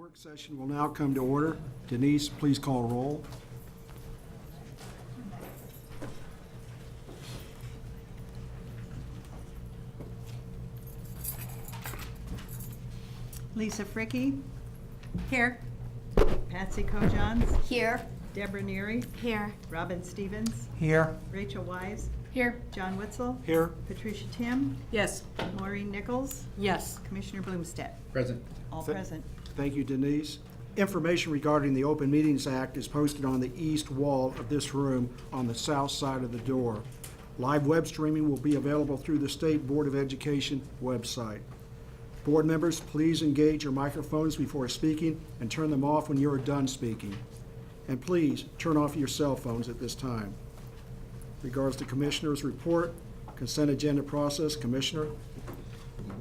Work session will now come to order. Denise, please call roll. Lisa Fricke, Here. Patsy Kojans, Here. Deborah Neary, Here. Robin Stevens, Here. Rachel Wise, Here. John Witzel, Here. Patricia Tim, Yes. Maureen Nichols, Yes. Commissioner Bloomstead. Present. All Th- present. Thank you, Denise. Information regarding the Open Meetings Act is posted on the east wall of this room on the south side of the door. Live web streaming will be available through the State Board of Education website. Board members, please engage your microphones before speaking and turn them off when you are done speaking. And please turn off your cell phones at this time. Regards to Commissioner's report, consent agenda process, Commissioner.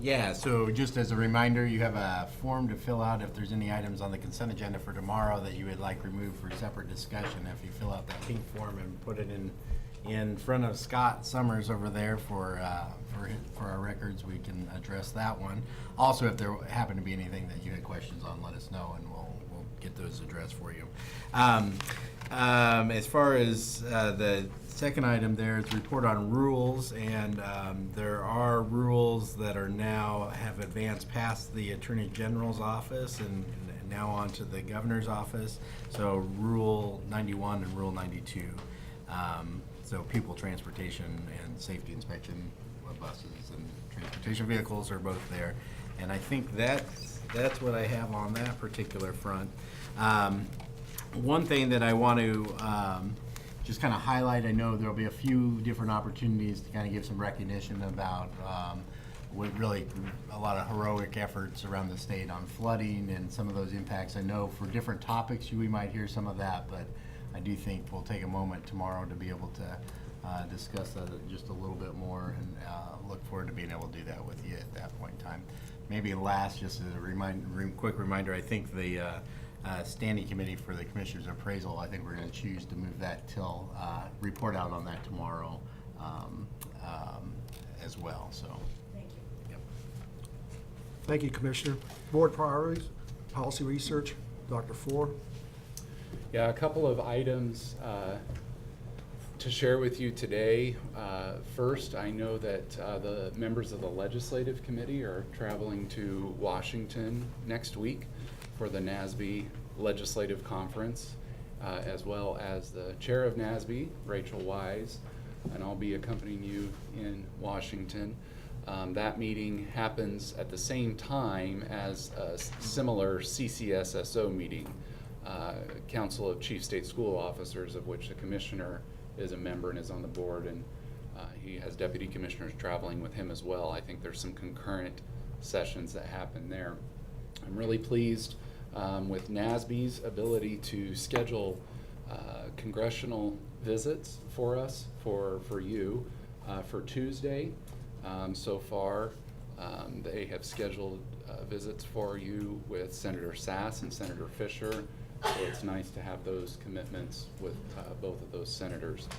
Yeah, so just as a reminder, you have a form to fill out if there's any items on the consent agenda for tomorrow that you would like removed for separate discussion. If you fill out that pink form and put it in front of Scott Summers over there for our records, we can address that one. Also, if there happen to be anything that you had questions on, let us know and we'll get those addressed for you. As far as the second item there, it's report on rules, and there are rules that are now have advanced past the Attorney General's office and now on to the Governor's office. So Rule 91 and Rule 92. So pupil transportation and safety inspection of buses and transportation vehicles are both there. And I think that's what I have on that particular front. One thing that I want to just kind of highlight, I know there'll be a few different opportunities to kind of give some recognition about with really a lot of heroic efforts around the state on flooding and some of those impacts. I know for different topics we might hear some of that, but I do think we'll take a moment tomorrow to be able to discuss that just a little bit more, and look forward to being able to do that with you at that point in time. Maybe last, just as a quick reminder, I think the standing committee for the Commissioner's Appraisal, I think we're going to choose to move that till report out on that tomorrow as well. So, Thank you. yep. Thank you, Commissioner. Board priorities, policy research, Dr. Four. Yeah, a couple of items to share with you today. First, I know that the members of the Legislative Committee are traveling to Washington next week for the NASB Legislative Conference, as well as the Chair of NASB, Rachel Wise, and I'll be accompanying you in Washington. That meeting happens at the same time as a similar CCSSO meeting, Council of Chief State School Officers, of which the Commissioner is a member and is on the board, and he has deputy commissioners traveling with him as well. I think there's some concurrent sessions that happen there. I'm really pleased with NASB's ability to schedule congressional visits for us, for you, for Tuesday. So far, they have scheduled visits for you with Senator Sass and Senator Fisher. So it's nice to have those commitments with both of those senators.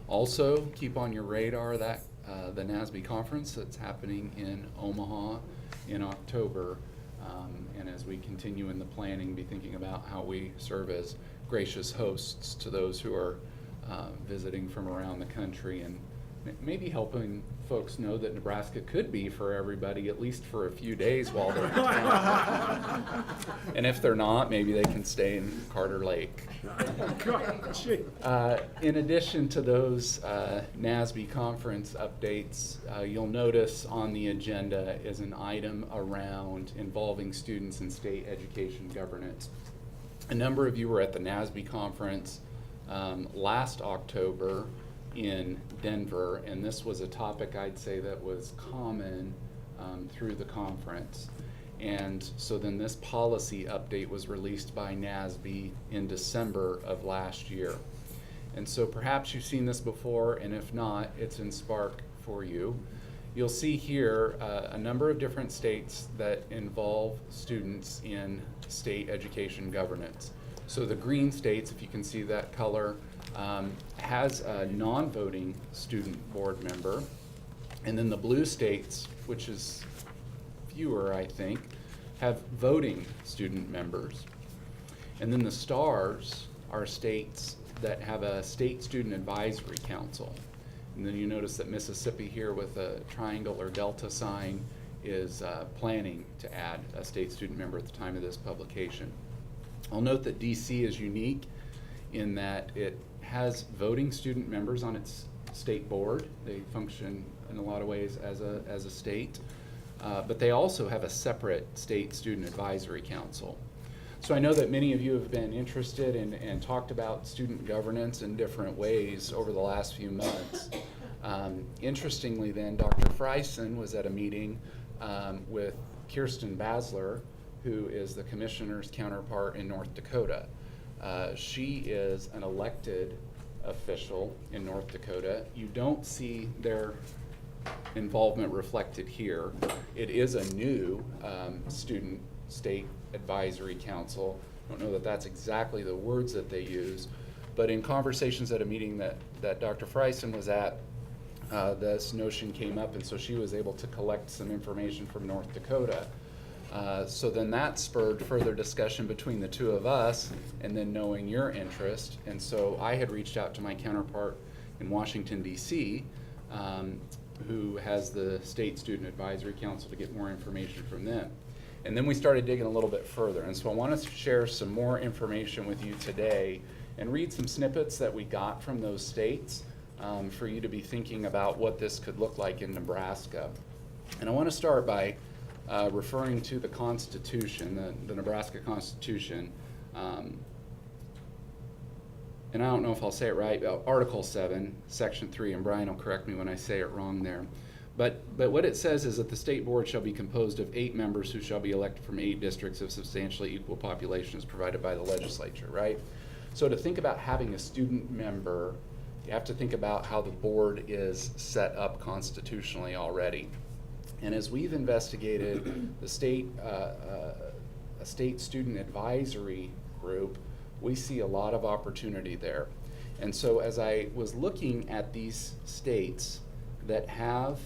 Also, keep on your radar that the NASB conference that's happening in Omaha in October. And as we continue in the planning, be thinking about how we serve as gracious hosts to those who are visiting from around the country, and maybe helping folks know that Nebraska could be for everybody, at least for a few days while they're in town. And if they're not, maybe they can stay in Carter Lake. In addition to those NASB conference updates, you'll notice on the agenda is an item around involving students in state education governance. A number of you were at the NASB conference last October in Denver, and this was a topic I'd say that was common through the conference. And so then this policy update was released by NASB in December of last year. And so perhaps you've seen this before, and if not, it's in Spark for you. You'll see here a number of different states that involve students in state education governance. So the green states, if you can see that color, has a non-voting student board member. And then the blue states, which is fewer, I think, have voting student members. And then the stars are states that have a state student advisory council. And then you notice that Mississippi here with a triangle or delta sign is planning to add a state student member at the time of this publication. I'll note that DC is unique in that it has voting student members on its state board. They function in a lot of ways as a state, but they also have a separate state student advisory council. So I know that many of you have been interested and talked about student governance in different ways over the last few months. Interestingly then, Dr. Freisen was at a meeting with Kirsten Basler, who is the commissioner's counterpart in North Dakota. She is an elected official in North Dakota. You don't see their involvement reflected here. It is a new student state advisory council. I don't know that that's exactly the words that they use, but in conversations at a meeting that Dr. Freisen was at, this notion came up, and so she was able to collect some information from North Dakota. So then that spurred further discussion between the two of us, and then knowing your interest. And so I had reached out to my counterpart in Washington, D.C., who has the State Student Advisory Council, to get more information from them. And then we started digging a little bit further. And so I want to share some more information with you today and read some snippets that we got from those states for you to be thinking about what this could look like in Nebraska. And I want to start by referring to the Constitution, the Nebraska Constitution. And I don't know if I'll say it right, Article 7, Section 3, and Brian will correct me when I say it wrong there. But what it says is that the state board shall be composed of 8 members who shall be elected from 8 districts of substantially equal populations provided by the legislature, right? So to think about having a student member, you have to think about how the board is set up constitutionally already. And as we've investigated the state, a state student advisory group, we see a lot of opportunity there. And so as I was looking at these states that have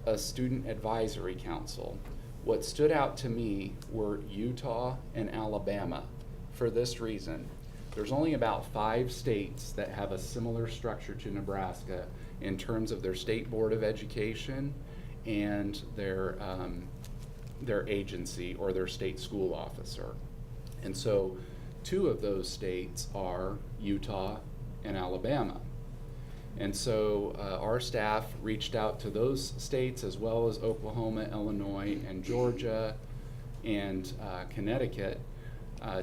a student advisory council, what stood out to me were Utah and Alabama for this reason. There's only about 5 states that have a similar structure to Nebraska in terms of their state board of education and their agency or their state school officer. And so 2 of those states are Utah and Alabama. And so our staff reached out to those states as well as Oklahoma, Illinois, and Georgia, and Connecticut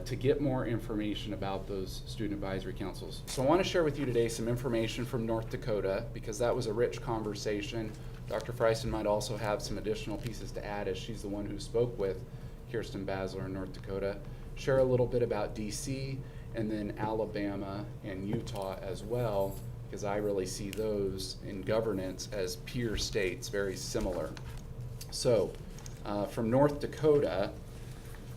to get more information about those student advisory councils. So I want to share with you today some information from North Dakota, because that was a rich conversation. Dr. Freisen might also have some additional pieces to add, as she's the one who spoke with Kirsten Basler in North Dakota. Share a little bit about DC, and then Alabama and Utah as well, because I really see those in governance as peer states, very similar. So from North Dakota,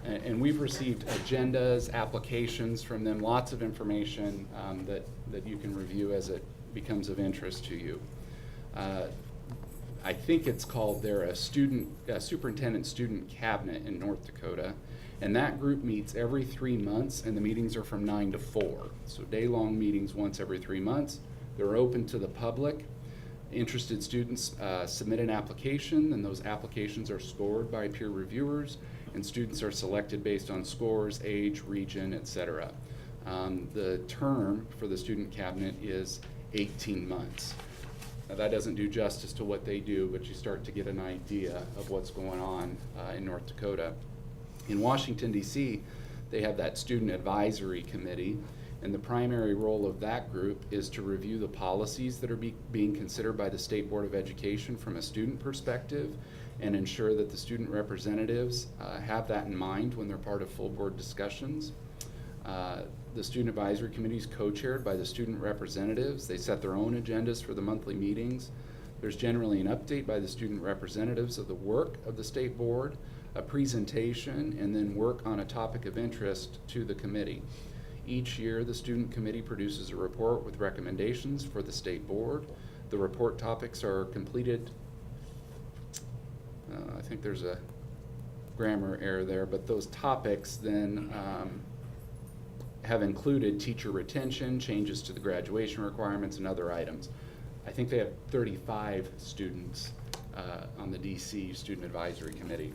and we've received agendas, applications from them, lots of information that you can review as it becomes of interest to you. I think it's called, they're a superintendent student cabinet in North Dakota, and that group meets every 3 months, and the meetings are from 9 to 4. So day-long meetings once every 3 months. They're open to the public. Interested students submit an application, and those applications are scored by peer reviewers, and students are selected based on scores, age, region, etc. The term for the student cabinet is 18 months. Now, that doesn't do justice to what they do, but you start to get an idea of what's going on in North Dakota. In Washington, D.C., they have that student advisory committee, and the primary role of that group is to review the policies that are being considered by the State Board of Education from a student perspective, and ensure that the student representatives have that in mind when they're part of full board discussions. The Student Advisory Committee is co-chaired by the student representatives. They set their own agendas for the monthly meetings. There's generally an update by the student representatives of the work of the State Board, a presentation, and then work on a topic of interest to the committee. Each year, the Student Committee produces a report with recommendations for the State Board. The report topics are completed. I think there's a grammar error there, but those topics then have included teacher retention, changes to the graduation requirements, and other items. I think they have 35 students on the DC Student Advisory Committee.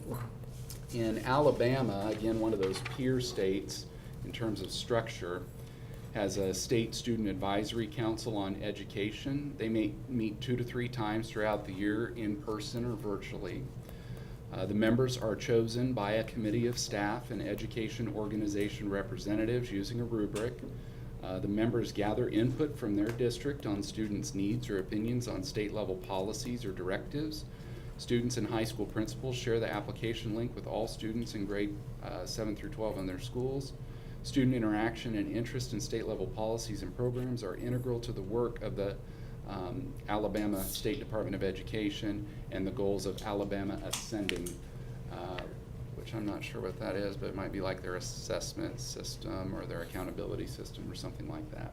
In Alabama, again, one of those peer states in terms of structure, has a state student advisory council on education. They may meet 2 to 3 times throughout the year in person or virtually. The members are chosen by a committee of staff and education organization representatives using a rubric. The members gather input from their district on students' needs or opinions on state level policies or directives. Students and high school principals share the application link with all students in grade 7 through 12 in their schools. Student interaction and interest in state level policies and programs are integral to the work of the Alabama State Department of Education and the goals of Alabama Ascending, which I'm not sure what that is, but it might be like their assessment system or their accountability system or something like that.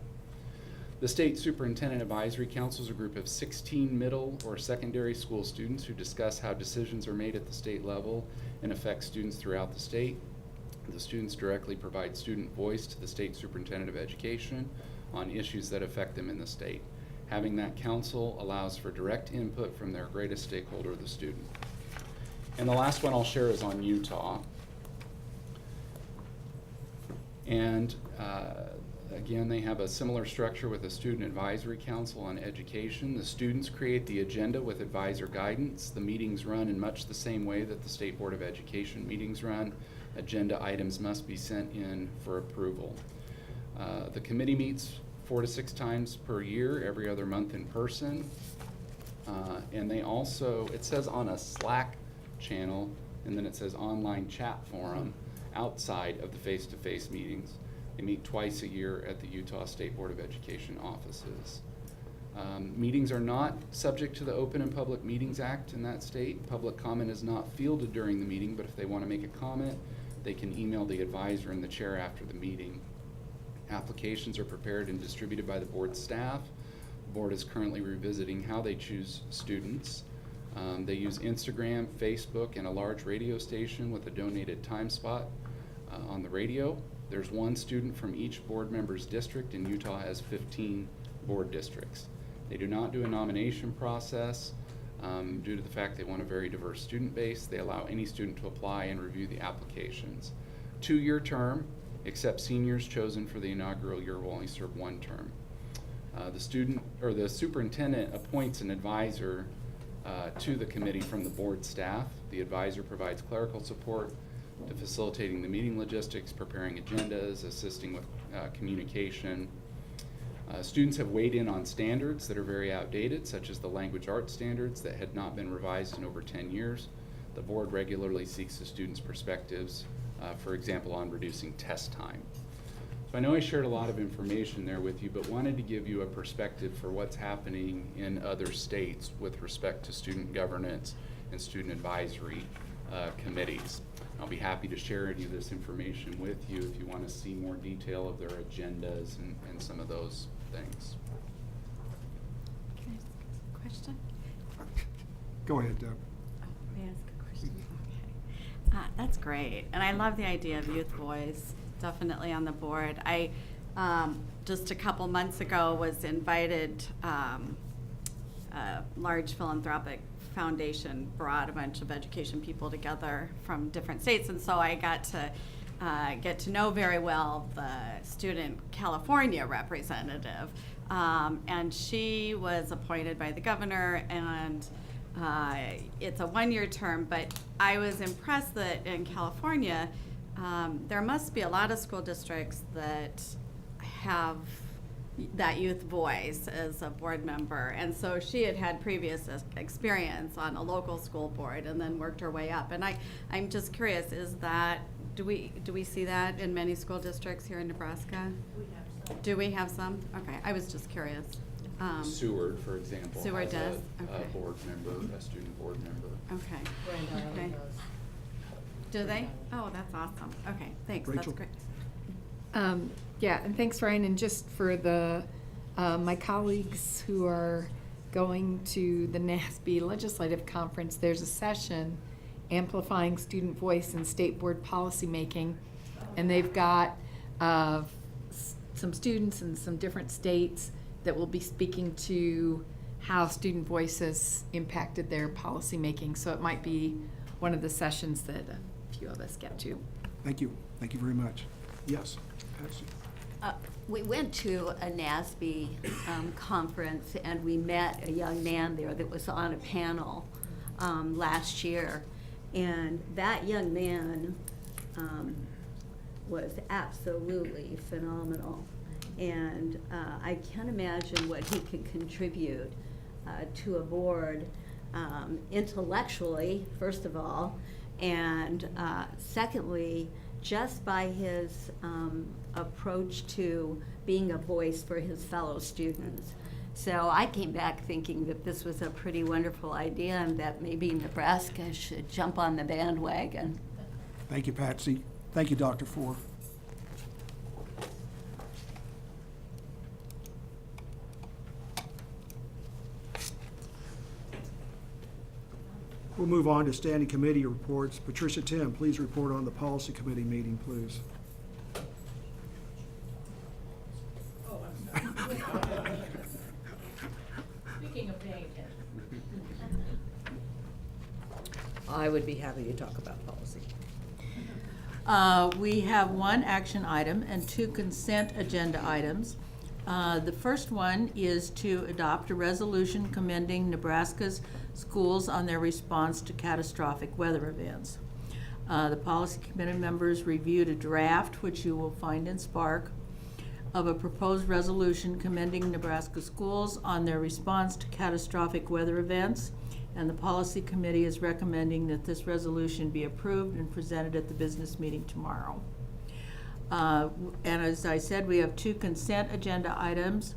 The State Superintendent Advisory Council is a group of 16 middle or secondary school students who discuss how decisions are made at the state level and affect students throughout the state. The students directly provide student voice to the State Superintendent of Education on issues that affect them in the state. Having that council allows for direct input from their greatest stakeholder, the student. And the last one I'll share is on Utah. And again, they have a similar structure with a student advisory council on education. The students create the agenda with advisor guidance. The meetings run in much the same way that the State Board of Education meetings run. Agenda items must be sent in for approval. The committee meets 4 to 6 times per year, every other month in person. And they also, it says on a Slack channel, and then it says online chat forum outside of the face-to-face meetings. They meet twice a year at the Utah State Board of Education offices. Meetings are not subject to the Open and Public Meetings Act in that state. Public comment is not fielded during the meeting, but if they want to make a comment, they can email the advisor and the chair after the meeting. Applications are prepared and distributed by the board staff. The board is currently revisiting how they choose students. They use Instagram, Facebook, and a large radio station with a donated time spot on the radio. There's 1 student from each board member's district, and Utah has 15 board districts. They do not do a nomination process due to the fact they want a very diverse student base. They allow any student to apply and review the applications. 2-year term, except seniors chosen for the inaugural year will only serve 1 term. The superintendent appoints an advisor to the committee from the board staff. The advisor provides clerical support to facilitating the meeting logistics, preparing agendas, assisting with communication. Students have weighed in on standards that are very outdated, such as the language arts standards that had not been revised in over 10 years. The board regularly seeks the students' perspectives, for example, on reducing test time. So I know I shared a lot of information there with you, but wanted to give you a perspective for what's happening in other states with respect to student governance and student advisory committees. I'll be happy to share any of this information with you if you want to see more detail of their agendas and some of those things. Can I ask a question? Go ahead, Deb. Oh, may I ask a question? Okay. That's great. And I love the idea of youth voice, definitely on the board. I, just a couple months ago, was invited, a large philanthropic foundation brought a bunch of education people together from different states, and so I got to get to know very well the student California representative, and she was appointed by the governor, and it's a 1-year term, but I was impressed that in California there must be a lot of school districts that have that youth voice as a board member, and so she had previous experience on a local school board and then worked her way up. And I'm just curious, is that, do we see that in many school districts here in Nebraska? We have some. Do we have some? Okay, I was just curious. Seward, for example, Seward has does? a Okay. board member, a student board member. Okay. Brenda Okay. does. Do they? Oh, that's awesome. Okay, thanks. Rachel? That's great. Yeah, and thanks, Ryan, and just for the, my colleagues who are going to the NASB Legislative Conference, there's a session Amplifying Student Voice in State Board Policymaking. And they've got some students in some different states that will be speaking to how student voices impacted their policymaking. So it might be one of the sessions that a few of us get to. Thank you. Thank you very much. Yes, Patsy. We went to a NASB conference, and we met a young man there that was on a panel last year. And that young man was absolutely phenomenal. And I can't imagine what he could contribute to a board intellectually, first of all, and secondly, just by his approach to being a voice for his fellow students. So I came back thinking that this was a pretty wonderful idea and that maybe Nebraska should jump on the bandwagon. Thank you, Patsy. Thank you, Dr. Ford. We'll move on to standing committee reports. Patricia Tim, please report on the policy committee meeting, please. Speaking of paying attention. I would be happy to talk about policy. We have one action item and two consent agenda items. The first one is to adopt a resolution commending Nebraska's schools on their response to catastrophic weather events. The policy committee members reviewed a draft, which you will find in Spark, of a proposed resolution commending Nebraska schools on their response to catastrophic weather events, and the policy committee is recommending that this resolution be approved and presented at the business meeting tomorrow. And as I said, we have two consent agenda items.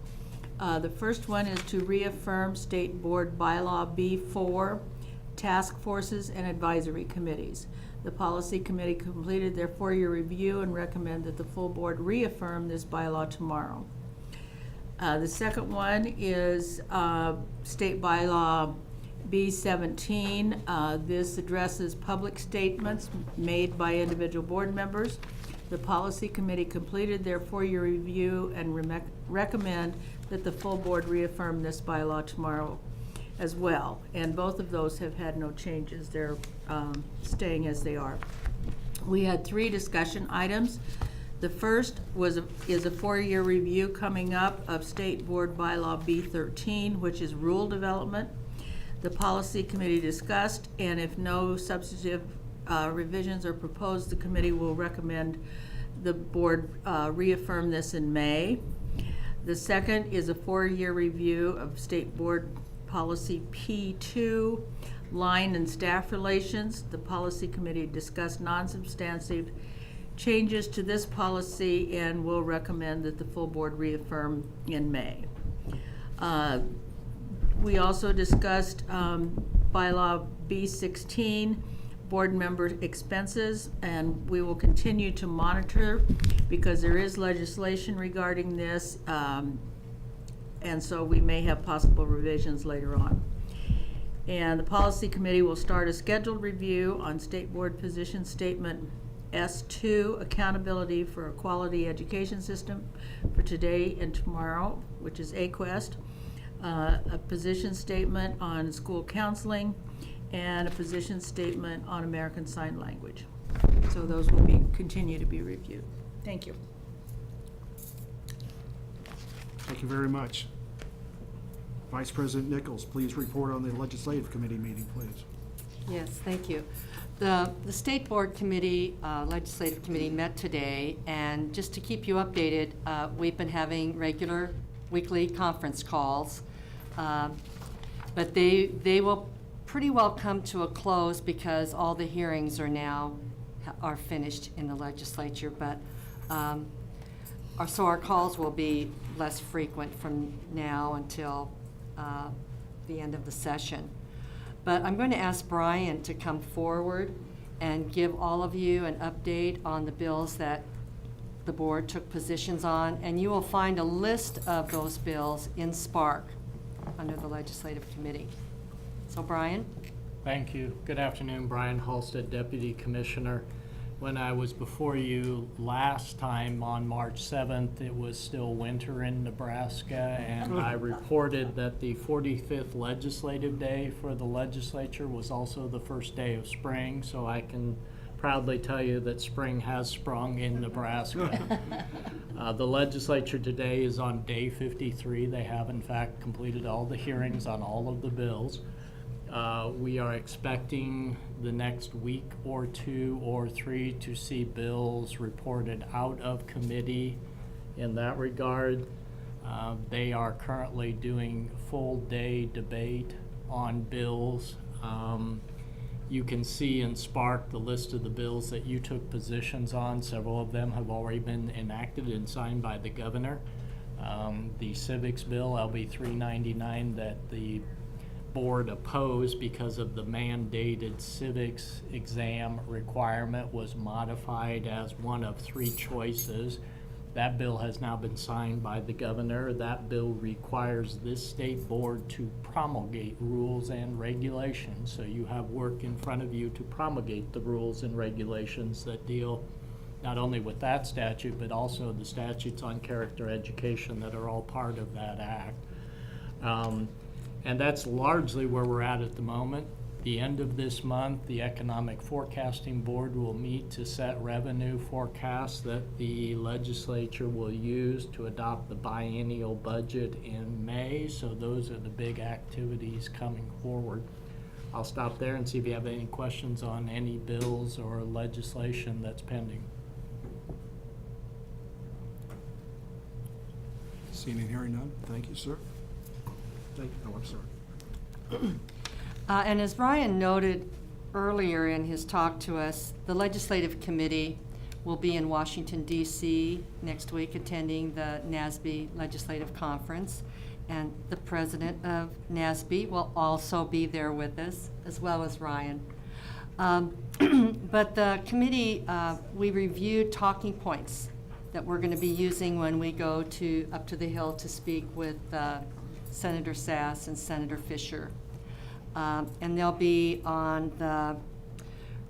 The first one is to reaffirm State Board Bylaw B4, task forces and advisory committees. The policy committee completed their 4-year review and recommend that the full board reaffirm this bylaw tomorrow. The second one is State Bylaw B17. This addresses public statements made by individual board members. The policy committee completed their 4-year review and recommend that the full board reaffirm this bylaw tomorrow as well. And both of those have had no changes. They're staying as they are. We had 3 discussion items. The first is a 4-year review coming up of State Board Bylaw B13, which is rule development. The policy committee discussed, and if no substantive revisions are proposed, the committee will recommend the board reaffirm this in May. The second is a 4-year review of State Board Policy P2, line and staff relations. The policy committee discussed non-substantive changes to this policy and will recommend that the full board reaffirm in May. We also discussed bylaw B16, board member expenses, and we will continue to monitor because there is legislation regarding this, and so we may have possible revisions later on. And the policy committee will start a scheduled review on state board position statement S2, accountability for a quality education system, for today and tomorrow, which is AQuESTT, a position statement on school counseling, and a position statement on American Sign Language. So those will continue to be reviewed. Thank you. Thank you very much. Vice President Nichols, please report on the Legislative Committee meeting, please. Yes, thank you. The State Board Committee, Legislative Committee met today, and just to keep you updated, we've been having regular weekly conference calls, but they will pretty well come to a close because all the hearings are finished in the legislature, but so our calls will be less frequent from now until the end of the session. But I'm going to ask Brian to come forward and give all of you an update on the bills that the board took positions on, and you will find a list of those bills in Spark under the Legislative Committee. So Brian? Thank you. Good afternoon, Brian Halstead, Deputy Commissioner. When I was before you last time on March 7th, it was still winter in Nebraska, and I reported that the 45th legislative day for the legislature was also the first day of spring, so I can proudly tell you that spring has sprung in Nebraska. The legislature today is on day 53. They have in fact completed all the hearings on all of the bills. We are expecting the next week or two or three to see bills reported out of committee. In that regard, they are currently doing full day debate on bills. You can see in Spark the list of the bills that you took positions on. Several of them have already been enacted and signed by the governor. The civics bill, LB 399, that the board opposed because of the mandated civics exam requirement, was modified as one of three choices. That bill has now been signed by the governor. That bill requires this state board to promulgate rules and regulations. So you have work in front of you to promulgate the rules and regulations that deal not only with that statute, but also the statutes on character education that are all part of that act. And that's largely where we're at the moment. The end of this month, the Economic Forecasting Board will meet to set revenue forecasts that the legislature will use to adopt the biennial budget in May. So those are the big activities coming forward. I'll stop there and see if you have any questions on any bills or legislation that's pending. Seeing and hearing none, thank you, sir. Thank you. Oh, I'm sorry. And as Ryan noted earlier in his talk to us, the Legislative Committee will be in Washington, D.C. next week attending the NASB Legislative Conference. And the president of NASB will also be there with us, as well as Ryan. But the committee, we reviewed talking points that we're going to be using when we go up to the Hill to speak with Senator Sass and Senator Fisher. And they'll be on the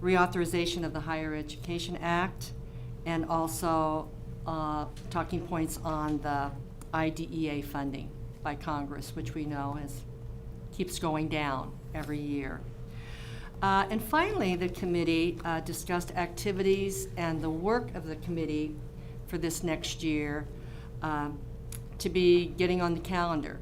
reauthorization of the Higher Education Act, and also talking points on the IDEA funding by Congress, which we know keeps going down every year. And finally, the committee discussed activities and the work of the committee for this next year to be getting on the calendar.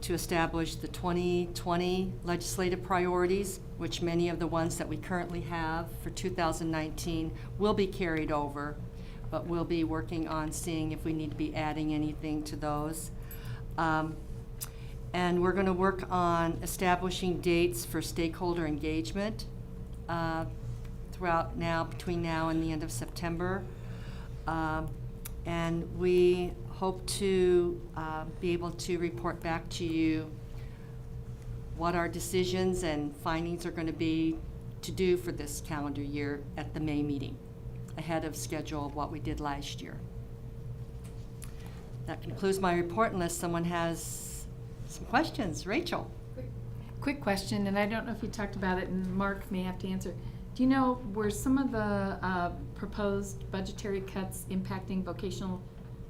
To establish the 2020 legislative priorities, which many of the ones that we currently have for 2019 will be carried over, but we'll be working on seeing if we need to be adding anything to those. And we're going to work on establishing dates for stakeholder engagement between now and the end of September. And we hope to be able to report back to you what our decisions and findings are going to be to do for this calendar year at the May meeting, ahead of schedule of what we did last year. That concludes my report unless someone has some questions. Rachel. Quick question, and I don't know if you talked about it, and Mark may have to answer. Do you know, were some of the proposed budgetary cuts impacting vocational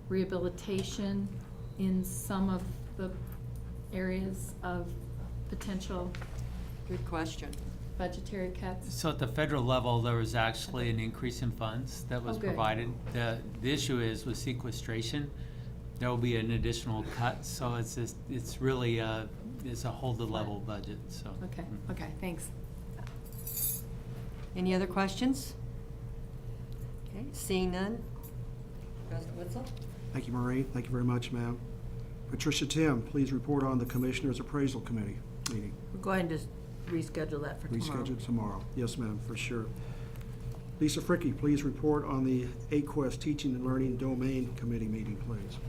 rehabilitation in some of the areas of potential Good question. budgetary cuts? So at the federal level, there was actually an increase in funds that was Oh, good. provided. The issue is with sequestration, there will be an additional cut, so it's really it's a hold the level budget, so. Okay, okay, thanks. Any other questions? Okay, seeing none. President Witzel? Thank you, Maureen. Thank you very much, ma'am. Patricia Tim, please report on the Commissioners' Appraisal Committee meeting. We're going to reschedule that for tomorrow. Rescheduled tomorrow. Yes, ma'am, for sure. Lisa Fricke, please report on the AQuESTT Teaching and Learning Domain Committee meeting, please.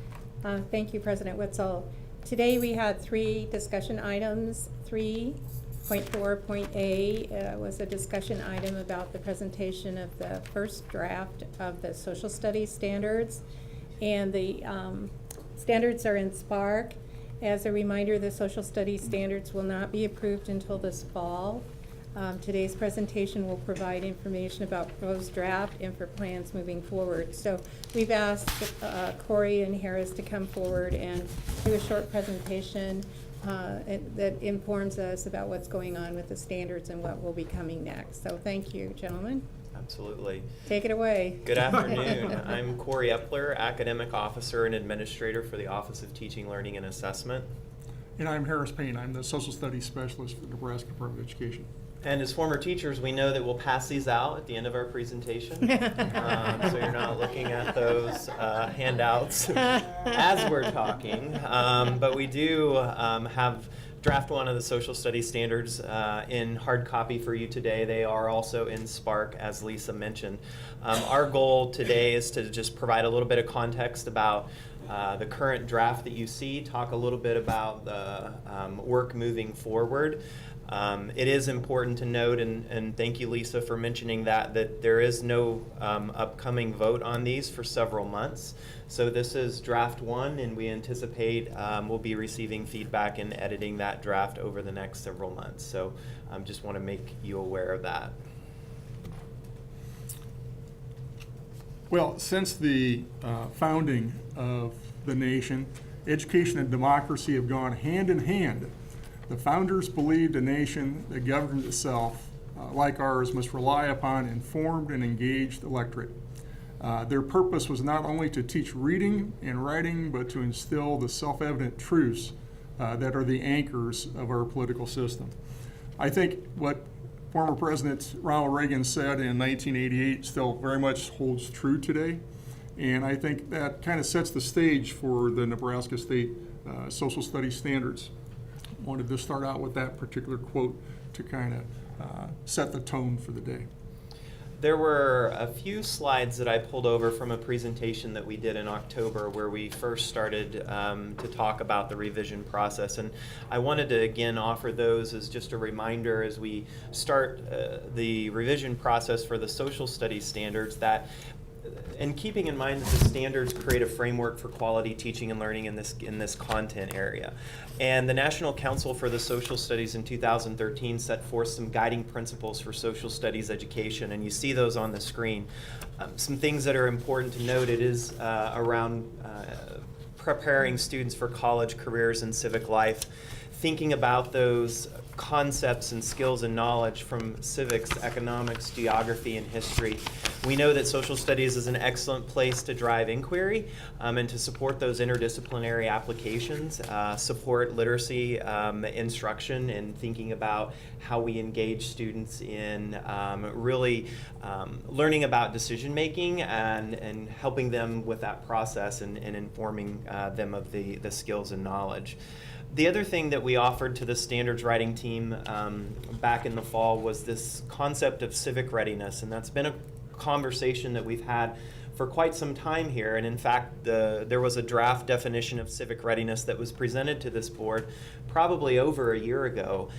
Thank you, President Witzel. Today we had 3 discussion items. 3.4.A was a discussion item about the presentation of the first draft of the social studies standards. And the standards are in Spark, As a reminder, the social studies standards will not be approved until this fall. Today's presentation will provide information about proposed draft and for plans moving forward. So we've asked Corey and Harris to come forward and do a short presentation that informs us about what's going on with the standards and what will be coming next. So thank you, gentlemen. Absolutely. Take it away. Good afternoon. I'm Corey Epler, Academic Officer and Administrator for the Office of Teaching, Learning, and Assessment. And I'm Harris Payne. I'm the Social Studies Specialist for the Nebraska Department of Education. And as former teachers, we know that we'll pass these out at the end of our presentation. So you're not looking at those handouts as we're talking. But we do have draft one of the social studies standards in hard copy for you today. They are also in Spark, as Lisa mentioned. Our goal today is to just provide a little bit of context about the current draft that you see, talk a little bit about the work moving forward. It is important to note, and thank you, Lisa, for mentioning that there is no upcoming vote on these for several months. So this is draft one, and we anticipate we'll be receiving feedback and editing that draft over the next several months. So just want to make you aware of that. Well, since the founding of the nation, education and democracy have gone hand in hand. The founders believed a nation that governs itself, like ours, must rely upon informed and engaged electorate. Their purpose was not only to teach reading and writing, but to instill the self-evident truths that are the anchors of our political system. I think what former President Ronald Reagan said in 1988 still very much holds true today. And I think that kind of sets the stage for the Nebraska State Social Studies Standards. Wanted to start out with that particular quote to kind of set the tone for the day. There were a few slides that I pulled over from a presentation that we did in October where we first started to talk about the revision process. And I wanted to again offer those as just a reminder as we start the revision process for the social studies standards, that and keeping in mind that the standards create a framework for quality teaching and learning in this content area. And the National Council for the Social Studies in 2013 set forth some guiding principles for social studies education, and you see those on the screen. Some things that are important to note, it is around preparing students for college, careers, and civic life, thinking about those concepts and skills and knowledge from civics, economics, geography, and history. We know that social studies is an excellent place to drive inquiry and to support those interdisciplinary applications, support literacy instruction, and thinking about how we engage students in really learning about decision making and helping them with that process and informing them of the skills and knowledge. The other thing that we offered to the standards writing team back in the fall was this concept of civic readiness, and that's been a conversation that we've had for quite some time here. And in fact, there was a draft definition of civic readiness that was presented to this board probably over a year ago.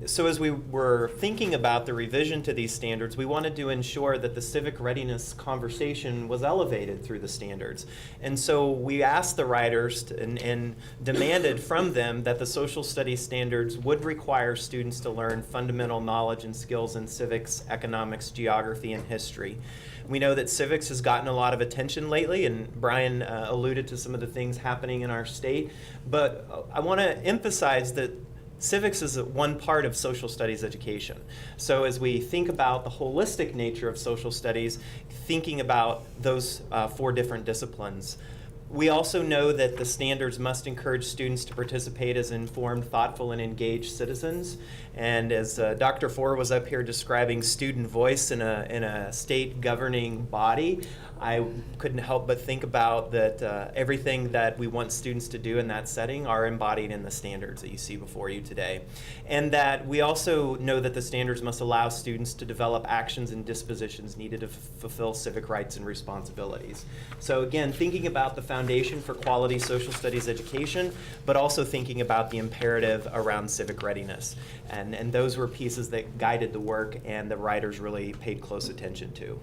So as we were thinking about the revision to these standards, we wanted to ensure that the civic readiness conversation was elevated through the standards. And so we asked the writers and demanded from them that the social studies standards would require students to learn fundamental knowledge and skills in civics, economics, geography, and history. We know that civics has gotten a lot of attention lately, and Brian alluded to some of the things happening in our state, but I want to emphasize that civics is one part of social studies education. So as we think about the holistic nature of social studies, thinking about those 4 different disciplines. We also know that the standards must encourage students to participate as informed, thoughtful, and engaged citizens. And as Dr. Ford was up here describing student voice in a state governing body, I couldn't help but think about that everything that we want students to do in that setting are embodied in the standards that you see before you today. And that we also know that the standards must allow students to develop actions and dispositions needed to fulfill civic rights and responsibilities. So again, thinking about the foundation for quality social studies education, but also thinking about the imperative around civic readiness. And those were pieces that guided the work and the writers really paid close attention to.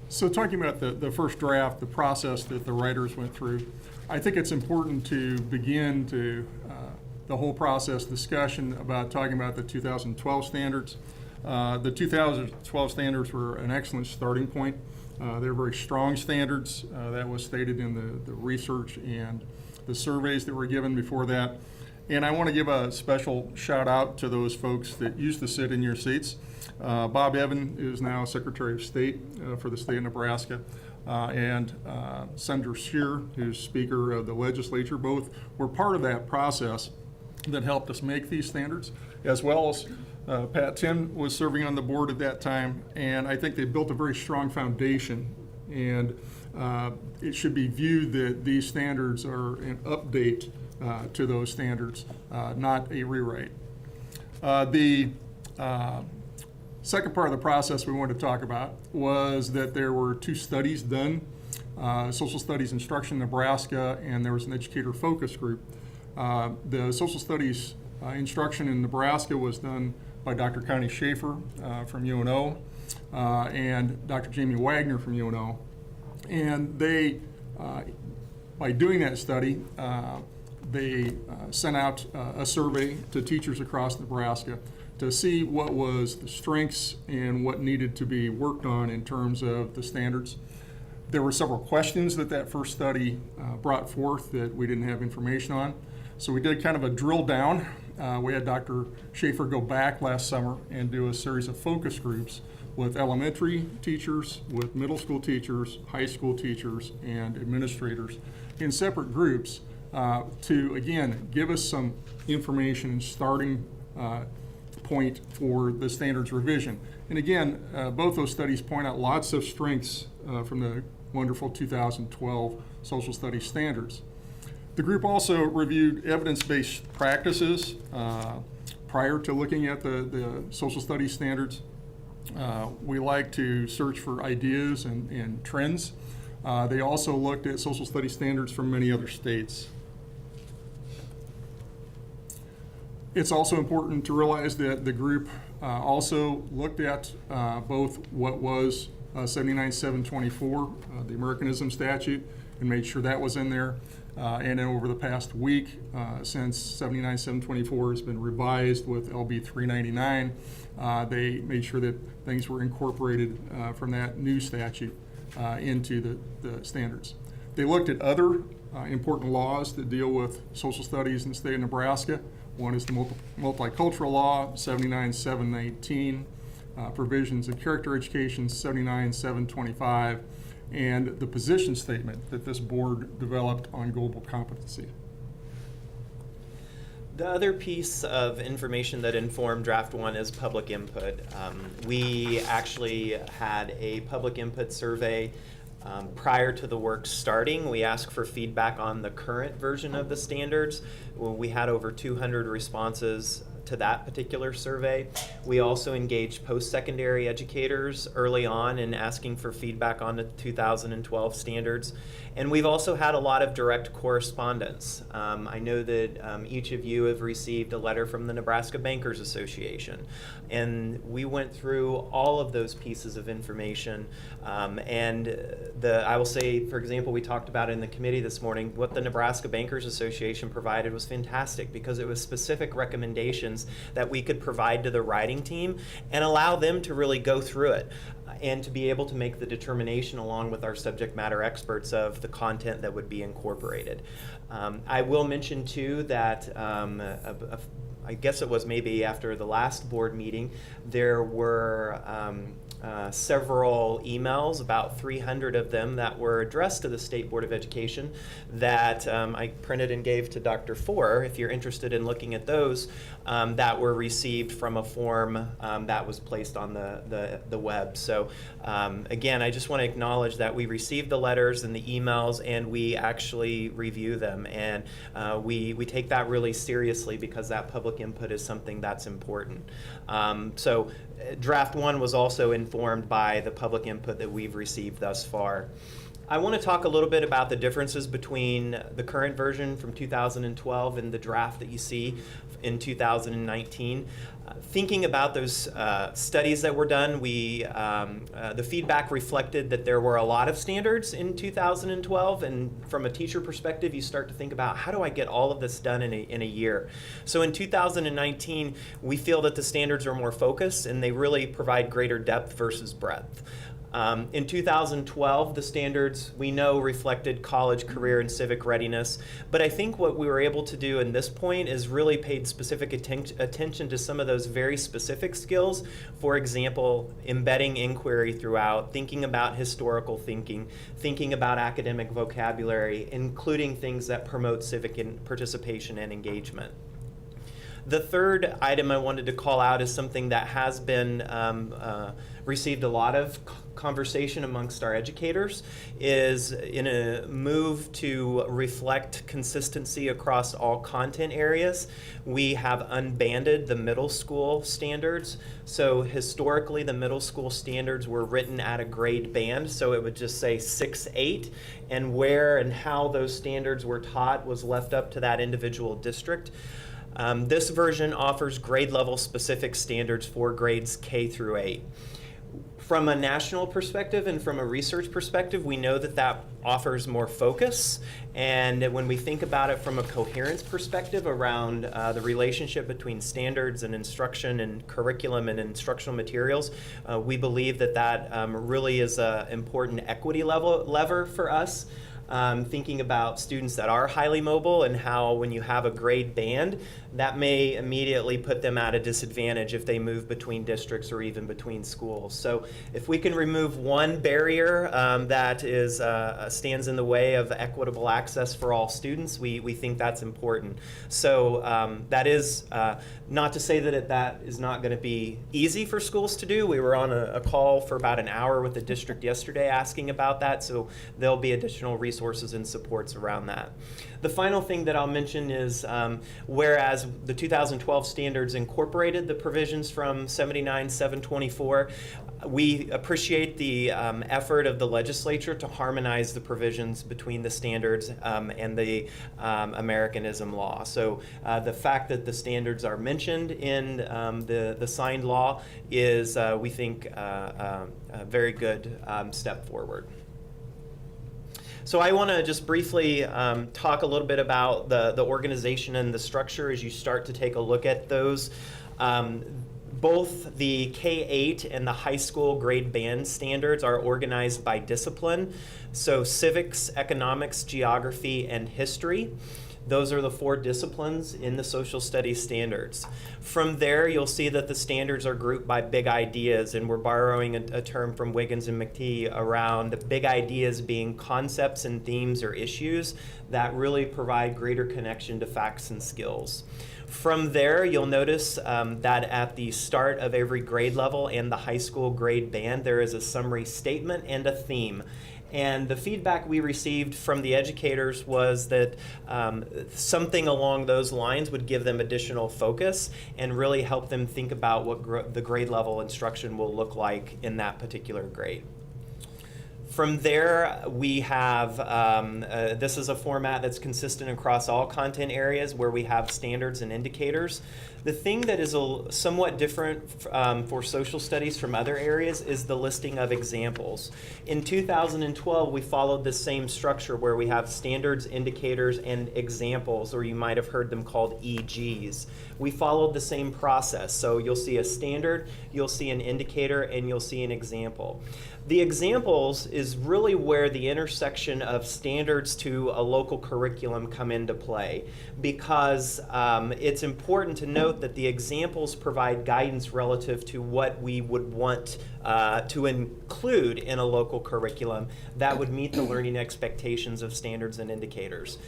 So talking about the first draft, the process that the writers went through, I think it's important to begin the whole process discussion about talking about the 2012 standards. The 2012 standards were an excellent starting point. They're very strong standards. That was stated in the research and the surveys that were given before that. And I want to give a special shout out to those folks that used to sit in your seats. Bob Evan is now Secretary of State for the state of Nebraska. And Senator Scheer, who's Speaker of the legislature, both were part of that process that helped us make these standards, as well as Pat Tim was serving on the board at that time, and I think they built a very strong foundation, and it should be viewed that these standards are an update to those standards, not a rewrite. The second part of the process we wanted to talk about was that there were 2 studies done, Social Studies Instruction Nebraska, and there was an educator focus group. The Social Studies Instruction in Nebraska was done by Dr. Connie Schaefer from UNO and Dr. Jamie Wagner from UNO. And they, by doing that study, they sent out a survey to teachers across Nebraska to see what was the strengths and what needed to be worked on in terms of the standards. There were several questions that first study brought forth that we didn't have information on. So we did kind of a drill down. We had Dr. Schaefer go back last summer and do a series of focus groups with elementary teachers, with middle school teachers, high school teachers, and administrators in separate groups to, again, give us some information and starting point for the standards revision. And again, both those studies point out lots of strengths from the wonderful 2012 social studies standards. The group also reviewed evidence-based practices prior to looking at the social studies standards. We like to search for ideas and trends. They also looked at social studies standards from many other states. It's also important to realize that the group also looked at both what was 79724, the Americanism statute, and made sure that was in there. And then over the past week, since 79724 has been revised with LB 399, they made sure that things were incorporated from that new statute into the standards. They looked at other important laws that deal with social studies in the state of Nebraska. One is the multicultural law, 79718, provisions of character education, 79725, and the position statement that this board developed on global competency. The other piece of information that informed Draft 1 is public input. We actually had a public input survey prior to the work starting. We asked for feedback on the current version of the standards. We had over 200 responses to that particular survey. We also engaged post-secondary educators early on in asking for feedback on the 2012 standards. And we've also had a lot of direct correspondence. I know that each of you have received a letter from the Nebraska Bankers Association. And we went through all of those pieces of information. I will say, for example, we talked about in the committee this morning, what the Nebraska Bankers Association provided was fantastic because it was specific recommendations that we could provide to the writing team and allow them to really go through it and to be able to make the determination along with our subject matter experts of the content that would be incorporated. I will mention too that I guess it was maybe after the last board meeting, there were several emails, about 300 of them, that were addressed to the State Board of Education that I printed and gave to Dr. Four, if you're interested in looking at those, that were received from a form that was placed on the web. So again, I just want to acknowledge that we received the letters and the emails and we actually review them, and we take that really seriously because that public input is something that's important. So Draft 1 was also informed by the public input that we've received thus far. I want to talk a little bit about the differences between the current version from 2012 and the draft that you see in 2019. Thinking about those studies that were done, the feedback reflected that there were a lot of standards in 2012, and from a teacher perspective, you start to think about, how do I get all of this done in a year? So in 2019, we feel that the standards are more focused and they really provide greater depth versus breadth. In 2012, the standards we know reflected college, career, and civic readiness, but I think what we were able to do in this point is really paid specific attention to some of those very specific skills. For example, embedding inquiry throughout, thinking about historical thinking, thinking about academic vocabulary, including things that promote civic participation and engagement. The third item I wanted to call out is something that has been received a lot of conversation amongst our educators, is in a move to reflect consistency across all content areas. We have unbanded the middle school standards. So historically, the middle school standards were written at a grade band, so it would just say 6-8, and where and how those standards were taught was left up to that individual district. This version offers grade level specific standards for grades K through 8. From a national perspective and from a research perspective, we know that that offers more focus. And when we think about it from a coherence perspective around the relationship between standards and instruction and curriculum and instructional materials, we believe that that really is an important equity lever for us. Thinking about students that are highly mobile and how when you have a grade band, that may immediately put them at a disadvantage if they move between districts or even between schools. So if we can remove one barrier that is stands in the way of equitable access for all students, we think that's important. So that is not to say that that is not going to be easy for schools to do. We were on a call for about an hour with the district yesterday asking about that, so there'll be additional resources and supports around that. The final thing that I'll mention is whereas the 2012 standards incorporated the provisions from 79-724, we appreciate the effort of the legislature to harmonize the provisions between the standards and the Americanism law. So the fact that the standards are mentioned in the signed law is, we think, a very good step forward. So I want to just briefly talk a little bit about the organization and the structure as you start to take a look at those. Both the K-8 and the high school grade band standards are organized by discipline. So civics, economics, geography, and history. Those are the 4 disciplines in the social studies standards. From there, you'll see that the standards are grouped by big ideas, and we're borrowing a term from Wiggins and McTee around the big ideas being concepts and themes or issues that really provide greater connection to facts and skills. From there, you'll notice that at the start of every grade level and the high school grade band, there is a summary statement and a theme. And the feedback we received from the educators was that something along those lines would give them additional focus and really help them think about what the grade level instruction will look like in that particular grade. From there, we have, this is a format that's consistent across all content areas where we have standards and indicators. The thing that is somewhat different for social studies from other areas is the listing of examples. In 2012, we followed the same structure where we have standards, indicators, and examples, or you might have heard them called EGs. We followed the same process. So you'll see a standard, you'll see an indicator, and you'll see an example. The examples is really where the intersection of standards to a local curriculum come into play, because it's important to note that the examples provide guidance relative to what we would want to include in a local curriculum that would meet the learning expectations of standards and indicators.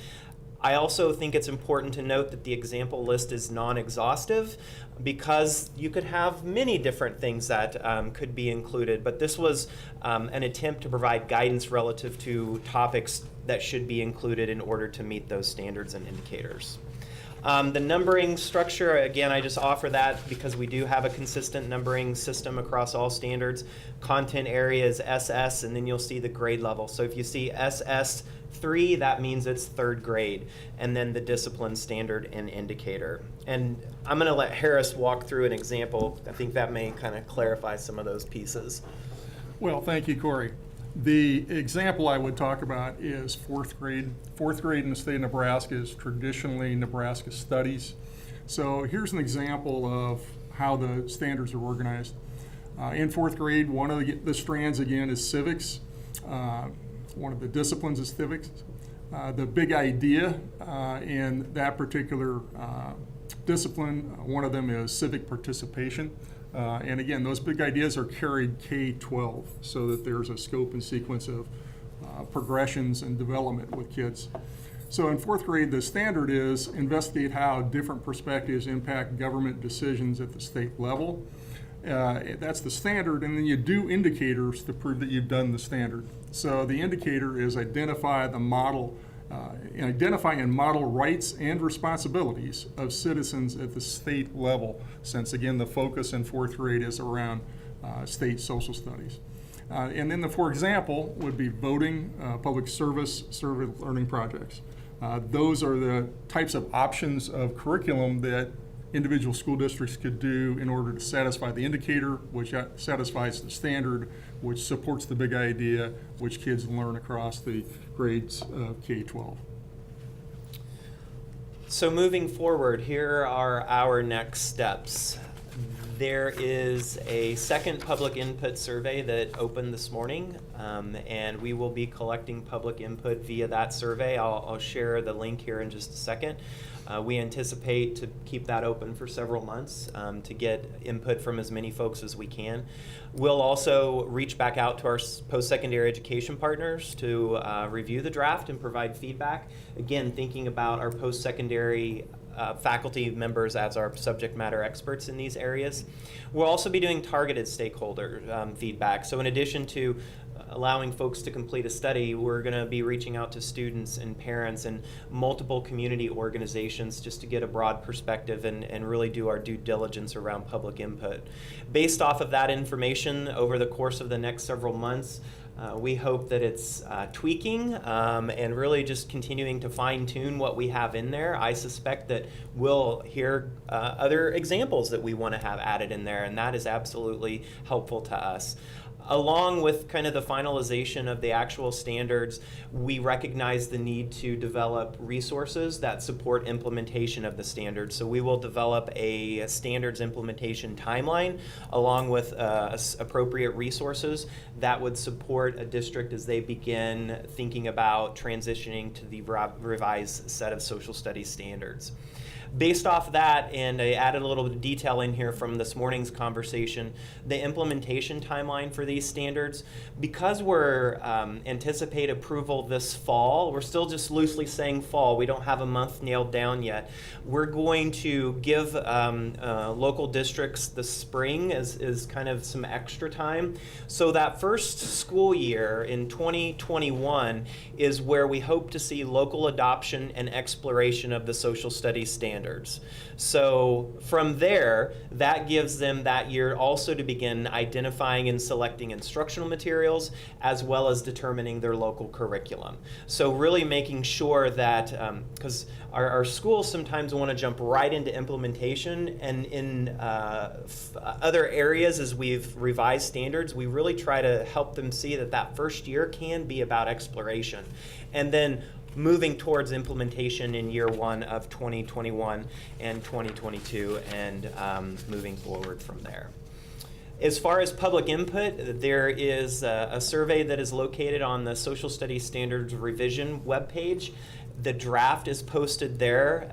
I also think it's important to note that the example list is non-exhaustive, because you could have many different things that could be included, but this was an attempt to provide guidance relative to topics that should be included in order to meet those standards and indicators. The numbering structure, again, I just offer that because we do have a consistent numbering system across all standards. Content area is SS, and then you'll see the grade level. So if you see SS3, that means it's third grade, and then the discipline standard and indicator. And I'm going to let Harris walk through an example. I think that may kind of clarify some of those pieces. Well, thank you, Corey. The example I would talk about is fourth grade. Fourth grade in the state of Nebraska is traditionally Nebraska studies. So here's an example of how the standards are organized. In fourth grade, one of the strands, again, is civics. One of the disciplines is civics. The big idea in that particular discipline, one of them is civic participation. And again, those big ideas are carried K-12 so that there's a scope and sequence of progressions and development with kids. So in fourth grade, the standard is investigate how different perspectives impact government decisions at the state level. That's the standard, and then you do indicators to prove that you've done the standard. So the indicator is identify and model rights and responsibilities of citizens at the state level, since again the focus in fourth grade is around state social studies. And then for example, would be voting, public service, learning projects. Those are the types of options of curriculum that individual school districts could do in order to satisfy the indicator, which satisfies the standard, which supports the big idea, which kids learn across the grades of K-12. So moving forward, here are our next steps. There is a second public input survey that opened this morning, and we will be collecting public input via that survey. I'll share the link here in just a second. We anticipate to keep that open for several months to get input from as many folks as we can. We'll also reach back out to our post-secondary education partners to review the draft and provide feedback. Again, thinking about our post-secondary faculty members as our subject matter experts in these areas. We'll also be doing targeted stakeholder feedback. So in addition to allowing folks to complete a study, we're going to be reaching out to students and parents and multiple community organizations just to get a broad perspective and really do our due diligence around public input. Based off of that information over the course of the next several months, we hope that it's tweaking and really just continuing to fine-tune what we have in there. I suspect that we'll hear other examples that we want to have added in there, and that is absolutely helpful to us. Along with kind of the finalization of the actual standards, we recognize the need to develop resources that support implementation of the standards. So we will develop a standards implementation timeline along with appropriate resources that would support a district as they begin thinking about transitioning to the revised set of social studies standards. Based off that, and I added a little bit of detail in here from this morning's conversation, the implementation timeline for these standards, because we're anticipate approval this fall, we're still just loosely saying fall, we don't have a month nailed down yet. We're going to give local districts the spring as kind of some extra time. So that first school year in 2021 is where we hope to see local adoption and exploration of the social studies standards. So from there, that gives them that year also to begin identifying and selecting instructional materials as well as determining their local curriculum. So really making sure that, because our schools sometimes want to jump right into implementation, and in other areas as we've revised standards, we really try to help them see that that first year can be about exploration. And then moving towards implementation in year one of 2021 and 2022 and moving forward from there. As far as public input, there is a survey that is located on the Social Studies Standards Revision webpage. The draft is posted there.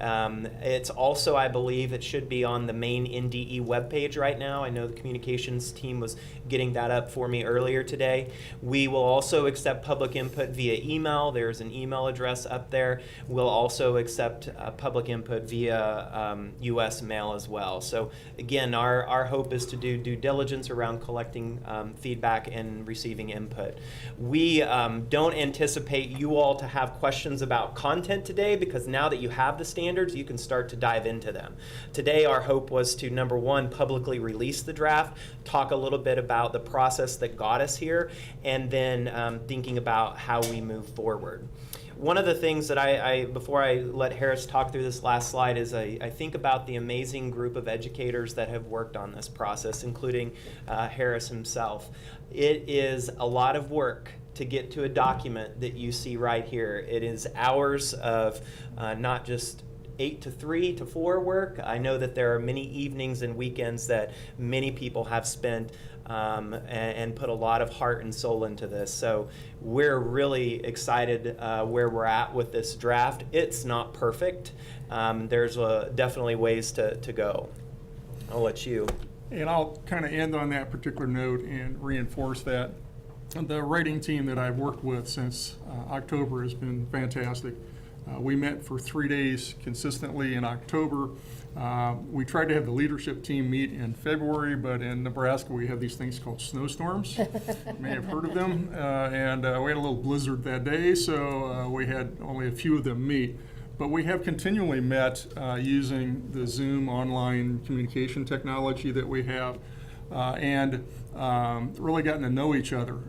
It's also, I believe, it should be on the main NDE webpage right now. I know the communications team was getting that up for me earlier today. We will also accept public input via email. There's an email address up there. We'll also accept public input via US mail as well. So again, our hope is to do due diligence around collecting feedback and receiving input. We don't anticipate you all to have questions about content content today, because now that you have the standards, you can start to dive into them. Today, our hope was to, number one, publicly release the draft, talk a little bit about the process that got us here, and then thinking about how we move forward. One of the things that I before I let Harris talk through this last slide, is I think about the amazing group of educators that have worked on this process, including Harris himself. It is a lot of work to get to a document that you see right here. It is hours of not just 8 to 3 to 4 work. I know that there are many evenings and weekends that many people have spent and put a lot of heart and soul into this. So we're really excited where we're at with this draft. It's not perfect. There's definitely ways to go. I'll let you. And I'll kind of end on that particular note and reinforce that. The writing team that I've worked with since October has been fantastic. We met for 3 days consistently in October. We tried to have the leadership team meet in February, but in Nebraska we have these things called snowstorms. You may have heard of them. And we had a little blizzard that day, so we had only a few of them meet. But we have continually met using the Zoom online communication technology that we have, and really gotten to know each other.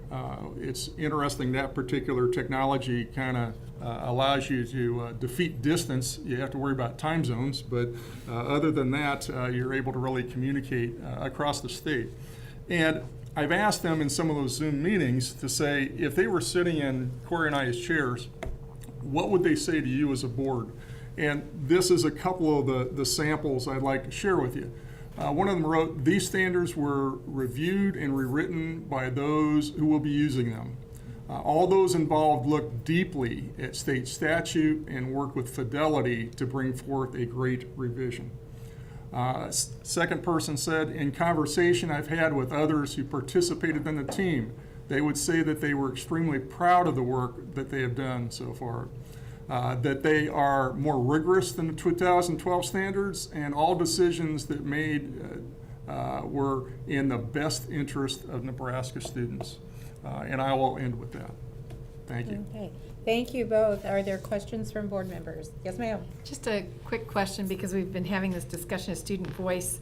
It's interesting, that particular technology kind of allows you to defeat distance. You have to worry about time zones, but other than that, you're able to really communicate across the state. And I've asked them in some of those Zoom meetings to say, if they were sitting in Corey and I as chairs, what would they say to you as a board? And this is a couple of the samples I'd like to share with you. One of them wrote, these standards were reviewed and rewritten by those who will be using them. All those involved looked deeply at state statute and worked with fidelity to bring forth a great revision. Second person said, in conversation I've had with others who participated in the team, they would say that they were extremely proud of the work that they have done so far, that they are more rigorous than the 2012 standards, and all decisions that made were in the best interest of Nebraska students. And I will end with that. Thank you. Okay, thank you both. Are there questions from board members? Yes, ma'am. Just a quick question, because we've been having this discussion of student voice.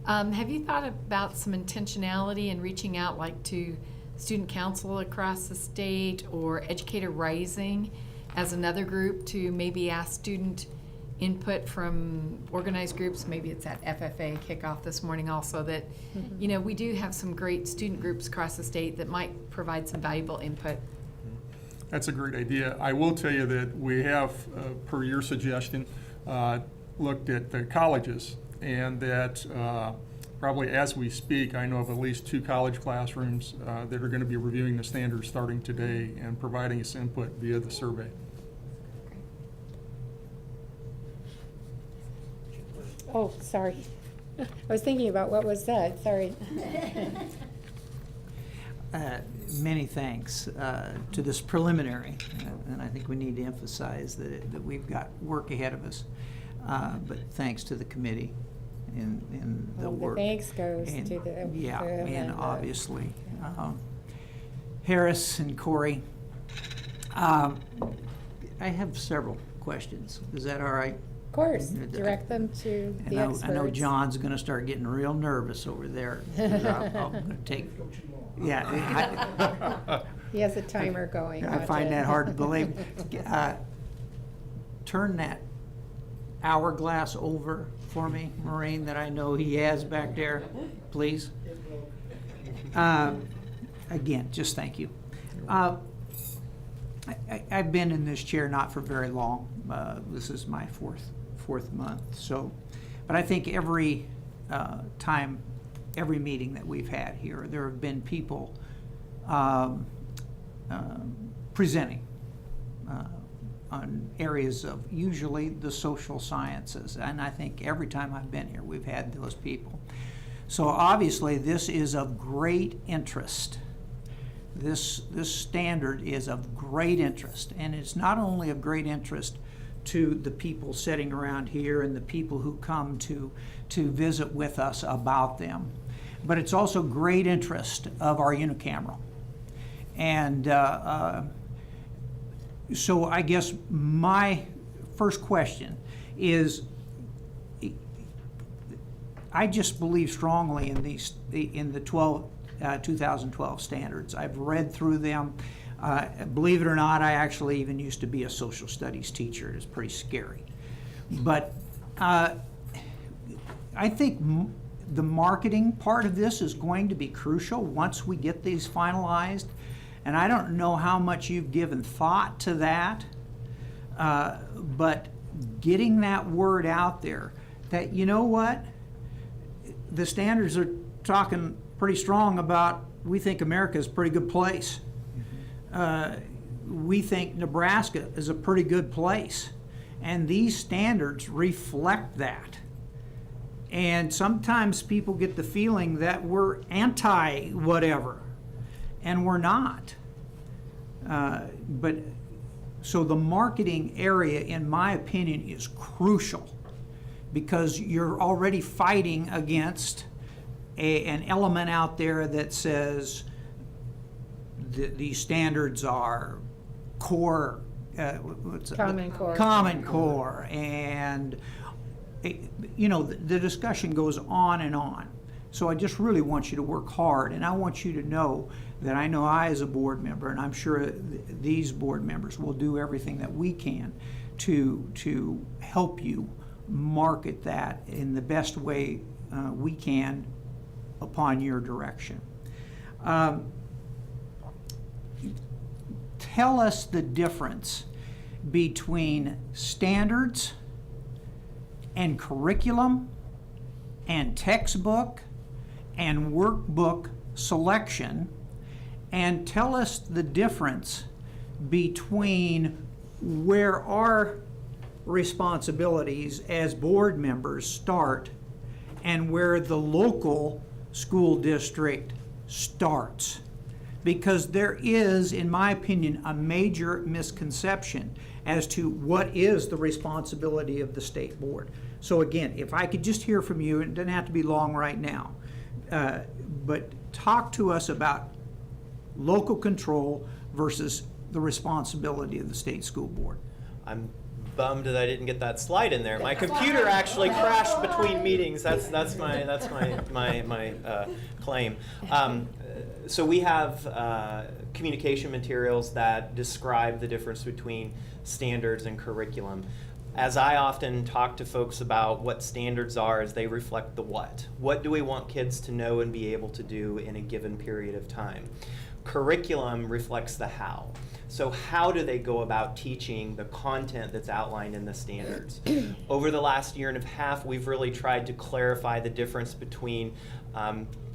Have you thought about some intentionality in reaching out, like to student council across the state or Educator Rising as another group, to maybe ask student input from organized groups? Maybe it's at FFA kickoff this morning also, that you know, we do have some great student groups across the state that might provide some valuable input. That's a great idea. I will tell you that we have, per your suggestion, looked at the colleges, and that probably as we speak, I know of at least 2 college classrooms that are going to be reviewing the standards starting today and providing us input via the survey. Oh, sorry. I was thinking about what was said, sorry. Many thanks to this preliminary, and I think we need to emphasize that we've got work ahead of us, but thanks to the committee and the work. The thanks goes and, to the. Yeah, and obviously Harris and Corey. I have several questions. Is that all right? Of course, direct them to the experts. I know John's going to start getting real nervous over there. I'm going to take. Yeah. He has a timer going. I find that hard to believe. Turn that hourglass over for me, Maureen, that I know he has back there, please. Again, just thank you. I've been in this chair not for very long. This is my fourth month. So, but I think every time, every meeting that we've had here, there have been people presenting on areas of usually the social sciences. And I think every time I've been here, we've had those people. So obviously this is of great interest. This standard is of great interest, and it's not only of great interest to the people sitting around here and the people who come to visit with us about them, but it's also great interest of our unicameral. And So I guess my first question is, I just believe strongly in the 2012 standards. I've read through them. Believe it or not, I actually even used to be a social studies teacher. It's pretty scary. But I think the marketing part of this is going to be crucial once we get these finalized. And I don't know how much you've given thought to that, but getting that word out there that, you know what, the standards are talking pretty strong about, we think America is a pretty good place. We think Nebraska is a pretty good place. And these standards reflect that. And sometimes people get the feeling that we're anti-whatever, and we're not. So the marketing area, in my opinion, is crucial, because you're already fighting against an element out there that says these standards are core, Common Core, and the discussion goes on and on. So I just really want you to work hard, and I want you to know that I know I, as a board member, and I'm sure these board members will do everything that we can to help you market that in the best way we can upon your direction. Tell us the difference between standards and curriculum and textbook and workbook selection, and tell us the difference between where our responsibilities as board members start and where the local school district starts. Because there is, in my opinion, a major misconception as to what is the responsibility of the state board. So again, if I could just hear from you, and it doesn't have to be long right now, but talk to us about local control versus the responsibility of the state school board. I'm bummed that I didn't get that slide in there. My computer actually crashed between meetings. That's my claim. So we have communication materials that describe the difference between standards and curriculum. As I often talk to folks about what standards are, is they reflect the what. What do we want kids to know and be able to do in a given period of time? Curriculum reflects the how. So how do they go about teaching the content that's outlined in the standards? Over the last year and a half, we've really tried to clarify the difference between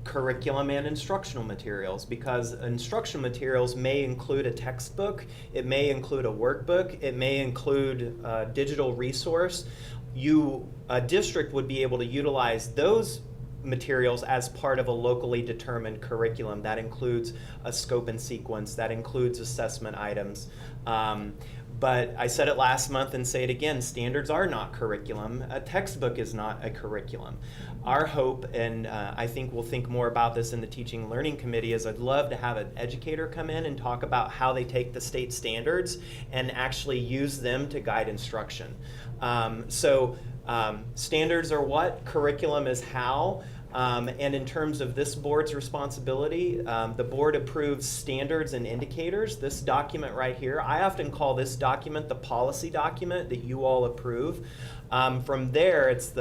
curriculum and instructional materials, because instructional materials may include a textbook, it may include a workbook, it may include a digital resource. A district would be able to utilize those materials as part of a locally determined curriculum. That includes a scope and sequence, that includes assessment items. But I said it last month and say it again, standards are not curriculum. A textbook is not a curriculum. Our hope, and I think we'll think more about this in the Teaching and Learning Committee, is I'd love to have an educator come in and talk about how they take the state standards and actually use them to guide instruction. Standards are what, curriculum is how. And in terms of this board's responsibility, the board approves standards and indicators. This document right here, I often call this document the policy document that you all approve. From there, it's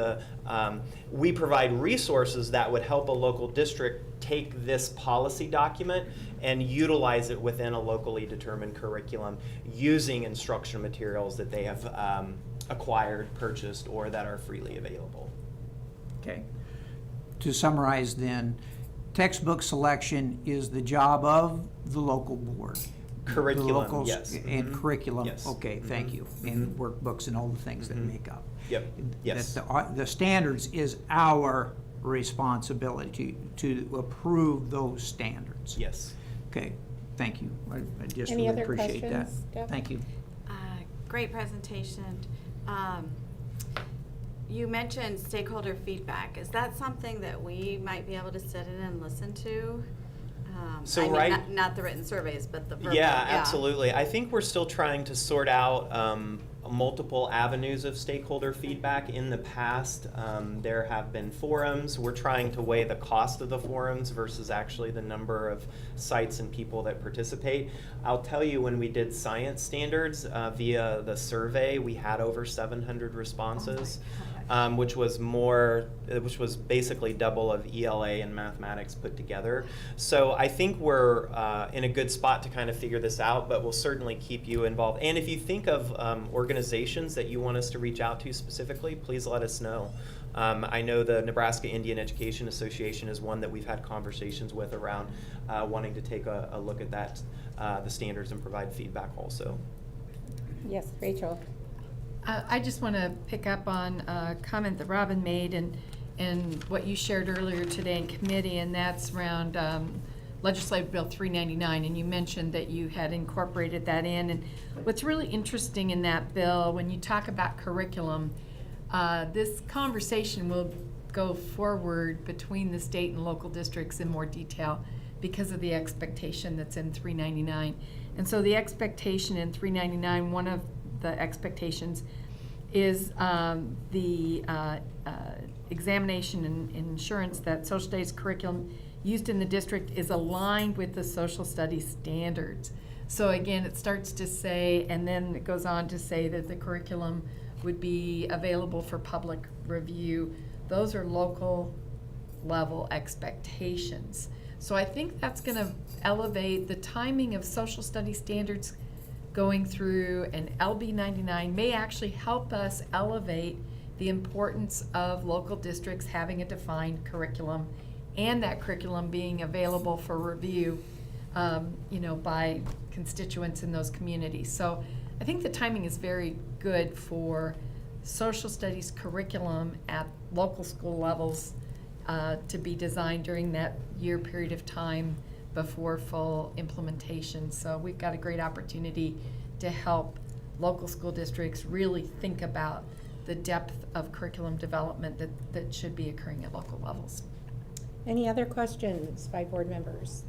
we provide resources that would help a local district take this policy document and utilize it within a locally determined curriculum using instructional materials that they have acquired, purchased, or that are freely available. Okay. To summarize then, textbook selection is the job of the local board. Curriculum, yes. And curriculum, yes. Okay, thank you. And workbooks and all the things that make up. Yep, yes. That the standards is our responsibility to approve those standards. Yes. Okay, thank you. I just Any really other appreciate that. questions, Deb? Thank you. Great presentation. You mentioned stakeholder feedback. Is that something that we might be able to sit in and listen to? So I mean, right- not the written surveys, but the verbal. Yeah, absolutely. I think we're still trying to sort out multiple avenues of stakeholder feedback. In the past, there have been forums. We're trying to weigh the cost of the forums versus actually the number of sites and people that participate. I'll tell you, when we did science standards via the survey, we had over 700 responses. Which was basically double of ELA and mathematics put together. So I think we're in a good spot to kind of figure this out, but we'll certainly keep you involved. And if you think of organizations that you want us to reach out to specifically, please let us know. I know the Nebraska Indian Education Association is one that we've had conversations with around wanting to take a look at that, the standards, and provide feedback also. Yes, Rachel. I just want to pick up on a comment that Robin made and what you shared earlier today in committee, and that's around Legislative Bill 399, and you mentioned that you had incorporated that in. And what's really interesting in that bill, when you talk about curriculum, this conversation will go forward between the state and local districts in more detail because of the expectation that's in 399. And so the expectation in 399, one of the expectations is the examination and insurance that social studies curriculum used in the district is aligned with the social studies standards. So again, it starts to say, and then it goes on to say that the curriculum would be available for public review. Those are local level expectations. So I think that's going to elevate the timing of social studies standards going through, and LB 99 may actually help us elevate the importance of local districts having a defined curriculum and that curriculum being available for review, by constituents in those communities. So I think the timing is very good for social studies curriculum at local school levels to be designed during that year period of time before full implementation. So we've got a great opportunity to help local school districts really think about the depth of curriculum development that should be occurring at local levels. Any other questions by board members?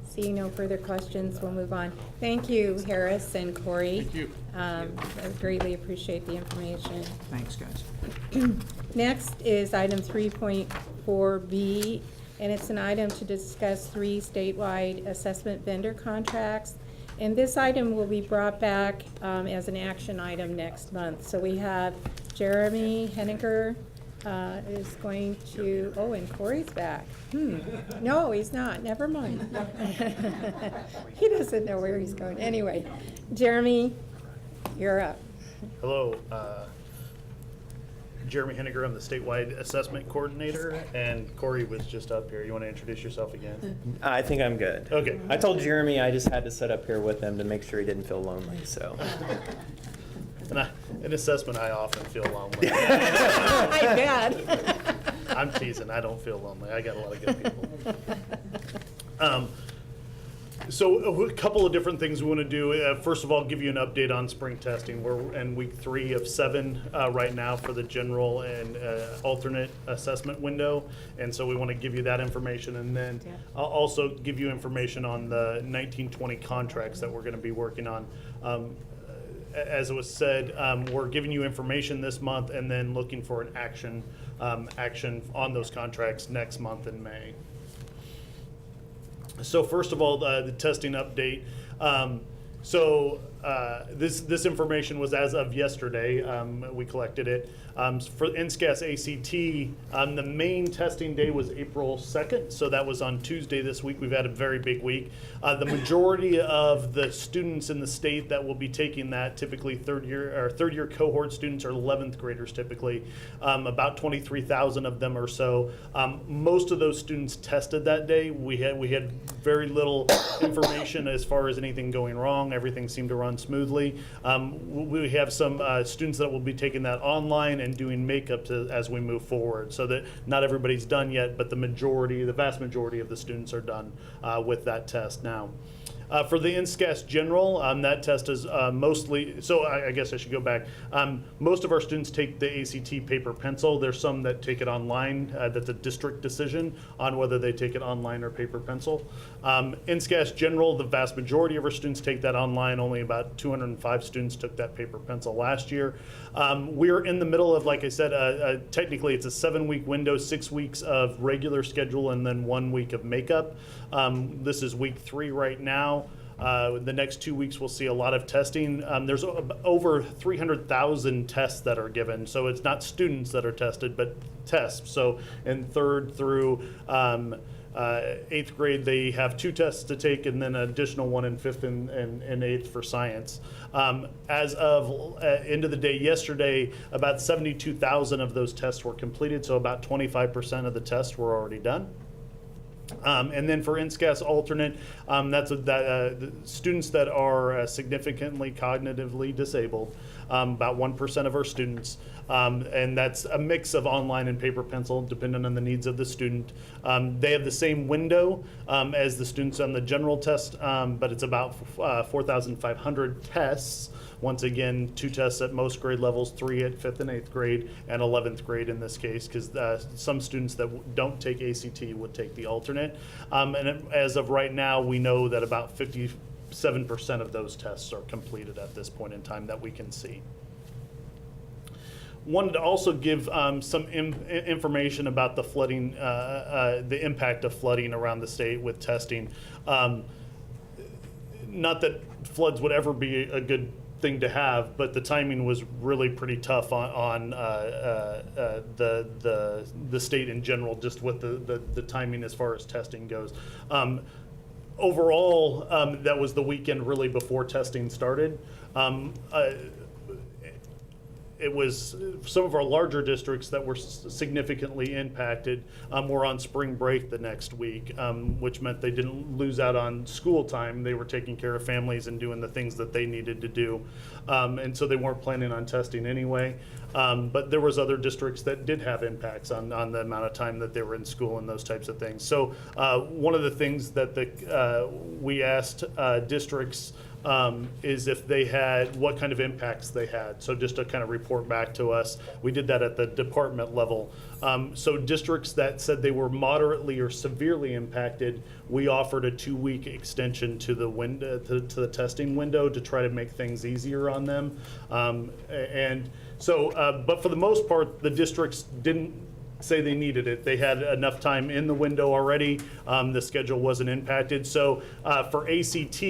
Seeing no further questions, we'll move on. Thank you, Harris and Corey. Thank you. I greatly appreciate the information. Thanks, guys. Next is item 3.4B, and it's an item to discuss 3 statewide assessment vendor contracts. And this item will be brought back as an action item next month. So we have Jeremy Henniger is going to, oh, and Corey's back. No, he's not. Never mind. He doesn't know where he's going. Anyway, Jeremy, you're up. Hello, Jeremy Henniger. I'm the statewide assessment coordinator, and Corey was just up here. You want to introduce yourself again? I think I'm good. Okay. I told Jeremy I just had to sit up here with him to make sure he didn't feel lonely, so. And in assessment, I often feel lonely. I bet. I'm teasing. I don't feel lonely. I got a lot of good people. So a couple of different things we want to do. First of all, give you an update on spring testing. We're in week 3 of 7 right now for the general and alternate assessment window. And so we want to give you that information. And then I'll also give you information on the 1920 contracts that we're going to be working on. As it was said, we're giving you information this month and then looking for an action on those contracts next month in May. So first of all, the testing update. This information was as of yesterday. We collected it. For NSCAS ACT, the main testing day was April 2nd, so that was on Tuesday this week. We've had a very big week. The majority of the students in the state that will be taking that, typically third year cohort students, are 11th graders typically, about 23,000 of them or so. Most of those students tested that day. We had very little information as far as anything going wrong. Everything seemed to run smoothly. We have some students that will be taking that online and doing makeup as we move forward, so that not everybody's done yet, but the vast majority of the students are done with that test now. For the NSCAS General, that test is mostly, so I guess I should go back. Most of our students take the ACT paper pencil. There's some that take it online. That's a district decision on whether they take it online or paper pencil. NSCAS General, the vast majority of our students take that online. Only about 205 students took that paper pencil last year. We're in the middle of, like I said, technically it's a 7-week window, 6 weeks of regular schedule and then 1 week of makeup. This is week 3 right now. The next 2 weeks we'll see a lot of testing. There's over 300,000 tests that are given, so it's not students that are tested, but tests. So in 3rd through 8th grade, they have 2 tests to take, and then an additional one in 5th and 8th for science. As of end of the day yesterday, about 72,000 of those tests were completed, so about 25% of the tests were already done. And then for NSCAS alternate, that's the students that are significantly cognitively disabled, about 1% of our students. And that's a mix of online and paper pencil, depending on the needs of the student. They have the same window as the students on the general test, but it's about 4,500 tests. Once again, 2 tests at most grade levels, 3 at 5th and 8th grade, and 11th grade in this case, because some students that don't take ACT would take the alternate. And as of right now, we know that about 57% of those tests are completed at this point in time that we can see. Wanted to also give some information about the flooding, the impact of flooding around the state with testing. Not that floods would ever be a good thing to have, but the timing was really pretty tough on the state in general, just with the timing as far as testing goes. Overall, that was the weekend really before testing started. It was some of our larger districts that were significantly impacted were on spring break the next week, which meant they didn't lose out on school time. They were taking care of families and doing the things that they needed to do. And so they weren't planning on testing anyway. But there was other districts that did have impacts on the amount of time that they were in school and those types of things. So one of the things that we asked districts is if they had, what kind of impacts they had. So just to kind of report back to us, we did that at the department level. So districts that said they were moderately or severely impacted, we offered a 2-week extension to the window, to the testing window, to try to make things easier on them. And so, but for the most part, the districts didn't say they needed it. They had enough time in the window already. The schedule wasn't impacted. So for ACT,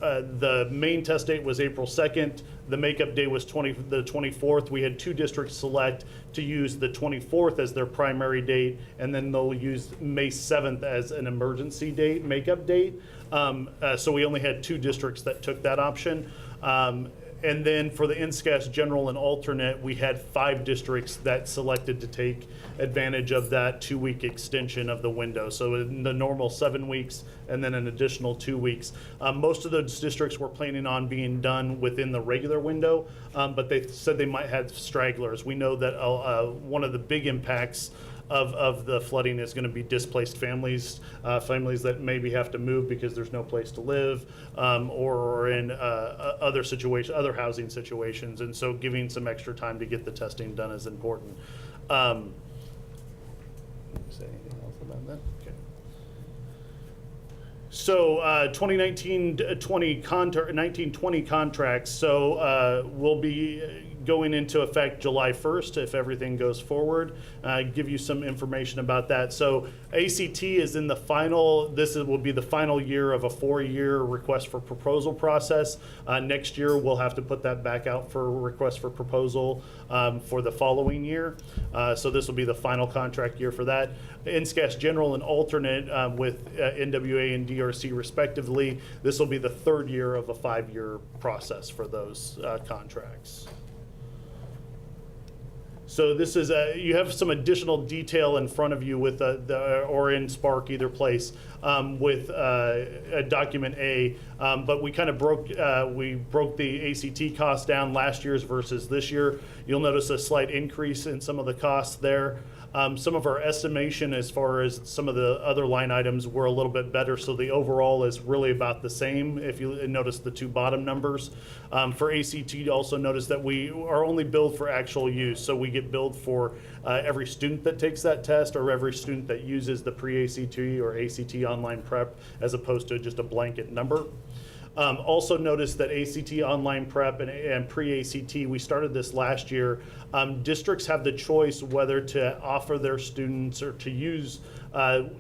the main test date was April 2nd. The makeup day was the 24th. We had 2 districts select to use the 24th as their primary date, and then they'll use May 7th as an emergency date, makeup date. So we only had 2 districts that took that option. And then for the NSCAS General and alternate, we had 5 districts that selected to take advantage of that 2-week extension of the window. So in the normal 7 weeks and then an additional 2 weeks. Most of those districts were planning on being done within the regular window, but they said they might have stragglers. We know that one of the big impacts of the flooding is going to be displaced families, families that maybe have to move because there's no place to live, or in other situations, other housing situations, and so giving some extra time to get the testing done is important. Say anything else about that? Okay. So 1920 contracts. So we'll be going into effect July 1st if everything goes forward. Give you some information about that. So ACT is in the final, will be the final year of a 4-year request for proposal process. Next year we'll have to put that back out for request for proposal for the following year. So this will be the final contract year for that. NSCAS General and alternate with NWA and DRC respectively. This will be the 3rd year of a 5-year process for those contracts. So this is you have some additional detail in front of you with or in Spark, either place, with document A. But we kind of broke the ACT cost down last year's versus this year. You'll notice a slight increase in some of the costs there. Some of our estimation as far as some of the other line items were a little bit better, so the overall is really about the same. If you notice the two bottom numbers. For ACT, also notice that we are only billed for actual use, so we get billed for every student that takes that test or every student that uses the pre-ACT or ACT online prep, as opposed to just a blanket number. Also notice that ACT online prep and pre-ACT, we started this last year. Districts have the choice whether to offer their students or to use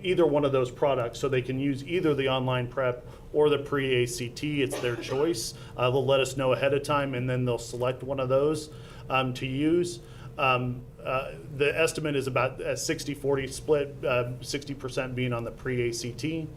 either one of those products. So they can use either the online prep or the pre-ACT. It's their choice. They'll let us know ahead of time, and then they'll select one of those to use. The estimate is about a 60-40 split, 60% being on the pre-ACT.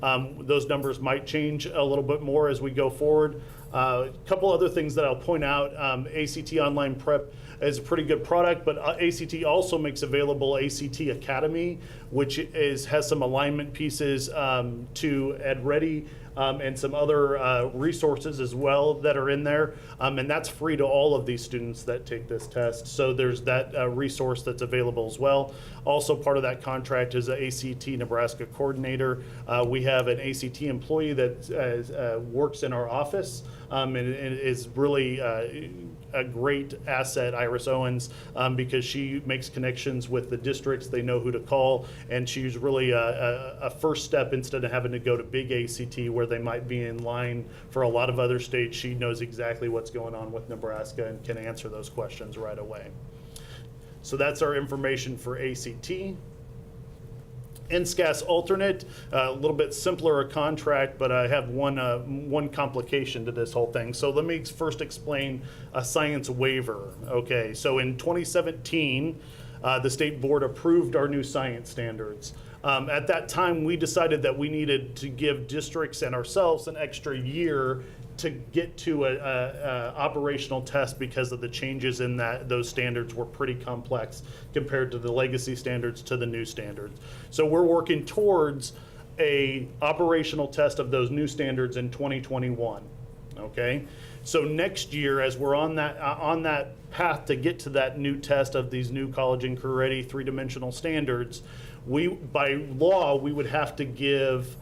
Those numbers might change a little bit more as we go forward. A couple other things that I'll point out, ACT Online Prep is a pretty good product, but ACT also makes available ACT Academy, which has some alignment pieces to EdReady and some other resources as well that are in there. And that's free to all of these students that take this test. So there's that resource that's available as well. Also part of that contract is an ACT Nebraska coordinator. We have an ACT employee that works in our office and is really a great asset, Iris Owens, because she makes connections with the districts. They know who to call, and she's really a first step instead of having to go to big ACT where they might be in line for a lot of other states. She knows exactly what's going on with Nebraska and can answer those questions right away. So that's our information for ACT. NSCAS alternate, a little bit simpler a contract, but I have one complication to this whole thing. So let me first explain a science waiver. Okay, so in 2017, the state board approved our new science standards. At that time, we decided that we needed to give districts and ourselves an extra year to get to a operational test because of the changes in those standards were pretty complex compared to the legacy standards to the new standards. So we're working towards a operational test of those new standards in 2021. Okay, so next year, as we're on that path to get to that new test of these new college and career ready three-dimensional standards, by law we would have to give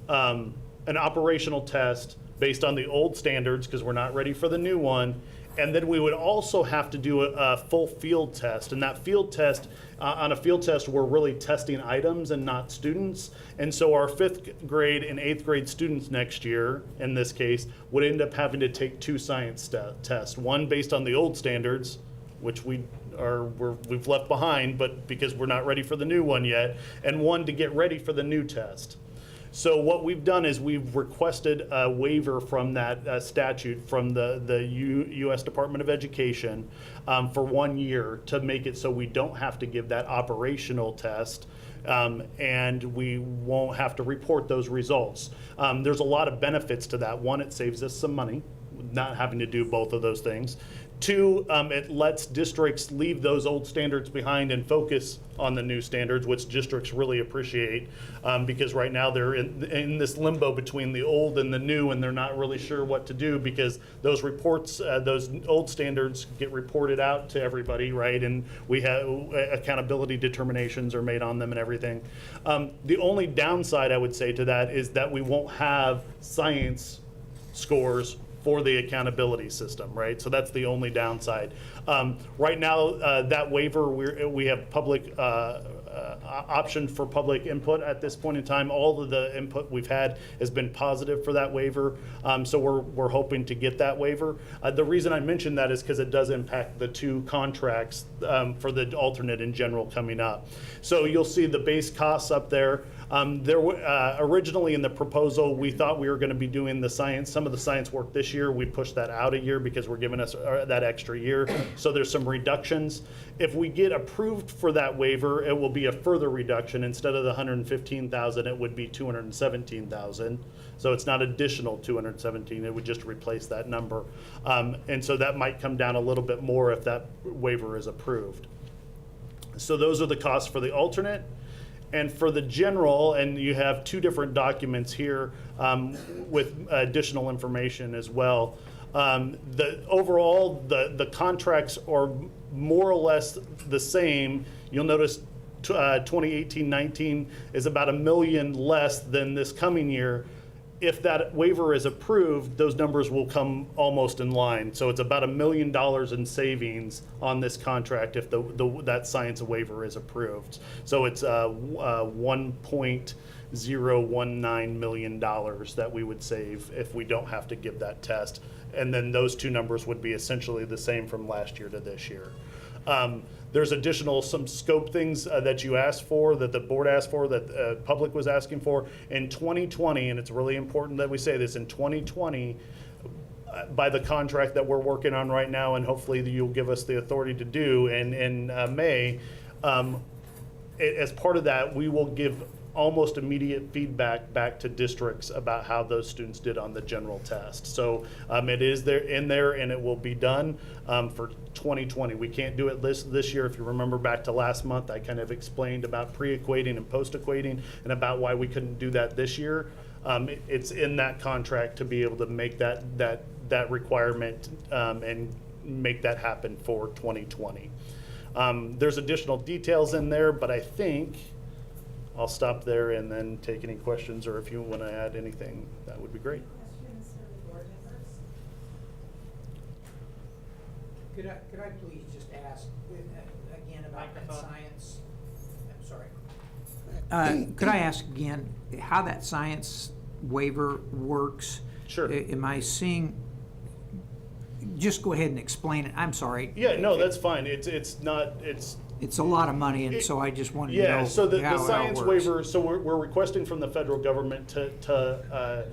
an operational test based on the old standards because we're not ready for the new one. And then we would also have to do a full field test. And that field test, on a field test, we're really testing items and not students. And so our 5th grade and 8th grade students next year, in this case, would end up having to take 2 science tests. One based on the old standards, which we've left behind, but because we're not ready for the new one yet, and one to get ready for the new test. So what we've done is we've requested a waiver from that statute from the U.S. Department of Education for 1 year to make it so we don't have to give that operational test and we won't have to report those results. There's a lot of benefits to that. One, it saves us some money, not having to do both of those things. 2, it lets districts leave those old standards behind and focus on the new standards, which districts really appreciate because right now they're in this limbo between the old and the new, and they're not really sure what to do because those reports, those old standards get reported out to everybody, right? And we have accountability determinations are made on them and everything. The only downside I would say to that is that we won't have science scores for the accountability system, right? So that's the only downside. Right now, that waiver, we have public option for public input at this point in time. All of the input we've had has been positive for that waiver, so we're hoping to get that waiver. The reason I mentioned that is because it does impact the 2 contracts for the alternate in general coming up. So you'll see the base costs up there. Originally in the proposal, we thought we were going to be doing some of the science work this year. We pushed that out a year because we're giving us that extra year. So there's some reductions. If we get approved for that waiver, it will be a further reduction. Instead of the $115,000, it would be $217,000. So it's not additional $217. It would just replace that number. And so that might come down a little bit more if that waiver is approved. So those are the costs for the alternate. And for the general, and you have 2 different documents here with additional information as well. Overall, the contracts are more or less the same. You'll notice 2018-19 is about $1 million less than this coming year. If that waiver is approved, those numbers will come almost in line. So it's about $1 million in savings on this contract if that science waiver is approved. So it's $1.019 million that we would save if we don't have to give that test. And then those two numbers would be essentially the same from last year to this year. There's some scope things that you asked for, that the board asked for, that public was asking for. In 2020, and it's really important that we say this, in 2020, by the contract that we're working on right now, and hopefully you'll give us the authority to do in May, as part of that, we will give almost immediate feedback back to districts about how those students did on the general test. So it is in there and it will be done for 2020. We can't do it this year. If you remember back to last month, I kind of explained about pre-equating and post-equating and about why we couldn't do that this year. It's in that contract to be able to make that requirement and make that happen for 2020. There's additional details in there, but I think I'll stop there and then take any questions, or if you want to add anything, that would be great. Could I please just ask again about that science? I'm sorry. Could I ask again how that science waiver works? Sure. Am I seeing? Just go ahead and explain it. I'm sorry. Yeah, no, that's fine. It's a lot of money, and so I just wanted to know. Yeah, so the how science it works. waiver, so we're requesting from the federal government to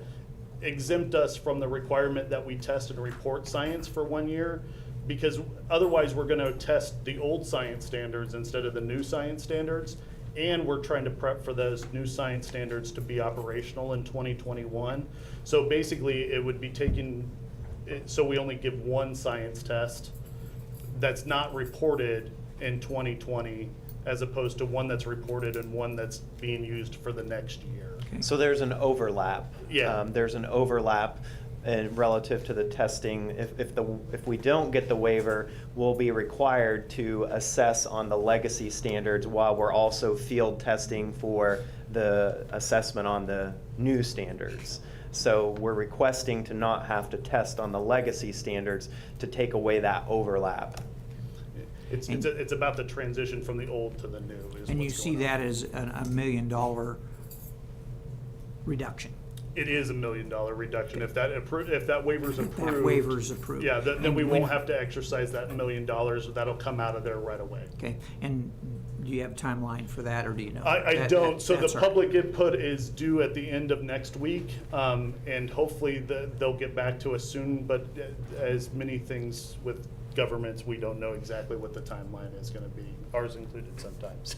exempt us from the requirement that we test and report science for 1 year, because otherwise we're gonna test the old science standards instead of the new science standards, and we're trying to prep for those new science standards to be operational in 2021. So basically, it would be so we only give one science test that's not reported in 2020, as opposed to one that's reported and one that's being used for the next year. So there's an overlap. Yeah. There's an overlap relative to the testing. If we don't get the waiver, we'll be required to assess on the legacy standards while we're also field testing for the assessment on the new standards. So we're requesting to not have to test on the legacy standards to take away that overlap. It's about the transition from the old to the new. And you see that as a $1 million reduction? It is $1 million reduction if that waiver's approved. That waiver's approved. Yeah, then we won't have to exercise that $1 million. That'll come out of there right away. Okay, and do you have a timeline for that, or do you know? I don't. So the that's all right. public input is due at the end of next week, and hopefully they'll get back to us soon. But as many things with governments, we don't know exactly what the timeline is going to be, ours included sometimes.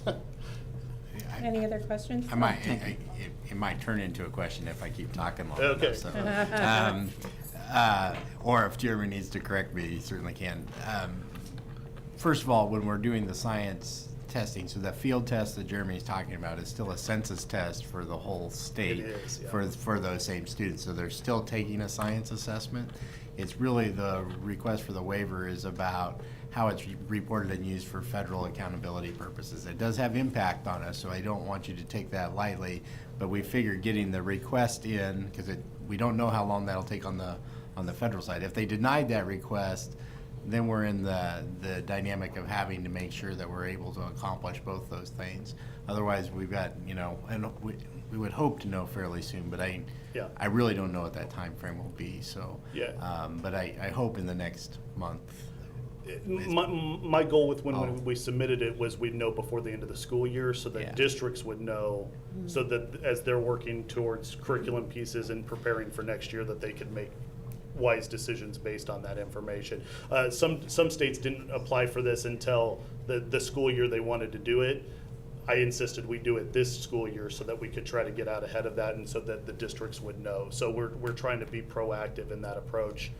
Any other questions? It might turn into a question if I keep talking long Okay. enough. So, or if Jeremy needs to correct me, he certainly can. First of all, when we're doing the science testing, so that field test that Jeremy's talking about is still a census test for the whole state. It is, yeah. for those same students. So they're still taking a science assessment. It's really the request for the waiver is about how it's reported and used for federal accountability purposes. It does have impact on us, so I don't want you to take that lightly, but we figured getting the request in, because we don't know how long that'll take on the federal side. If they denied that request, then we're in the dynamic of having to make sure that we're able to accomplish both those things. Otherwise, we've got, and we would hope to know fairly soon, but I really don't know what that time frame will be. So, but I hope in the next month. My goal with when we submitted it was we'd know before the end of the school year, so that districts would know, so that as they're working towards curriculum pieces and preparing for next year, that they could make wise decisions based on that information. Some states didn't apply for this until the school year they wanted to do it. I insisted we do it this school year so that we could try to get out ahead of that and so that the districts would know. So we're trying to be proactive in that approach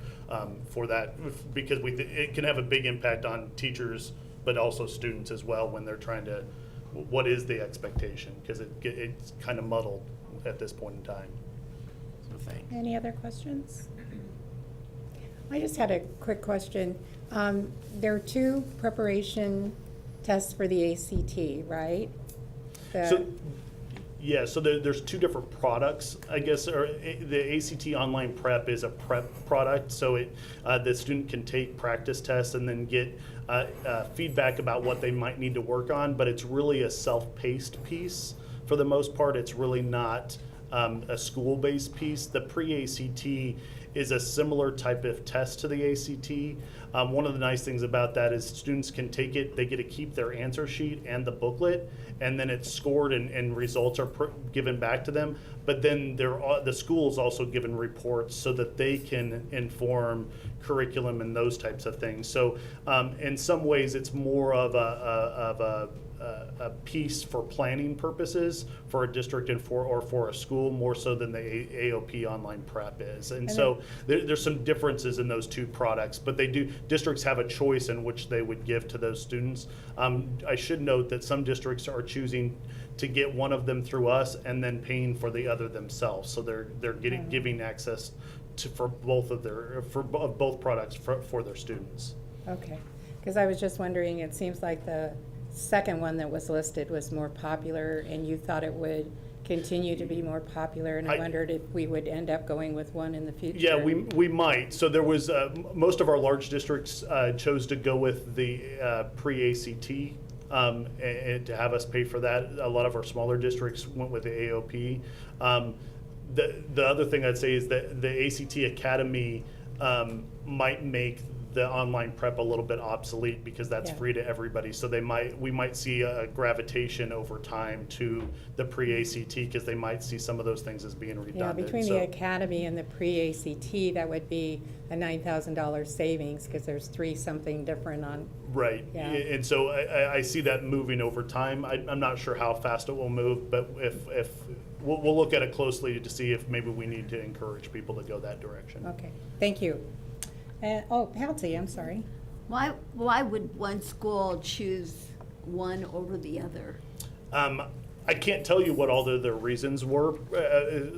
for that, because it can have a big impact on teachers, but also students as well when they're trying to, what is the expectation? Because it's kind of muddled at this point in time. So thanks. Any other questions? I just had a quick question. There are 2 preparation tests for the ACT, right? So, yeah, so there's two different products, I guess, or the ACT Online Prep is a prep product, so the student can take practice tests and then get feedback about what they might need to work on, but it's really a self-paced piece. For the most part, it's really not a school-based piece. The pre-ACT is a similar type of test to the ACT. One of the nice things about that is students can take it, they get to keep their answer sheet and the booklet, and then it's scored and results are given back to them. But then the school is also given reports so that they can inform curriculum and those types of things. So in some ways, it's more of a piece for planning purposes for a district and for a school, more so than the AOP online prep is. And so there's some differences in those two products, but districts have a choice in which they would give to those students. I should note that some districts are choosing to get one of them through us and then paying for the other themselves. So they're giving access for both products for their students. Okay, because I was just wondering, it seems like the second one that was listed was more popular, and you thought it would continue to be more popular, and I wondered if we would end up going with one in the future. Yeah, we might. So there was, most of our large districts chose to go with the pre-ACT and to have us pay for that. A lot of our smaller districts went with the AOP. The other thing I'd say is that the ACT Academy might make the online prep a little bit obsolete because that's free to everybody. So we might see a gravitation over time to the pre-ACT because they might see some of those things as being redundant. Yeah, between the academy and the pre-ACT, that would be a $9,000 savings because there's something different on. Right, yeah. And so I see that moving over time. I'm not sure how fast it will move, but if we'll look at it closely to see if maybe we need to encourage people to go that direction. Okay, thank you. Patsy, I'm sorry. Why would one school choose one over the other? I can't tell you what all their reasons were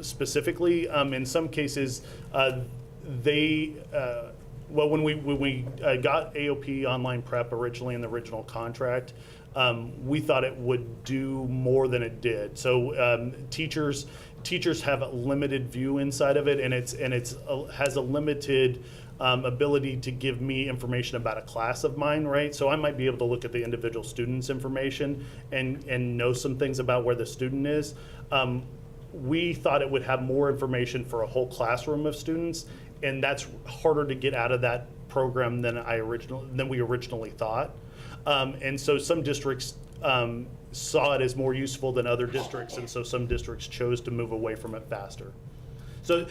specifically. In some cases, when we got AOP online prep originally in the original contract, we thought it would do more than it did. So teachers have a limited view inside of it, and it's has a limited ability to give me information about a class of mine, right? So I might be able to look at the individual student's information and know some things about where the student is. We thought it would have more information for a whole classroom of students, and that's harder to get out of that program than we originally thought. And so some districts saw it as more useful than other districts, and so some districts chose to move away from it faster. So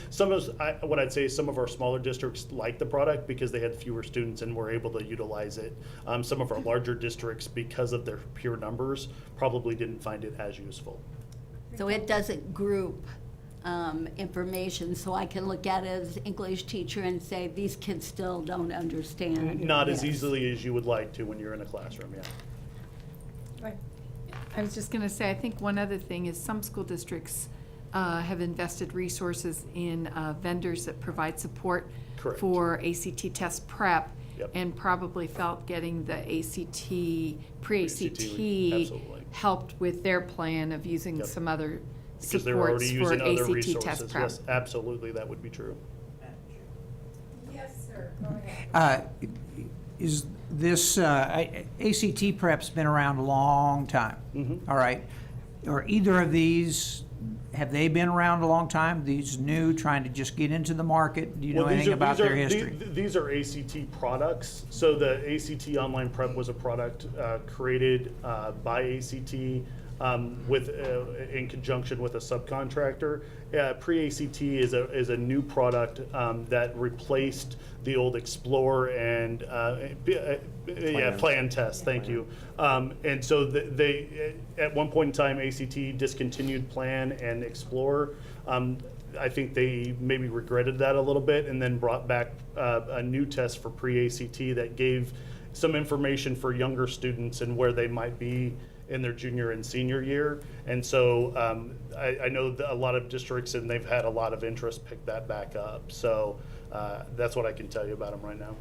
what I'd say is some of our smaller districts like the product because they had fewer students and were able to utilize it. Some of our larger districts, because of their pure numbers, probably didn't find it as useful. So it doesn't group information, so I can look at it as an English teacher and say, these kids still don't understand. Not as easily as you would like to when you're in a classroom, yeah. Right. I was just going to say, I think one other thing is some school districts have invested resources in vendors that provide support Correct. for ACT test prep. Yep. And probably felt getting the ACT, pre-ACT Absolutely. helped with their plan of using Yep. some other Because they were already supports for using other ACT resources. test prep. Yes, absolutely, that would be true. Yes, sir. Go ahead. Is this, ACT prep's been around a long time, all right? Are either of these, have they been around a long time? These new, trying to just get into the market? Do you know anything about their history? These are ACT products. So the ACT Online Prep was a product created by ACT in conjunction with a subcontractor. Pre-ACT is a new product that replaced the old Explore and Plan Test. Thank you. And so they at one point in time, ACT discontinued Plan and Explore. I think they maybe regretted that a little bit and then brought back a new test for pre-ACT that gave some information for younger students and where they might be in their junior and senior year. And so I know that a lot of districts, and they've had a lot of interest, pick that back up. So that's what I can tell you about them right now.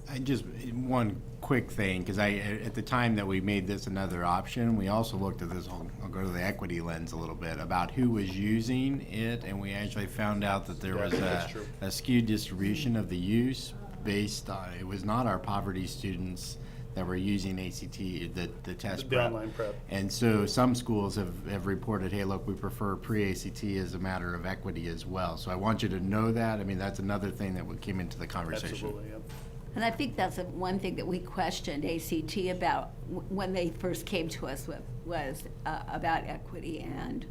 I just, one quick thing, because at the time that we made this another option, we also looked at this, I'll go to the equity lens a little bit, about who was using it, and we actually found out that there was a skewed distribution of the use based on, it was not our poverty students that were using ACT, the test The prep. online prep. And so some schools have reported, hey, look, we prefer pre-ACT as a matter of equity as well. So I want you to know that. I mean, that's another thing that came into the conversation. Absolutely, yep. And I think that's one thing that we questioned ACT about when they first came to us with, was about equity and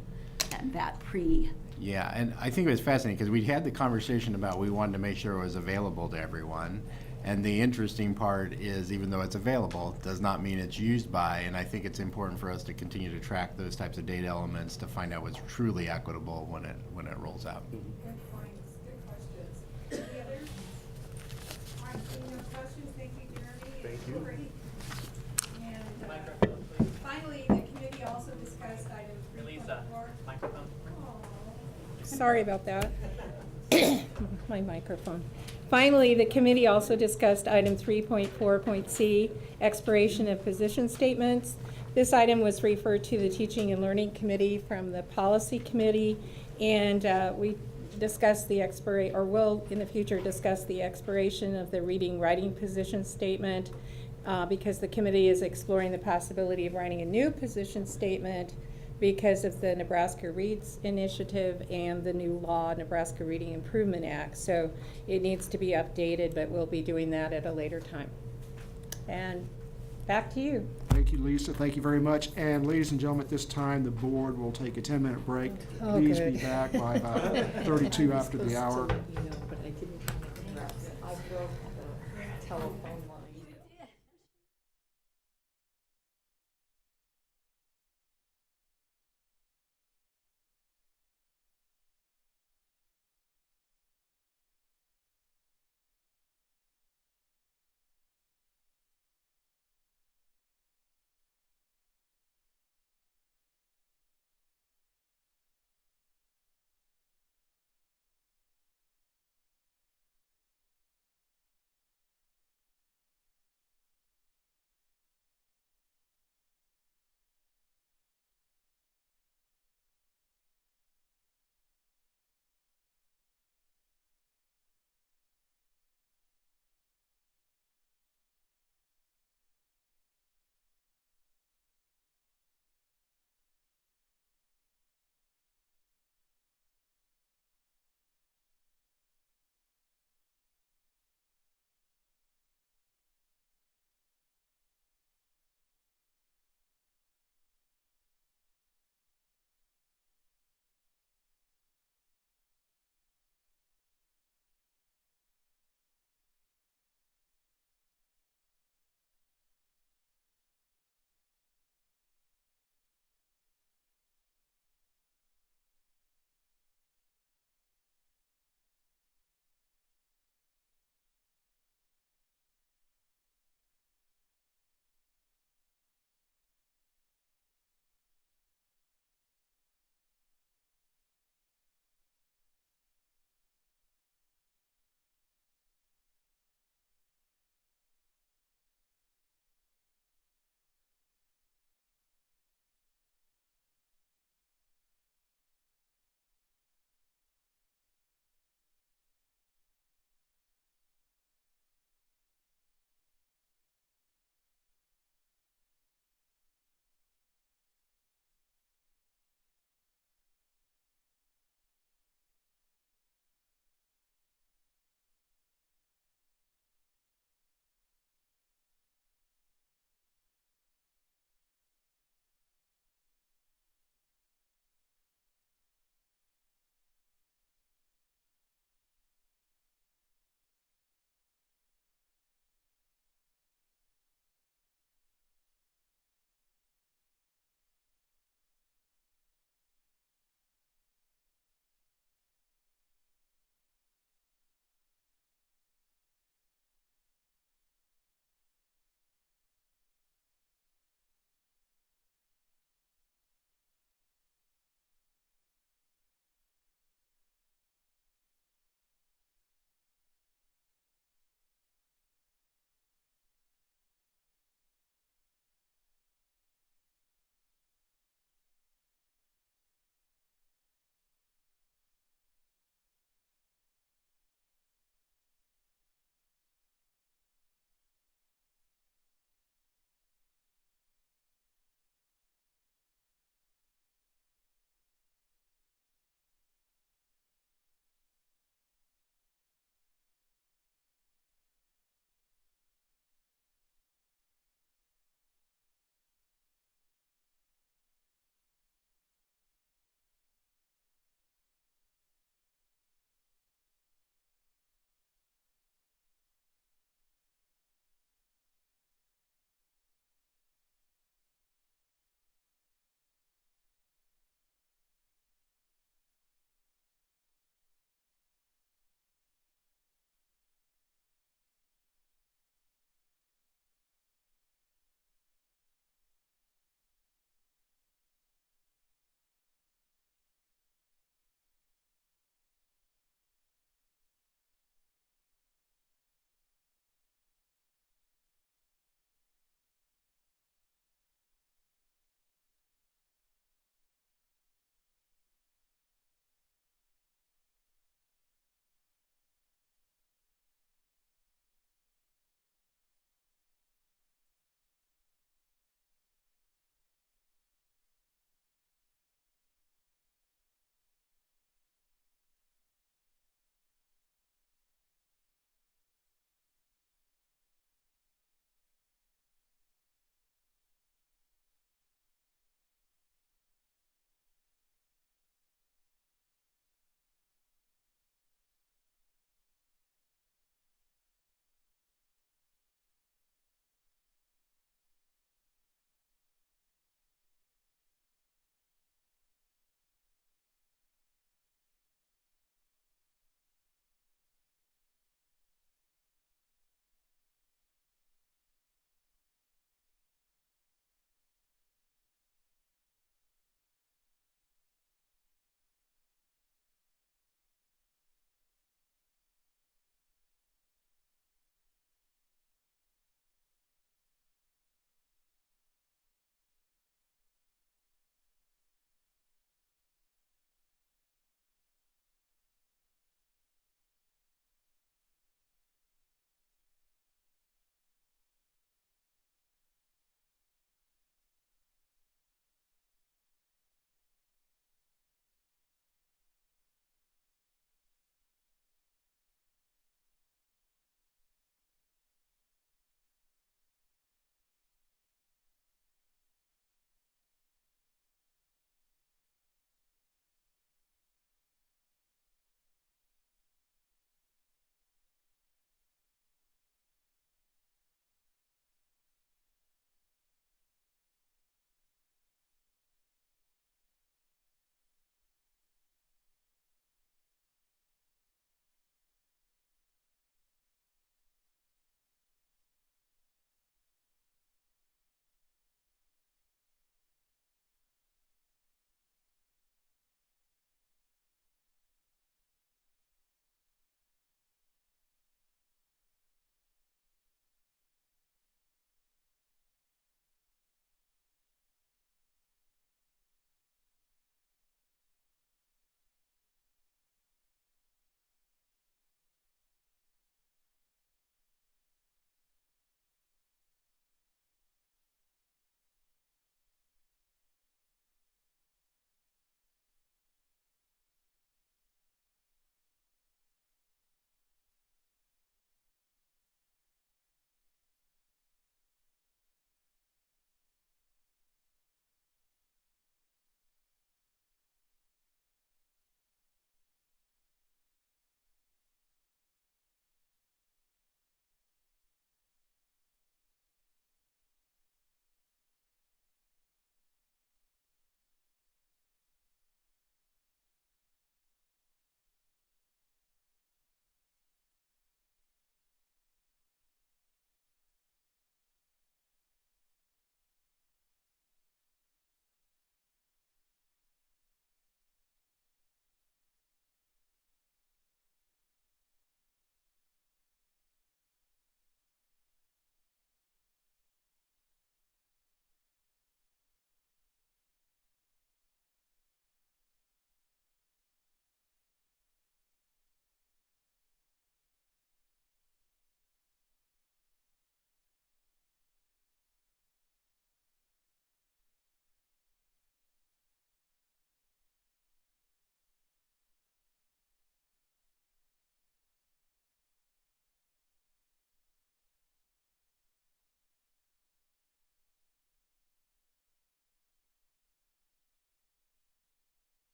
that pre. Yeah, and I think it was fascinating because we had the conversation about we wanted to make sure it was available to everyone. And the interesting part is, even though it's available, does not mean it's used by, and I think it's important for us to continue to track those types of data elements to find out what's truly equitable when it rolls out. Good points, good questions. Any others? All right, seeing no questions, thank you, Jeremy. Thank you. Cory. And finally, the committee also discussed item 3.4. Microphone. Sorry about that. My microphone. Finally, the committee also discussed item 3.4.c, expiration of position statements. This item was referred to the Teaching and Learning Committee from the Policy Committee, and we discussed the or will in the future discuss the expiration of the reading writing position statement because the committee is exploring the possibility of writing a new position statement because of the Nebraska Reads Initiative and the new law, Nebraska Reading Improvement Act. So it needs to be updated, but we'll be doing that at a later time. And back to you. Thank you, Lisa. Thank you very much. And ladies and gentlemen, at this time, the board will take a 10-minute break. Oh, Please good. be back by about 32 after the hour. Telephone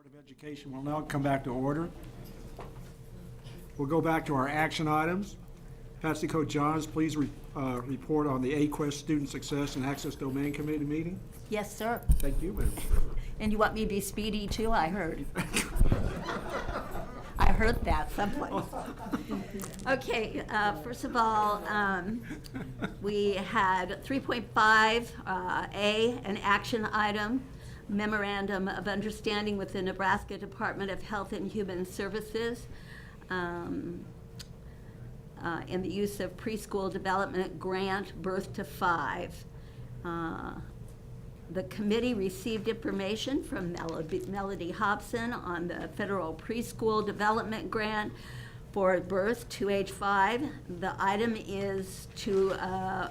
Board of Education will now come back to order. We'll go back to our action items. Patsy Coe Johns, please report on the AQuESTT Student Success and Access Domain Committee meeting. Yes, sir. Thank you, ma'am. And you want me to be speedy too, I heard. I heard that someplace. Okay, first of all, we had 3.5A, an action item, memorandum of understanding with the Nebraska Department of Health and Human Services in the use of preschool development grant Birth to 5. The committee received information from Melody Hobson on the federal preschool development grant for birth to age 5. The item is to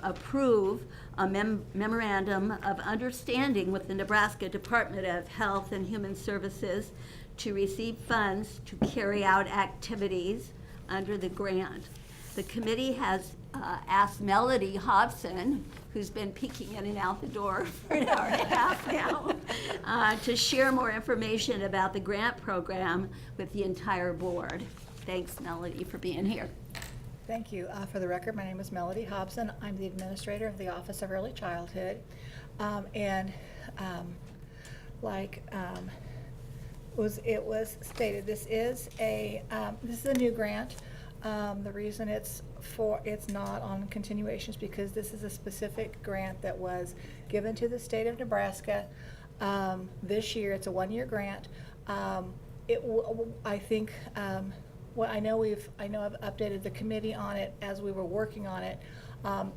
approve a memorandum of understanding with the Nebraska Department of Health and Human Services to receive funds to carry out activities under the grant. The committee has asked Melody Hobson, who's been peeking in and out the door for an hour and a half now, to share more information about the grant program with the entire board. Thanks, Melody, for being here. Thank you. For the record, my name is Melody Hobson. I'm the administrator of the Office of Early Childhood. It was stated, this is a new grant. The reason it's not on continuation is because this is a specific grant that was given to the state of Nebraska this year. It's a one-year grant. I know I've updated the committee on it as we were working on it.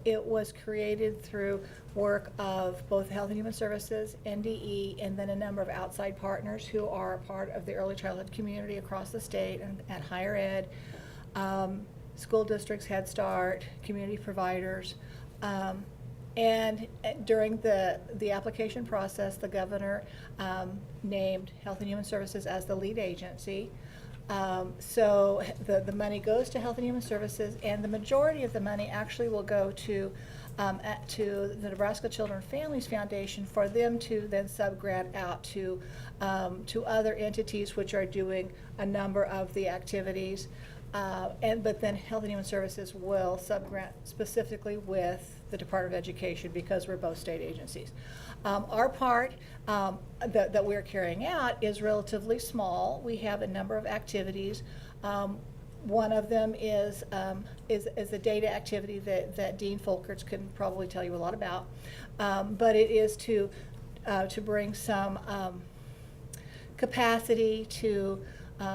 It was created through work of both Health and Human Services, NDE, and then a number of outside partners who are a part of the early childhood community across the state and higher ed. School districts, Head Start, community providers. And during the application process, the governor named Health and Human Services as the lead agency. So the money goes to Health and Human Services, and the majority of the money actually will go to the Nebraska Children and Families Foundation for them to then subgrant out to other entities which are doing a number of the activities. But then Health and Human Services will subgrant specifically with the Department of Education because we're both state agencies. Our part that we're carrying out is relatively small. We have a number of activities. One of them is a data activity that Dean Folkerts can probably tell you a lot about. But it is to bring some capacity to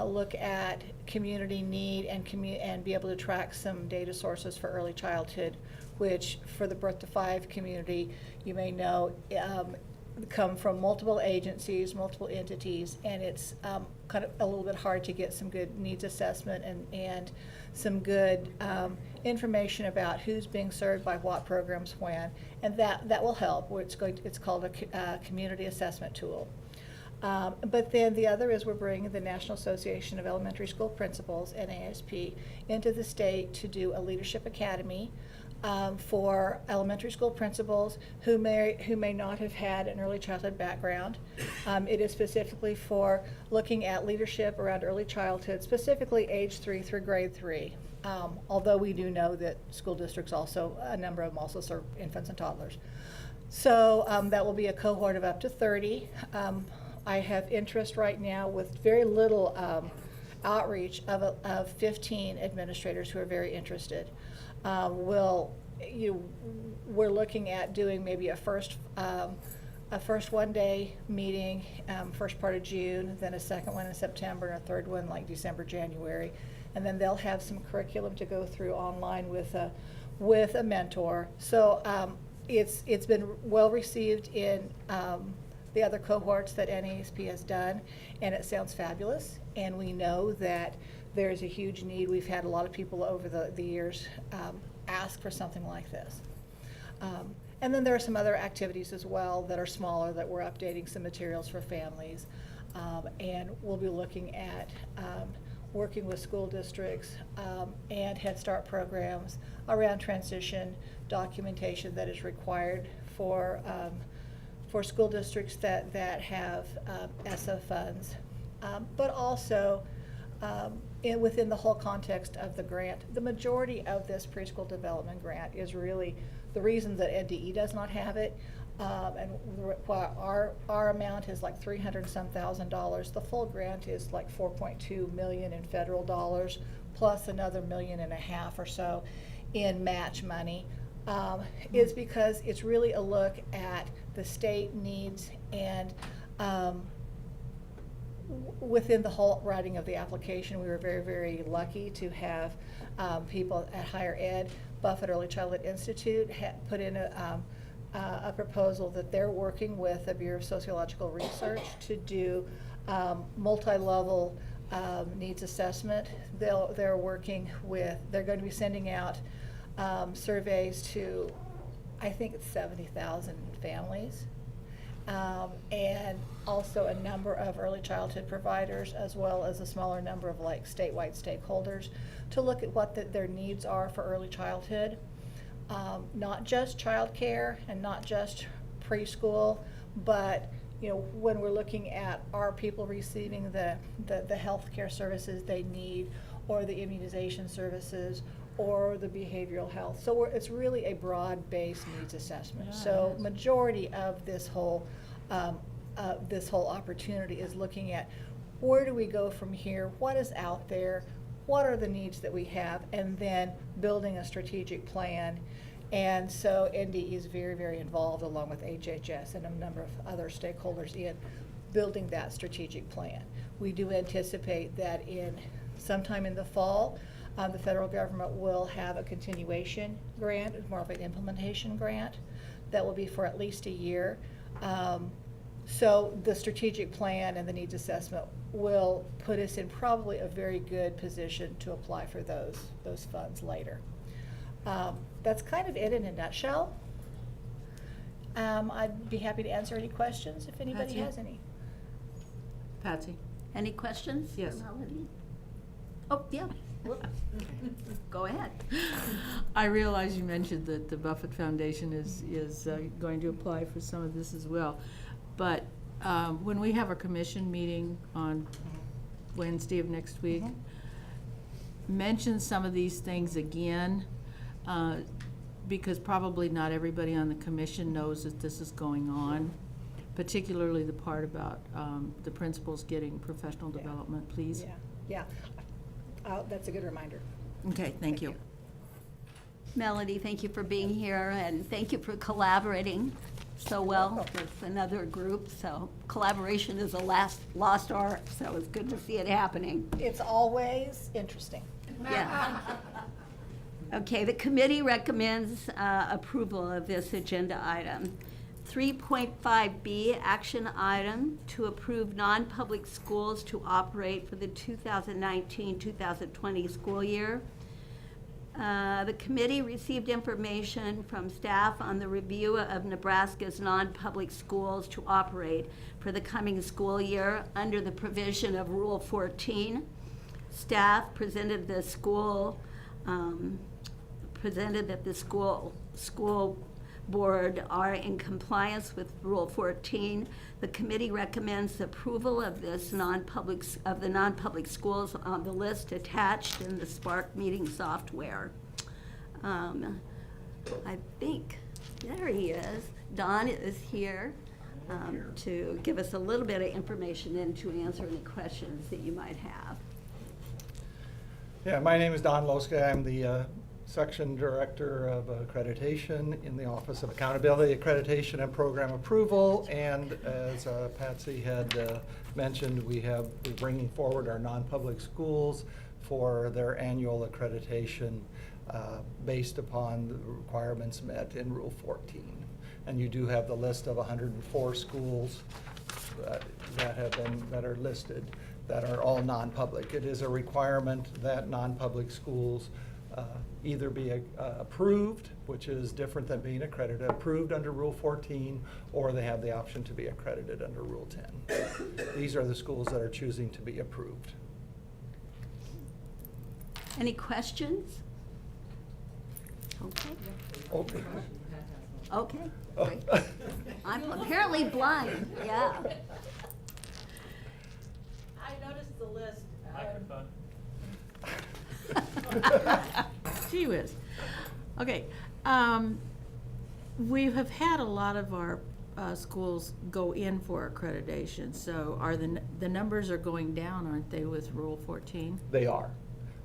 look at community need and be able to track some data sources for early childhood, which for the Birth to 5 community, you may know, come from multiple agencies, multiple entities, and it's kind of a little bit hard to get some good needs assessment and some good information about who's being served by what programs when, and that will help. It's called a community assessment tool. But then the other is we're bringing the National Association of Elementary School Principals, NASP, into the state to do a leadership academy for elementary school principals who may not have had an early childhood background. It is specifically for looking at leadership around early childhood, specifically age 3 through grade 3. Although we do know that school districts also, a number of them also serve infants and toddlers. So that will be a cohort of up to 30. I have interest right now with very little outreach of 15 administrators who are very interested. We're looking at doing maybe a first one-day meeting, first part of June, then a second one in September, and a third one like December, January, and then they'll have some curriculum to go through online with a mentor. So it's been well received in the other cohorts that NASP has done, and it sounds fabulous. And we know that there's a huge need. We've had a lot of people over the years ask for something like this. And then there are some other activities as well that are smaller that we're updating some materials for families. And we'll be looking at working with school districts and Head Start programs around transition documentation that is required for school districts that have ESSA funds. but also within the whole context of the grant. The majority of this preschool development grant is really the reason that NDE does not have it. And while our amount is like $300-some thousand, the full grant is like 4.2 million in federal dollars, plus another $1.5 million or so in match money, is because it's really a look at the state needs and within the whole writing of the application, we were very, very lucky to have people at higher ed. Buffett Early Childhood Institute had put in a proposal that they're working with the Bureau of Sociological Research to do multi-level needs assessment. They're working with, they're going to be sending out surveys to, I think it's 70,000 families. And also a number of early childhood providers, as well as a smaller number of like statewide stakeholders, to look at what their needs are for early childhood. Not just childcare and not just preschool, but when we're looking at are people receiving the health care services they need, or the immunization services, or the behavioral health. So it's really a broad-based needs assessment. So majority of this whole opportunity is looking at where do we go from here, what is out there, what are the needs that we have, and then building a strategic plan. And so NDE is very, very involved, along with HHS and a number of other stakeholders, in building that strategic plan. We do anticipate that sometime in the fall, the federal government will have a continuation grant, more of an implementation grant, that will be for at least a year. So the strategic plan and the needs assessment will put us in probably a very good position to apply for those funds later. That's kind of it in a nutshell. I'd be happy to answer any questions if anybody Patsy? has any. Patsy? Any questions? for Yes. Melody? Oh, yeah. Go ahead. I realize you mentioned that the Buffett Foundation is going to apply for some of this as well. But when we have a commission meeting on Wednesday of next week, mention some of these things again, because probably not everybody on the commission knows that this is going on, particularly the part about the principals getting professional development, please. Yeah. That's a good reminder. Okay, thank you. Melody, thank you for being here, and thank you for collaborating so well with another group. So collaboration is a lost art, so it's good to see it happening. It's always interesting. Yeah. Okay, the committee recommends approval of this agenda item. 3.5B, action item to approve non-public schools to operate for the 2019-2020 school year. The committee received information from staff on the review of Nebraska's non-public schools to operate for the coming school year under the provision of Rule 14. Staff presented that the school board are in compliance with Rule 14. The committee recommends approval of the non-public schools on the list attached in the Spark meeting software. I think, there he is. Don is here to give us a little bit of information and to answer any questions that you might have. Yeah, my name is Don Loska. I'm the Section Director of Accreditation in the Office of Accountability, Accreditation, and Program Approval. And as Patsy had mentioned, we're bringing forward our non-public schools for their annual accreditation based upon the requirements met in Rule 14. And you do have the list of 104 schools that are listed that are all non-public. It is a requirement that non-public schools either be approved, which is different than being accredited, approved under Rule 14, or they have the option to be accredited under Rule 10. These are the schools that are choosing to be approved. Any questions? Okay. Okay. Okay, great. I'm apparently blind, yeah. I the list. Gee whiz. Okay, we have had a lot of our schools go in for accreditation, so are the numbers are going down, aren't they, with Rule 14? They are.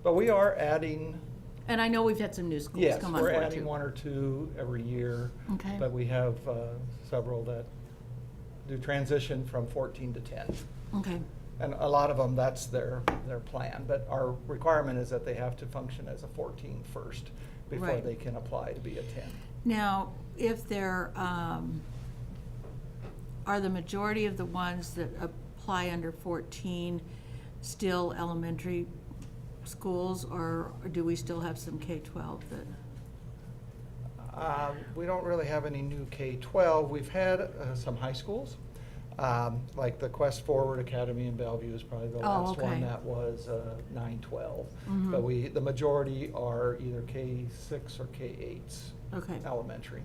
But we are adding, And I know we've had some new schools yes, come on we're board adding too. 1 or 2 every year. Okay. But we have several that do transition from 14 to 10. Okay. And a lot of them, that's their plan. But our requirement is that they have to function as a 14 first before Right. they can apply to be a 10. Now, if there, are the majority of the ones that apply under 14 still elementary schools, or do we still have some K-12 that? We don't really have any new K-12. We've had some high schools, like the Quest Forward Academy in Bellevue is probably the last one okay. that was 9-12. Mhm. But the majority are either K-6 or K-8s, Okay. elementary.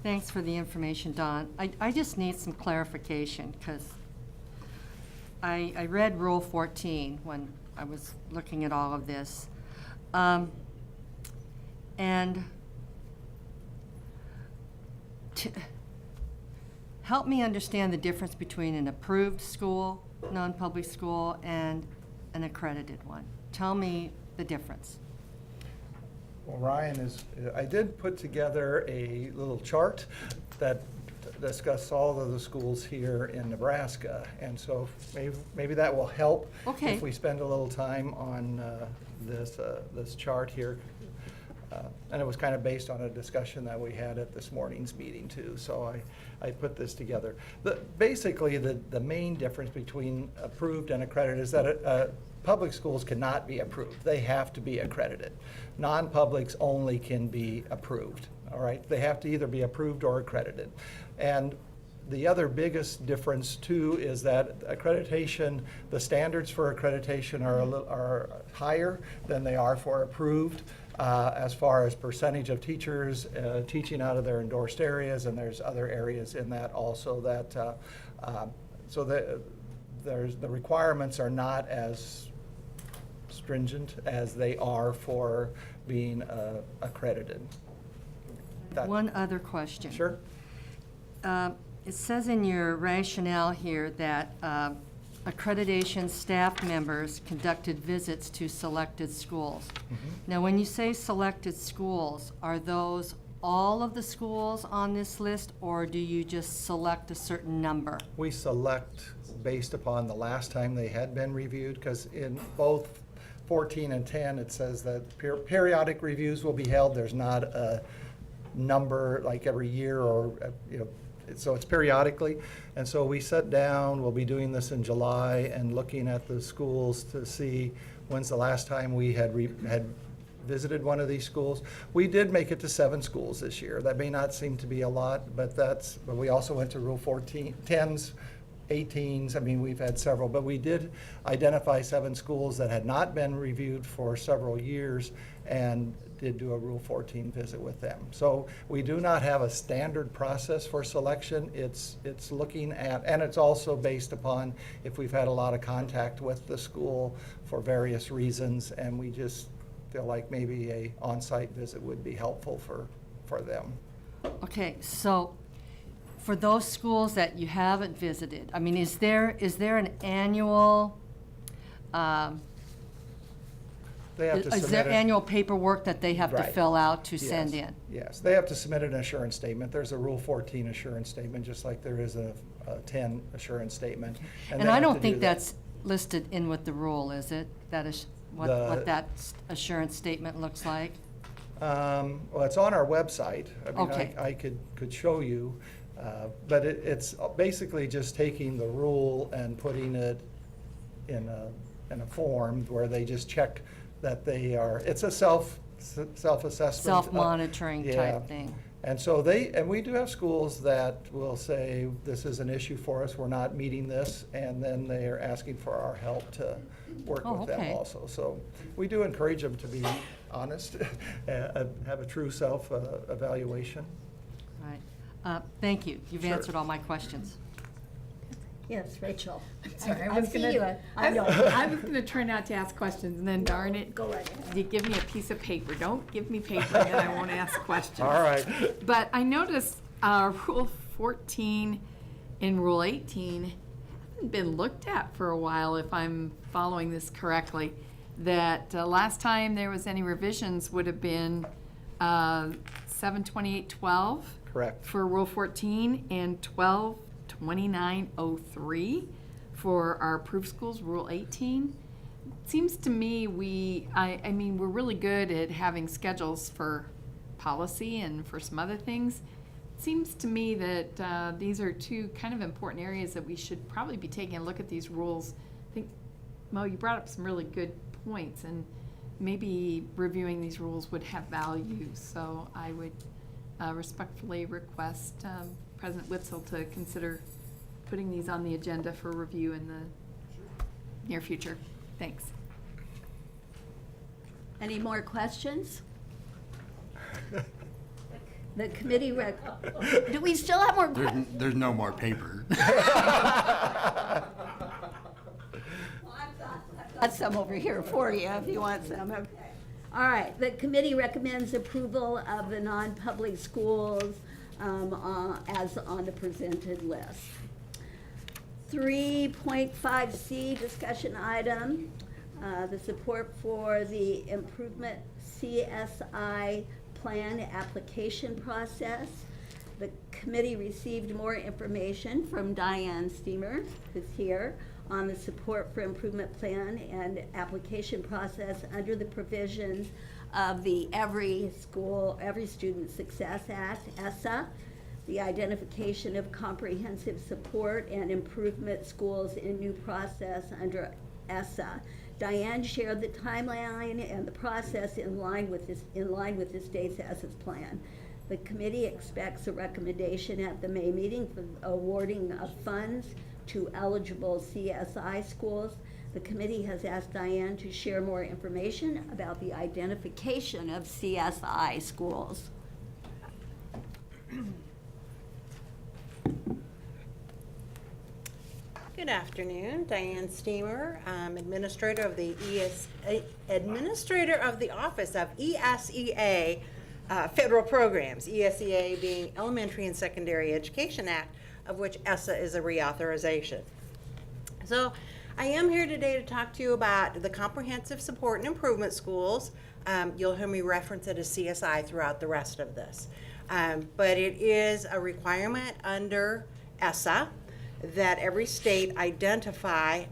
Thanks for the information, Don. I just need some clarification, because I read Rule 14 when I was looking at all of this. And help me understand the difference between an approved school, non-public school, and an accredited one. Tell me the difference. Well, Ryan I did put together a little chart that discuss all of the schools here in Nebraska. And so maybe that will help Okay. if we spend a little time on this chart here. And it was kind of based on a discussion that we had at this morning's meeting too. So I put this together. Basically, the main difference between approved and accredited is that public schools cannot be approved. They have to be accredited. Non-publics only can be approved, all right? They have to either be approved or accredited. And the other biggest difference too is that accreditation, the standards for accreditation are higher than they are for approved, as far as percentage of teachers teaching out of their endorsed areas, and there's other areas in that also that, the requirements are not as stringent as they are for being accredited. One other question. Sure. It says in your rationale here that accreditation staff members conducted visits to selected schools. Now, when you say selected schools, are those all of the schools on this list, or do you just select a certain number? We select based upon the last time they had been reviewed, because in both 14 and 10, it says that periodic reviews will be held. There's not a number like every year or, so it's periodically. And so we sat down, we'll be doing this in July, and looking at the schools to see when's the last time we had visited one of these schools. We did make it to 7 schools this year. That may not seem to be a lot, but we also went to Rule 14, 10s, 18s. I mean, we've had several, but we did identify 7 schools that had not been reviewed for several years and did do a Rule 14 visit with them. So we do not have a standard process for selection. It's looking at, and it's also based upon if we've had a lot of contact with the school for various reasons, and we just feel like maybe a on-site visit would be helpful for them. Okay, so for those schools that you haven't visited, I mean, is there an annual, They have to is submit there annual paperwork that they have to Right. fill out to send Yes. in? Yes, they have to submit an assurance statement. There's a Rule 14 assurance statement, just like there is a 10 assurance statement. And they I have don't to think do that. that's listed in with the rule, is it? That is what that assurance statement looks like? Well, it's on our website. I mean, Okay. I could show you, but it's basically just taking the rule and putting it in a form where they just check that they are, it's a self-assessment. Self-monitoring Yeah. type thing. And so and we do have schools that will say, this is an issue for us, we're not meeting this, and then they are asking for our help to work with them okay. also. So we do encourage them to be honest, have a true self-evaluation. Right. Thank you. You've Sure. answered all my questions. Yes, Rachel. Sorry, I see you. I know. I was gonna try not to ask questions, and then darn it. Go right ahead. You give me a piece of paper. Don't give me paper, and I won't ask questions. All right. But I noticed Rule 14 and Rule 18 haven't been looked at for a while, if I'm following this correctly. That last time there was any revisions would have been 7/28/12 Correct. for Rule 14 and 12/29/03 for our approved schools, Rule 18. Seems to me I mean, we're really good at having schedules for policy and for some other things. Seems to me that these are two kind of important areas that we should probably be taking a look at these rules. I think, Mo, you brought up some really good points, and maybe reviewing these rules would have value. So I would respectfully request President Witzel to consider putting these on the agenda for review in the near future. Thanks. Any more questions? The committee do we still have more questions? There's no more paper. I've got some over here for you if you want some. Okay. All right, the committee recommends approval of the non-public schools as on the presented list. 3.5C discussion item, the support for the improvement CSI plan application process. The committee received more information from Diane Steamer, who's here, on the support for improvement plan and application process under the provisions of the Every Student Success Act, ESSA, the identification of comprehensive support and improvement schools in new process under ESSA. Diane shared the timeline and the process in line with the state's ESSA's plan. The committee expects a recommendation at the May meeting for awarding of funds to eligible CSI schools. The committee has asked Diane to share more information about the identification of CSI schools. Good afternoon, Diane Steamer, administrator of the Office of ESEA Federal Programs, ESEA being Elementary and Secondary Education Act, of which ESSA is a reauthorization. So I am here today to talk to you about the Comprehensive Support and Improvement Schools. You'll hear me reference it as CSI throughout the rest of this. But it is a requirement under ESSA that every state identify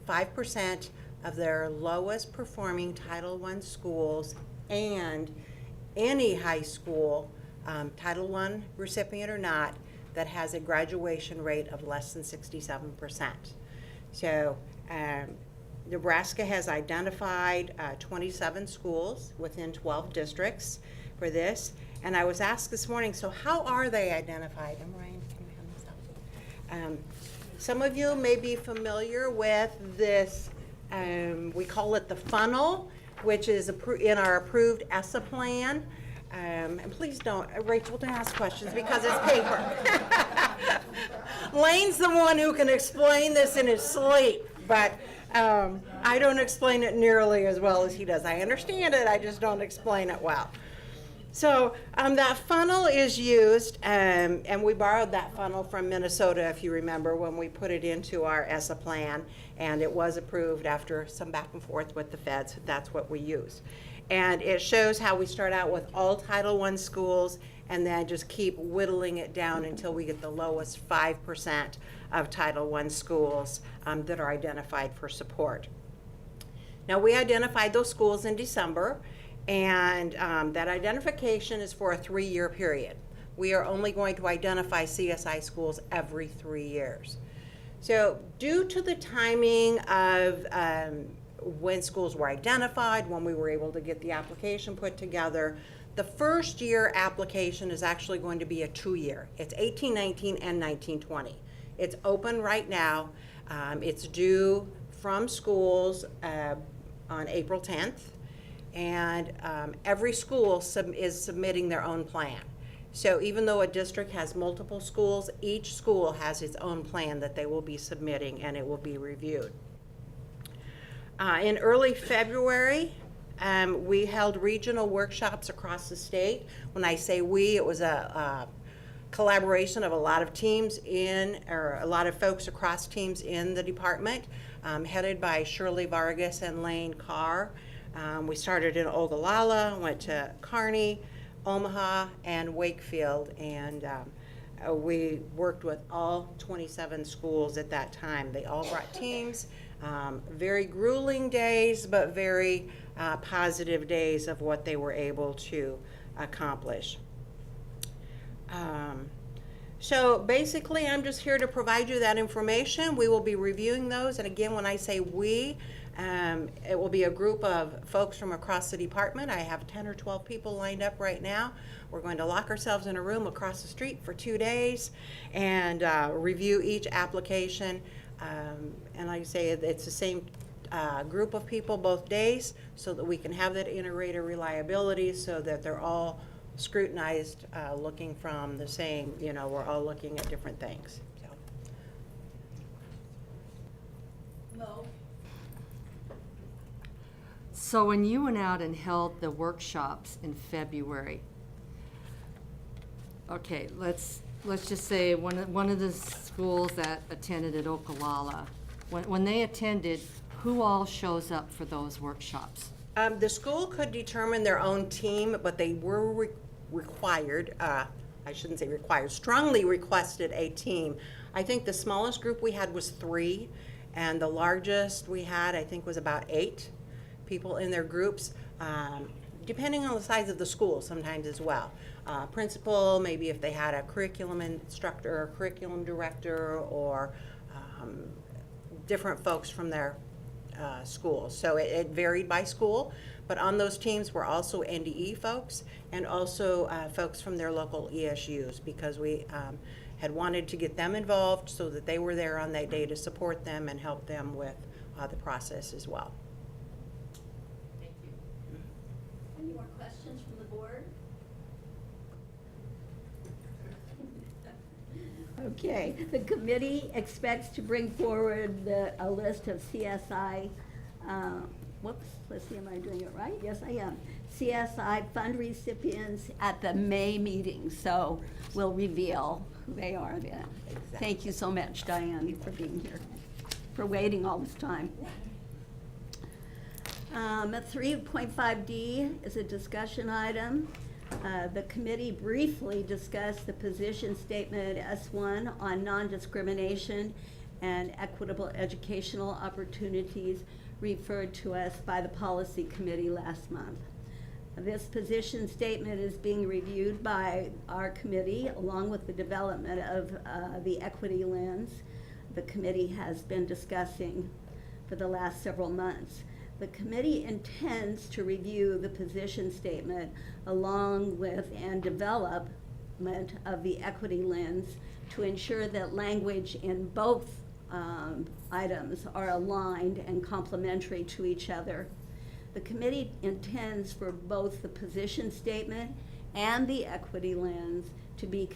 5% of their lowest performing Title I schools and any high school, Title I recipient or not, that has a graduation rate of less than 67%. So Nebraska has identified 27 schools within 12 districts for this. And I was asked this morning, so how are they identified? And Ryan, can you hand this up? Some of you may be familiar with this, we call it the funnel, which is in our approved ESSA plan. And please don't, Rachel, don't ask questions because it's paper. Lane's the one who can explain this in his sleep, but I don't explain it nearly as well as he does. I understand it, I just don't explain it well. So that funnel is used, and we borrowed that funnel from Minnesota, if you remember, when we put it into our ESSA plan, and it was approved after some back and forth with the feds. That's what we use. And it shows how we start out with all Title I schools and then just keep whittling it down until we get the lowest 5% of Title I schools that are identified for support. Now, we identified those schools in December, and that identification is for a 3-year period. We are only going to identify CSI schools every 3 years. So due to the timing of when schools were identified, when we were able to get the application put together, the first year application is actually going to be a 2-year. It's 18-19 and 19-20. It's open right now. It's due from schools on April 10th. And every school is submitting their own plan. So even though a district has multiple schools, each school has its own plan that they will be submitting, and it will be reviewed. In early February, we held regional workshops across the state. When I say we, it was a collaboration of a lot of teams or a lot of folks across teams in the department, headed by Shirley Vargas and Lane Carr. We started in Ogallala, went to Kearney, Omaha, and Wakefield, and we worked with all 27 schools at that time. They all brought teams. Very grueling days, but very positive days of what they were able to accomplish. So basically, I'm just here to provide you that information. We will be reviewing those, and again, when I say we, it will be a group of folks from across the department. I have 10 or 12 people lined up right now. We're going to lock ourselves in a room across the street for 2 days and review each application. And like I say, it's the same group of people both days so that we can have that integrated reliability so that they're all scrutinized, looking from the same, we're all looking at different things. So when you went out and held the workshops in February, okay, let's just say one of the schools that attended at Ocala, when they attended, who all shows up for those workshops? The school could determine their own team, but they were required, I shouldn't say required, strongly requested a team. I think the smallest group we had was 3, and the largest we had, I think, was about 8 people in their groups, depending on the size of the school sometimes as well. Principal, maybe if they had a curriculum instructor, or curriculum director, or different folks from their schools. So it varied by school, but on those teams were also NDE folks and also folks from their local ESUs, because we had wanted to get them involved so that they were there on that day to support them and help them with the process as well. Thank you. Any more questions from the board? Okay, the committee expects to bring forward a list of CSI, let's see, am I doing it right? Yes, I am. CSI fund recipients at the May meeting, so we'll reveal who they are then. Exactly. Thank you so much, Diane, for being here, for waiting all this time. 3.5D is a discussion item. The committee briefly discussed the position statement S1 on non-discrimination and equitable educational opportunities referred to us by the policy committee last month. This position statement is being reviewed by our committee along with the development of the equity lens the committee has been discussing for the last several months. The committee intends to review the position statement along with and development of the equity lens to ensure that language in both items are aligned and complementary to each other. The committee intends for both the position statement and the equity lens to be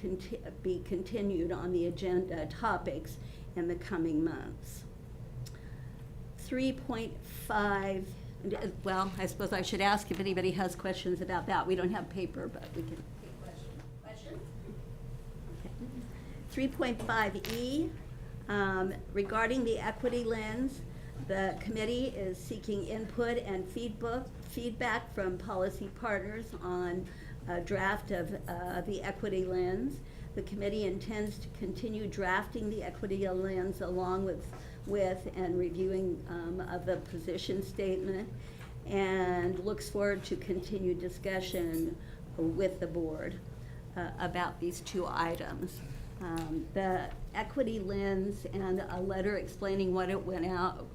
continued on the agenda topics in the coming months. 3.5, well, I suppose I should ask if anybody has questions about that. We don't have paper, but we can take questions. Okay. 3.5E, regarding the equity lens, the committee is seeking input and feedback from policy partners on a draft of the equity lens. The committee intends to continue drafting the equity lens along with and reviewing of the position statement, and looks forward to continued discussion with the board about these 2 items. The equity lens and a letter explaining what it went out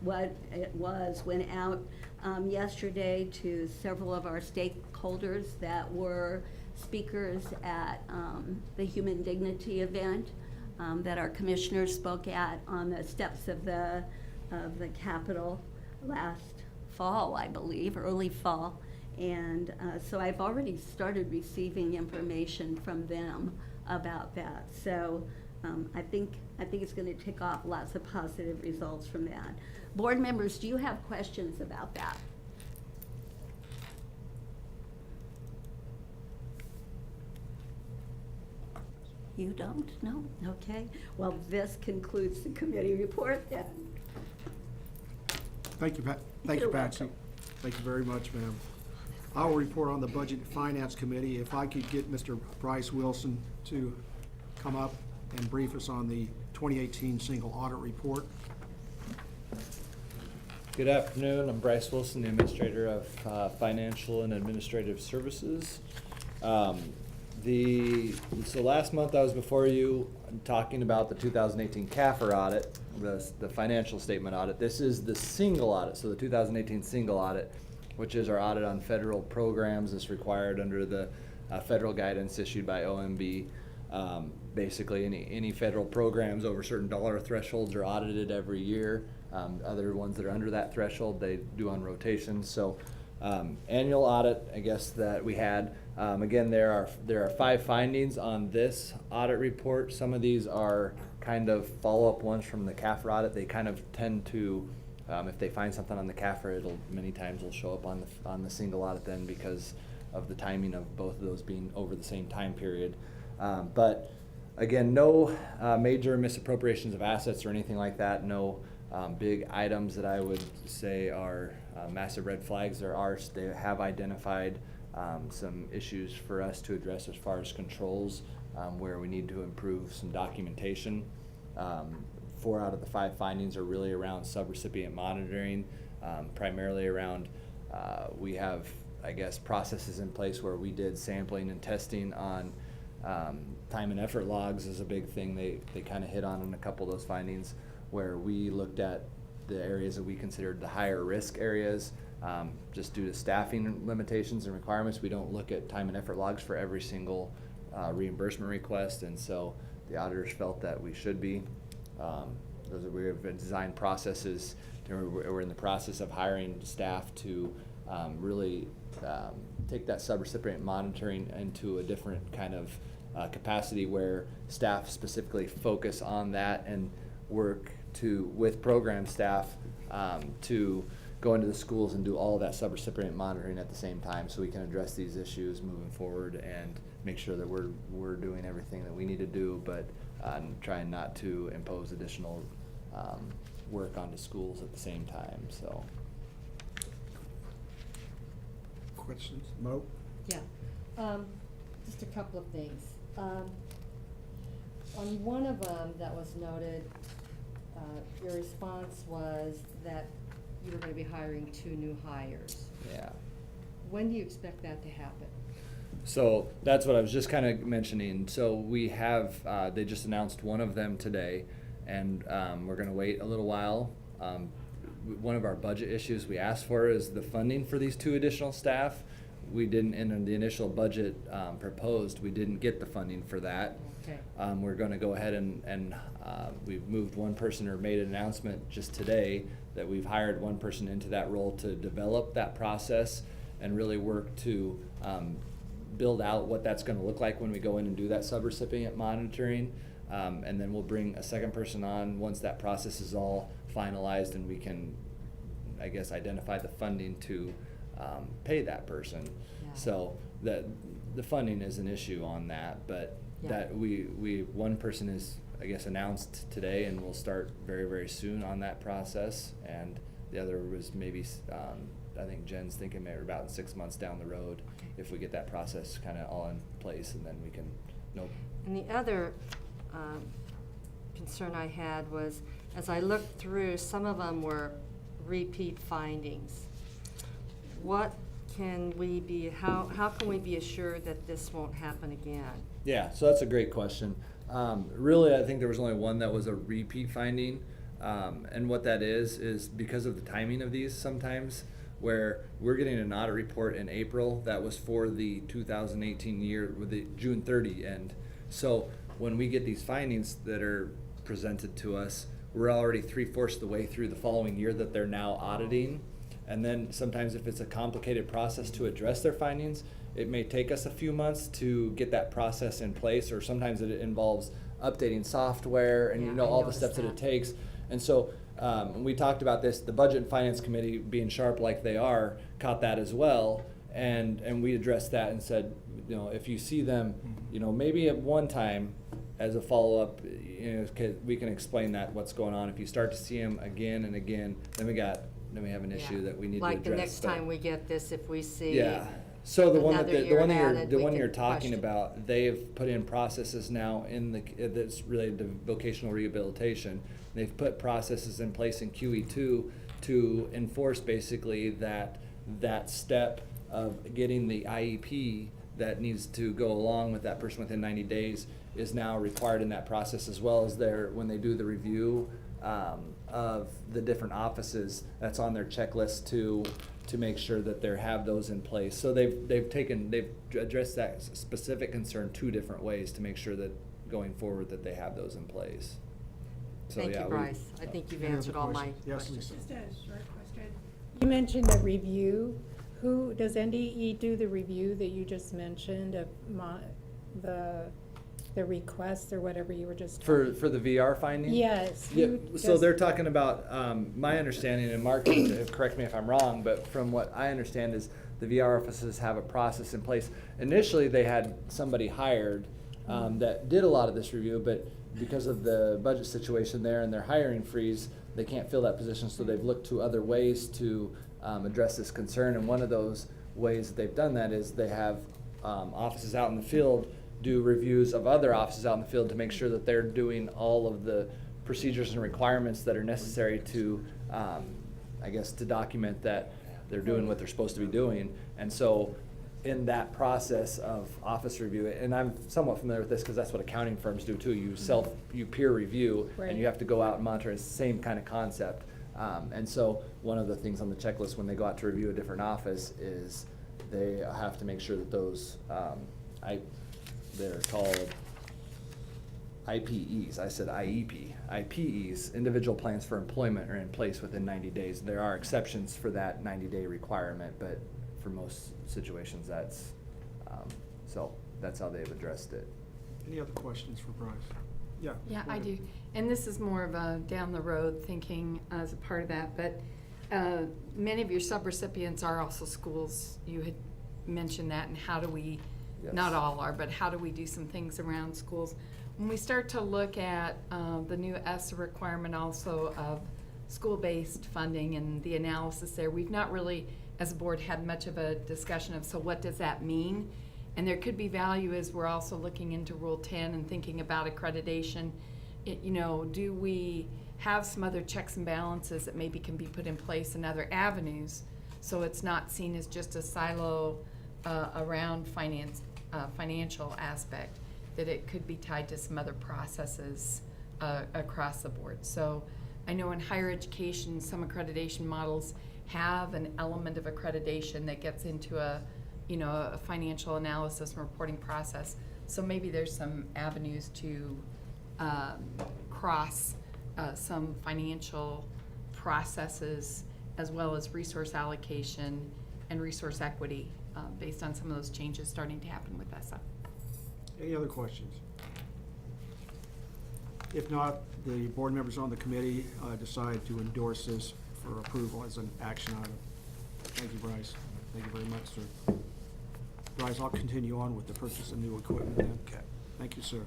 yesterday to several of our stakeholders that were speakers at the Human Dignity event that our commissioners spoke at on the steps of the Capitol last fall, I believe, early fall. And so I've already started receiving information from them about that. So I think it's going to take off lots of positive results from that. Board members, do you have questions about that? You don't? No? Okay. Well, this concludes the committee report then. Thank you, Thank you, You're Patsy. welcome. Thank you very much, ma'am. I will report on the Budget and Finance Committee. If I could get Mr. Bryce Wilson to come up and brief us on the 2018 Single Audit Report. Good afternoon. I'm Bryce Wilson, the Administrator of Financial and Administrative Services. So last month I was before you talking about the 2018 CAFR audit, the financial statement audit. This is the single audit, so the 2018 single audit, which is our audit on federal programs that's required under the federal guidance issued by OMB. Basically, any federal programs over certain dollar thresholds are audited every year. Other ones that are under that threshold, they do on rotation. So annual audit, I guess, that we had. Again, there are 5 findings on this audit report. Some of these are kind of follow-up ones from the CAFR audit. They kind of tend to, if they find something on the CAFR, many times will show up on the single audit then because of the timing of both of those being over the same time period. But again, no major misappropriations of assets or anything like that. No big items that I would say are massive red flags. They have identified some issues for us to address as far as controls, where we need to improve some documentation. 4 out of the 5 findings are really around subrecipient monitoring, primarily around we have, I guess, processes in place where we did sampling and testing on time and effort logs is a big thing. They kind of hit on in a couple of those findings where we looked at the areas that we considered the higher risk areas. Just due to staffing limitations and requirements, we don't look at time and effort logs for every single reimbursement request, and so the auditors felt that we should be. We have designed processes. We're in the process of hiring staff to really take that subrecipient monitoring into a different kind of capacity where staff specifically focus on that and work with program staff to go into the schools and do all of that subrecipient monitoring at the same time, so we can address these issues moving forward and make sure that we're doing everything that we need to do, but trying not to impose additional work onto schools at the same time. So, Questions? Mo? Yeah, just a couple of things. On one of them that was noted, your response was that you were going to be hiring 2 new hires. yeah. When do you expect that to happen? So that's what I was just kind of mentioning. So we have, they just announced one of them today, and we're going to wait a little while. One of our budget issues we asked for is the funding for these 2 additional staff. We didn't, in the initial budget proposed, we didn't get the funding for that. Okay. We're going to go ahead and we've moved one person, or made an announcement just today that we've hired one person into that role to develop that process and really work to build out what that's going to look like when we go in and do that subrecipient monitoring. And then we'll bring a second person on once that process is all finalized and we can, I guess, identify the funding to pay that person. Yeah. So that the funding is an issue on that, but Yeah. that one person is, I guess, announced today, and we'll start very, very soon on that process. And the other was maybe, I think Jen's thinking maybe about 6 months down the road, if we get that process kind of all in place, and then we can, And the other concern I had was, as I looked through, some of them were repeat findings. What can we be, how can we be assured that this won't happen again? Yeah, so that's a great question. Really, I think there was only one that was a repeat finding. And what that is because of the timing of these sometimes, where we're getting an audit report in April that was for the 2018 year with the June 30 end. So when we get these findings that are presented to us, we're already 3/4 the way through the following year that they're now auditing. And then sometimes if it's a complicated process to address their findings, it may take us a few months to get that process in place, or sometimes it involves updating software and Yeah, I all the noticed steps that that. it takes. And so we talked about this, the Budget and Finance Committee, being sharp like they are, caught that as well. And we addressed that and said, you know, if you see them, you know, maybe at one time as a follow-up, you know, we can explain that, what's going on. If you start to see them again and again, then we have an issue that we need to address. Like the next But- time we get this, if we see. Yeah. So the one that another the year one that added, the we one can you're talking question. about, they've put in processes now in the that's related to vocational rehabilitation. They've put processes in place in QE2 to enforce basically that step of getting the IEP that needs to go along with that person within 90 days is now required in that process, as well as when they do the review of the different offices, that's on their checklist to make sure that they have those in place. So they've addressed that specific concern 2 different ways to make sure that going forward that they have those in place. So, Thank yeah, you, Bryce. I think you've Any other answered all my questions? Yes, questions. Lisa. Just a short question. You mentioned the review. Who, does NDE do the review that you just mentioned of the requests or whatever you were just For talking? the VR finding? Yes. Yeah, who so does- they're talking about, my understanding, and Mark, correct me if I'm wrong, but from what I understand is the VR offices have a process in place. Initially, they had somebody hired that did a lot of this review, but because of the budget situation there and their hiring freeze, they can't fill that position, so they've looked to other ways to address this concern. And one of those ways that they've done that is they have offices out in the field do reviews of other offices out in the field to make sure that they're doing all of the procedures and requirements that are necessary to, I guess, to document that they're doing what they're supposed to be doing. And so in that process of office review, and I'm somewhat familiar with this because that's what accounting firms do too, you peer review, and you have to go out and monitor. It's the same kind of concept. And so one of the things on the checklist when they go out to review a different office is they have to make sure that those, they're called IPEs. I said IEP. IPEs, individual plans for employment, are in place within 90 days. There are exceptions for that 90-day requirement, but for most situations, that's, so that's how they've addressed it. Any other questions for Bryce? Yeah. Yeah, go I ahead. do. And this is more of a down the road thinking as a part of that, but many of your subrecipients are also schools. You had mentioned that, and how do we, Yes. not all are, but how do we do some things around schools? When we start to look at the new ESSA requirement also of school-based funding and the analysis there, we've not really, as a board, had much of a discussion of, so what does that mean? And there could be value as we're also looking into Rule 10 and thinking about accreditation. Do we have some other checks and balances that maybe can be put in place in other avenues, so it's not seen as just a silo around financial aspect, that it could be tied to some other processes across the board. So I know in higher education, some accreditation models have an element of accreditation that gets into a financial analysis and reporting process. So maybe there's some avenues to cross some financial processes as well as resource allocation and resource equity based on some of those changes starting to happen with ESSA. Any other questions? If not, the board members on the committee decide to endorse this for approval as an action item. Thank you, Bryce. Thank you very much, sir. Bryce, I'll continue on with the purchase of new equipment then. Okay. Thank you, sir.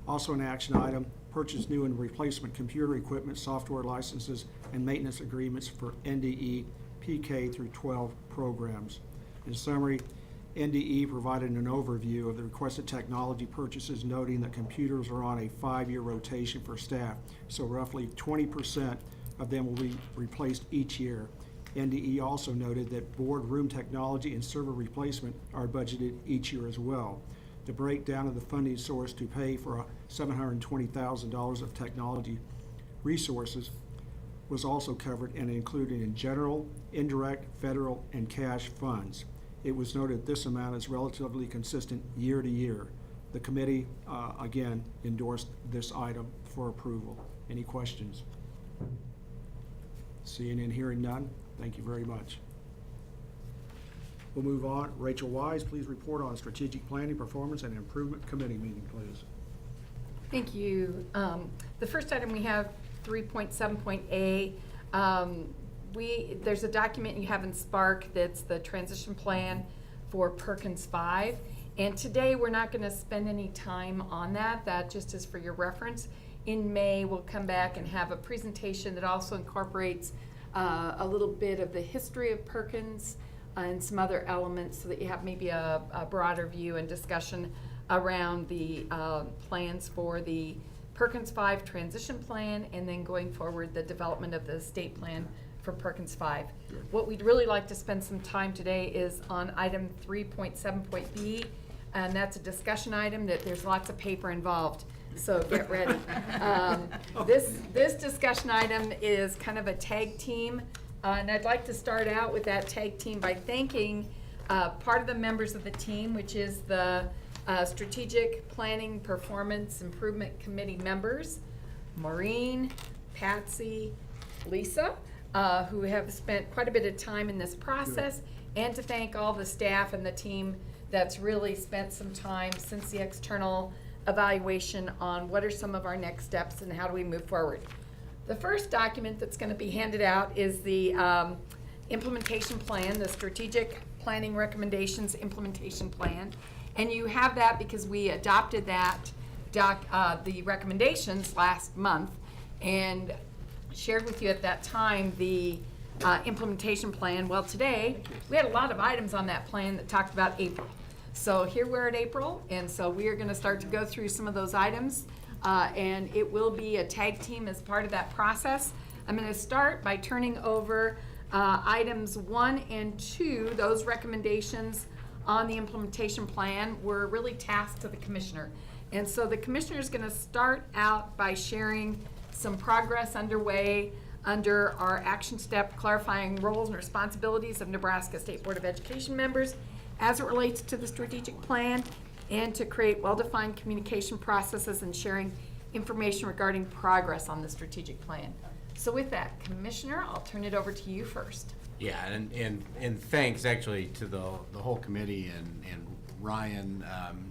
Also an action item, purchase new and replacement computer equipment, software licenses, and maintenance agreements for NDE PK through 12 programs. In summary, NDE provided an overview of the requested technology purchases, noting that computers are on a 5-year rotation for staff, so roughly 20% of them will be replaced each year. NDE also noted that boardroom technology and server replacement are budgeted each year as well. The breakdown of the funding source to pay for $720,000 of technology resources was also covered and included in general, indirect, federal, and cash funds. It was noted this amount is relatively consistent year to year. The committee, again, endorsed this item for approval. Any questions? Seeing and hearing none, Thank you very much. We'll move on. Rachel Wise, please report on Strategic Planning, Performance, and Improvement Committee meeting, please. Thank you. The first item we have 3.7.A. There's a document you have in Spark that's the transition plan for Perkins 5. And today we're not going to spend any time on that. That just is for your reference. In May, we'll come back and have a presentation that also incorporates a little bit of the history of Perkins and some other elements so that you have maybe a broader view and discussion around the plans for the Perkins 5 transition plan, and then going forward the development of the state plan for Perkins 5. What we'd really like to spend some time today is on item 3.7.B, and that's a discussion item that there's lots of paper involved, so get ready. This discussion item is kind of a tag team, and I'd like to start out with that tag team by thanking part of the members of the team, which is the Strategic Planning Performance Improvement Committee members, Maureen, Patsy, Lisa, who have spent quite a bit of time in this process, and to thank all the staff and the team that's really spent some time since the external evaluation on what are some of our next steps and how do we move forward. The first document that's going to be handed out is the implementation plan, the Strategic Planning Recommendations Implementation Plan. And you have that because we adopted that the recommendations last month and shared with you at that time the implementation plan. Well, today we had a lot of items on that plan that talked about April. So here we're at April, and so we are going to start to go through some of those items, and it will be a tag team as part of that process. I'm going to start by turning over items 1 and 2, those recommendations on the implementation plan were really tasked to the commissioner. And so the commissioner is going to start out by sharing some progress underway under our action step clarifying roles and responsibilities of Nebraska State Board of Education members as it relates to the strategic plan, and to create well-defined communication processes and sharing information regarding progress on the strategic plan. So with that, Commissioner, I'll turn it over to you first. Yeah, and thanks actually to the whole committee, and Ryan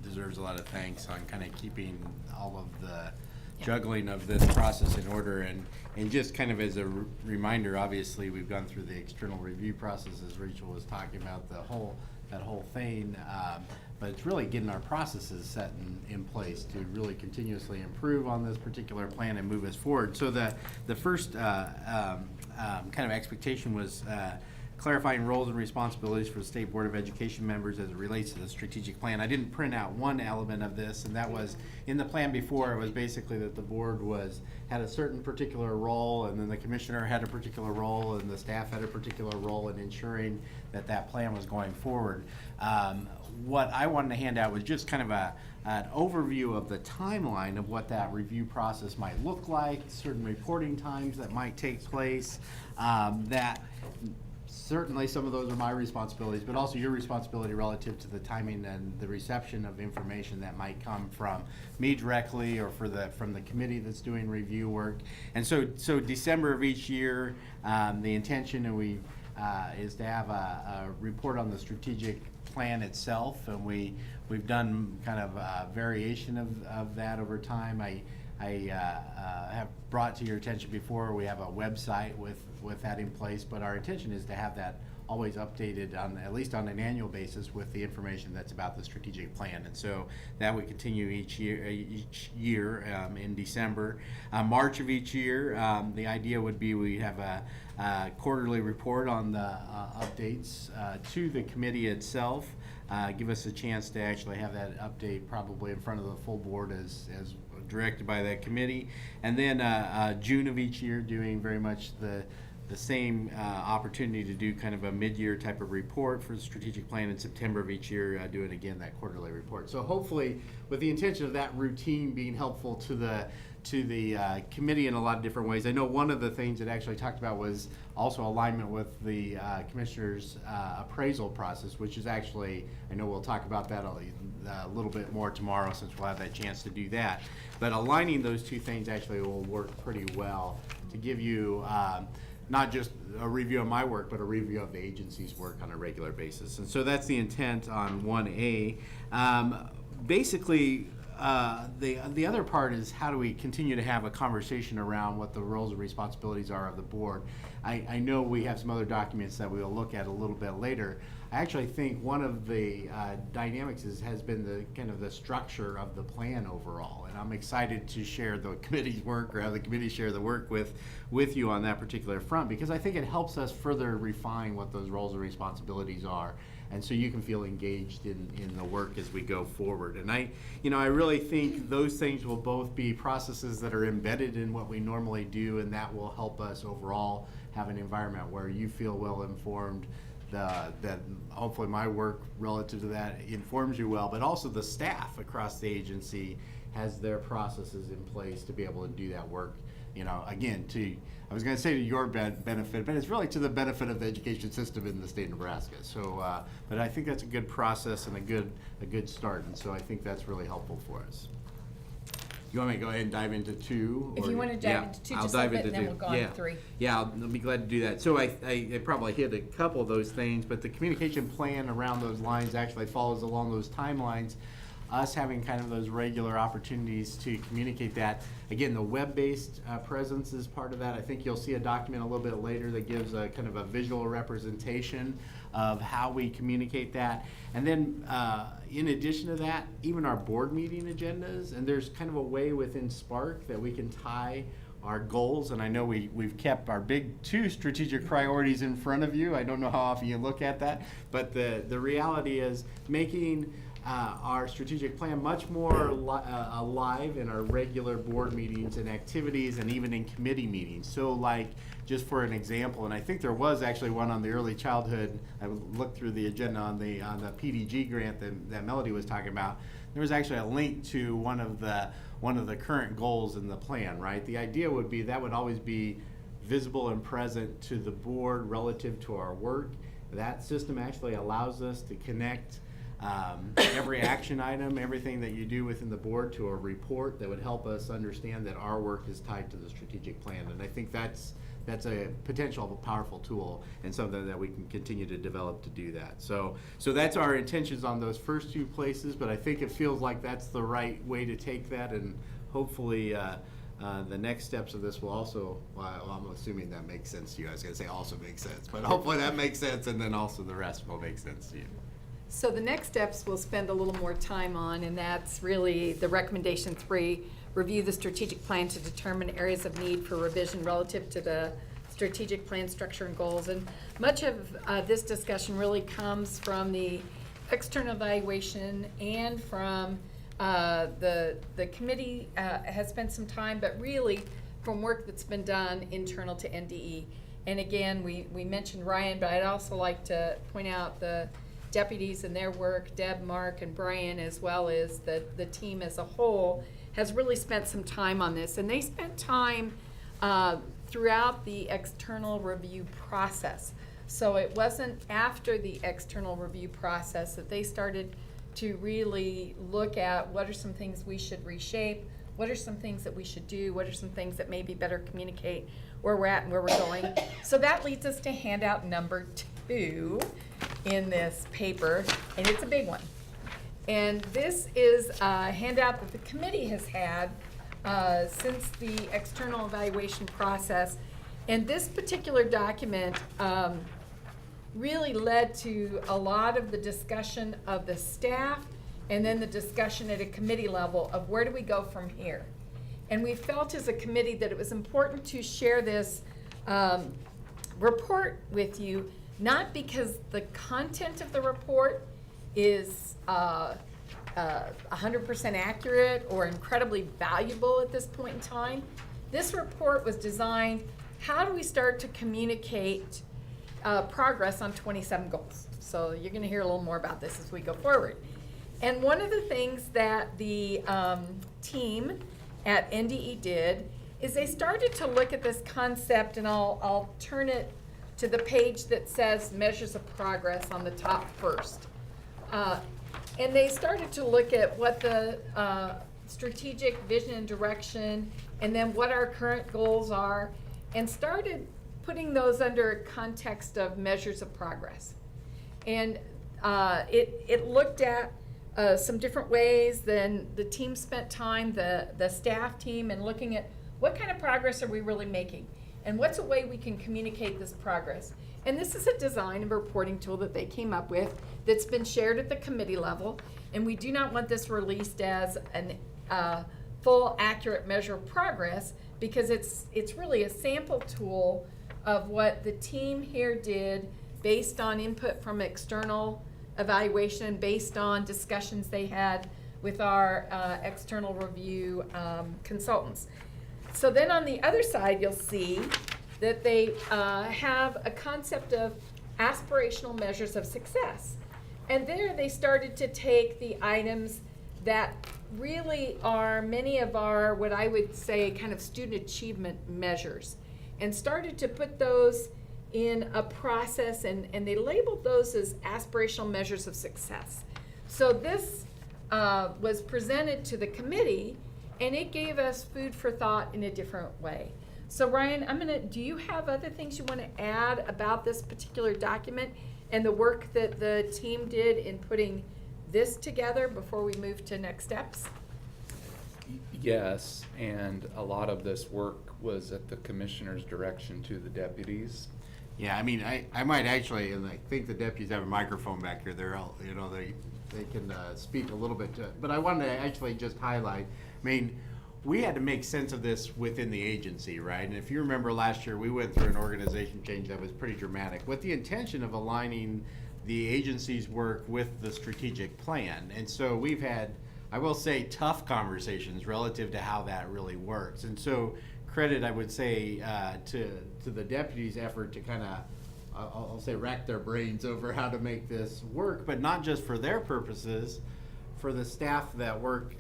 deserves a lot of thanks on kind of keeping all of the juggling of this process in order, and just kind of as a reminder, obviously we've gone through the external review process as Rachel was talking about, that whole thing, but it's really getting our processes set in place to really continuously improve on this particular plan and move us forward. So the first kind of expectation was clarifying roles and responsibilities for the State Board of Education members as it relates to the strategic plan. I didn't print out one element of this, and that was in the plan before. It was basically that the board had a certain particular role, and then the commissioner had a particular role, and the staff had a particular role in ensuring that plan was going forward. What I wanted to hand out was just kind of an overview of the timeline of what that review process might look like, certain reporting times that might take place, that certainly some of those are my responsibilities, but also your responsibility relative to the timing and the reception of information that might come from me directly or from the committee that's doing review work. And so December of each year, the intention is to have a report on the strategic plan itself, and we've done kind of a variation of that over time. I have brought to your attention before, we have a website with that in place, but our intention is to have that always updated at least on an annual basis with the information that's about the strategic plan. And so that would continue each year in December. March of each year, the idea would be we have a quarterly report on the updates to the committee itself. Give us a chance to actually have that update probably in front of the full board as directed by that committee. And then June of each year, doing very much the same opportunity to do kind of a mid-year type of report for the strategic plan. In September of each year, doing again that quarterly report. So hopefully, with the intention of that routine being helpful to the committee in a lot of different ways. I know one of the things it actually talked about was also alignment with the commissioner's appraisal process, which is actually, I know we'll talk about that a little bit more tomorrow since we'll have that chance to do that. But aligning those two things actually will work pretty well to give you not just a review of my work, but a review of the agency's work on a regular basis. And so that's the intent on 1A. Basically, the other part is how do we continue to have a conversation around what the roles and responsibilities are of the board. I know we have some other documents that we'll look at a little bit later. I actually think one of the dynamics has been the kind of the structure of the plan overall, and I'm excited to share the committee's work, or have the committee share the work with you on that particular front, because I think it helps us further refine what those roles and responsibilities are, and so you can feel engaged in the work as we go forward. And I really think those things will both be processes that are embedded in what we normally do, and that will help us overall have an environment where you feel well informed, that hopefully my work relative to that informs you well, but also the staff across the agency has their processes in place to be able to do that work. Again, I was going to say to your benefit, but it's really to the benefit of the education system in the state of Nebraska. So, but I think that's a good process and a good start, and so I think that's really helpful for us. You want me to go ahead and dive into 2? If you want to dive into 2, just a little bit, and then we'll go on to 3. Yeah, I'll be glad to do that. So I probably hit a couple of those things, but the communication plan around those lines actually follows along those timelines. Us having kind of those regular opportunities to communicate that. Again, the web-based presence is part of that. I think you'll see a document a little bit later that gives a kind of a visual representation of how we communicate that. And then in addition to that, even our board meeting agendas, and there's kind of a way within Spark that we can tie our goals, and I know we've kept our big 2 strategic priorities in front of you. I don't know how often you look at that, but the reality is making our strategic plan much more alive in our regular board meetings and activities, and even in committee meetings. So like, just for an example, and I think there was actually one on the early childhood, I looked through the agenda on the PDG grant that Melody was talking about. There was actually a link to one of the current goals in the plan, right? The idea would be that would always be visible and present to the board relative to our work. That system actually allows us to connect every action item, everything that you do within the board, to a report that would help us understand that our work is tied to the strategic plan. And I think that's a potential powerful tool, and something that we can continue to develop to do that. So that's our intentions on those first 2 places, but I think it feels like that's the right way to take that, and hopefully the next steps of this will also, well, I'm assuming that makes sense to you. I was going to say also makes sense, but hopefully that makes sense, and then also the rest will make sense to you. So the next steps we'll spend a little more time on, and that's really the recommendation 3, review the strategic plan to determine areas of need for revision relative to the strategic plan structure and goals. And much of this discussion really comes from the external evaluation and from the committee has spent some time, but really from work that's been done internal to NDE. And again, we mentioned Ryan, but I'd also like to point out the deputies and their work, Deb, Mark, and Brian, as well as the team as a whole, has really spent some time on this. And they spent time throughout the external review process. So it wasn't after the external review process that they started to really look at what are some things we should reshape, what are some things that we should do, what are some things that maybe better communicate where we're at and where we're going. So that leads us to handout number 2 in this paper, and it's a big one. And this is a handout that the committee has had since the external evaluation process. And this particular document really led to a lot of the discussion of the staff, and then the discussion at a committee level of where do we go from here. And we felt as a committee that it was important to share this report with you, not because the content of the report is 100% accurate or incredibly valuable at this point in time. This report was designed, how do we start to communicate progress on 27 goals? So you're going to hear a little more about this as we go forward. And one of the things that the team at NDE did is they started to look at this concept, and I'll turn it to the page that says measures of progress on the top first. And they started to look at what the strategic vision and direction, and then what our current goals are, and started putting those under a context of measures of progress. And it looked at some different ways. Then the team spent time, the staff team, and looking at what kind of progress are we really making, and what's a way we can communicate this progress. And this is a design of a reporting tool that they came up with that's been shared at the committee level. And we do not want this released as an full, accurate measure of progress, because it's really a sample tool of what the team here did based on input from external evaluation, based on discussions they had with our external review consultants. So then on the other side, you'll see that they have a concept of aspirational measures of success. And there they started to take the items that really are many of our, what I would say, kind of student achievement measures, and started to put those in a process, and they labeled those as aspirational measures of success. So this was presented to the committee, and it gave us food for thought in a different way. So Ryan, do you have other things you want to add about this particular document and the work that the team did in putting this together before we move to next steps? Yes, and a lot of this work was at the commissioner's direction to the deputies. Yeah, I mean, I might actually, and I think the deputies have a microphone back here, they're all, you know, they can speak a little bit to it. But I wanted to actually just highlight, I mean, we had to make sense of this within the agency, right? And if you remember last year, we went through an organization change that was pretty dramatic with the intention of aligning the agency's work with the strategic plan. And so we've had, I will say, tough conversations relative to how that really works. And so credit, I would say, to the deputies' effort to kind of, I'll say, rack their brains over how to make this work, but not just for their purposes, for the staff that work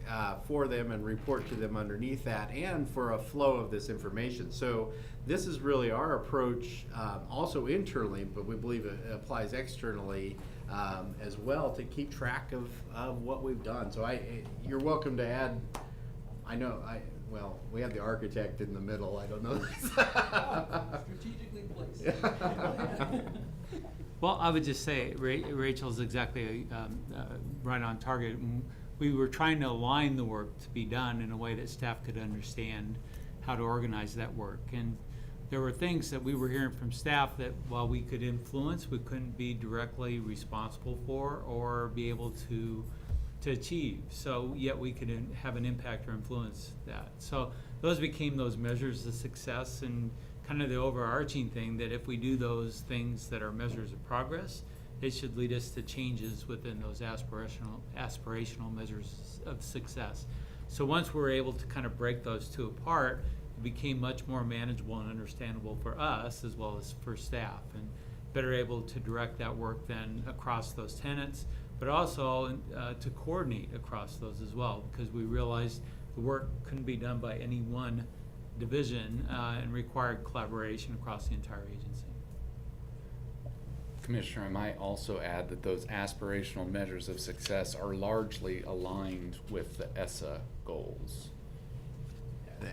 for them and report to them underneath that, and for a flow of this information. So this is really our approach, also internally, but we believe it applies externally as well, to keep track of what we've done. So you're welcome to add. I know, well, we have the architect in the middle. I don't know. Strategically placed. Well, I would just say Rachel's exactly right on target. We were trying to align the work to be done in a way that staff could understand how to organize that work. And there were things that we were hearing from staff that, while we could influence, we couldn't be directly responsible for or be able to achieve. So yet we could have an impact or influence that. So those became those measures of success, and kind of the overarching thing that if we do those things that are measures of progress, it should lead us to changes within those aspirational measures of success. So once we're able to kind of break those two apart, it became much more manageable and understandable for us as well as for staff, and better able to direct that work then across those tenets, but also to coordinate across those as well, because we realized the work couldn't be done by any one division and required collaboration across the entire agency. Commissioner, I might also add that those aspirational measures of success are largely aligned with the ESSA goals.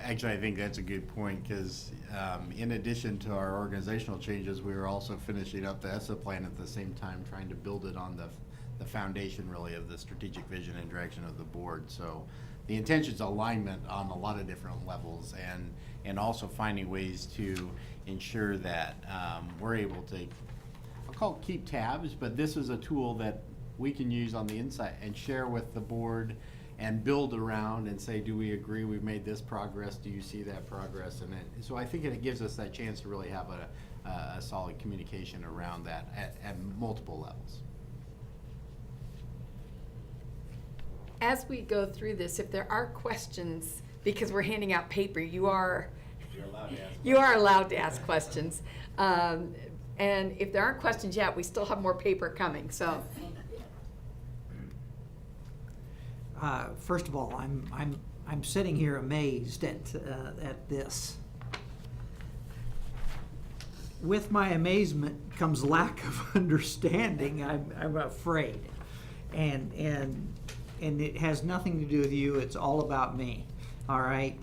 Actually, I think that's a good point, because in addition to our organizational changes, we were also finishing up the ESSA plan at the same time, trying to build it on the foundation, really, of the strategic vision and direction of the board. So the intention is alignment on a lot of different levels, and also finding ways to ensure that we're able to, I'll call it keep tabs, but this is a tool that we can use on the inside and share with the board and build around and say, do we agree we've made this progress? Do you see that progress? And so I think it gives us that chance to really have a solid communication around that at multiple levels. As we go through this, if there are questions, because we're handing out paper, you are allowed to ask questions. And if there aren't questions yet, we still have more paper coming. So, first of all, I'm sitting here amazed at this. With my amazement comes lack of understanding. I'm afraid, and it has nothing to do with you. It's all about me. All right.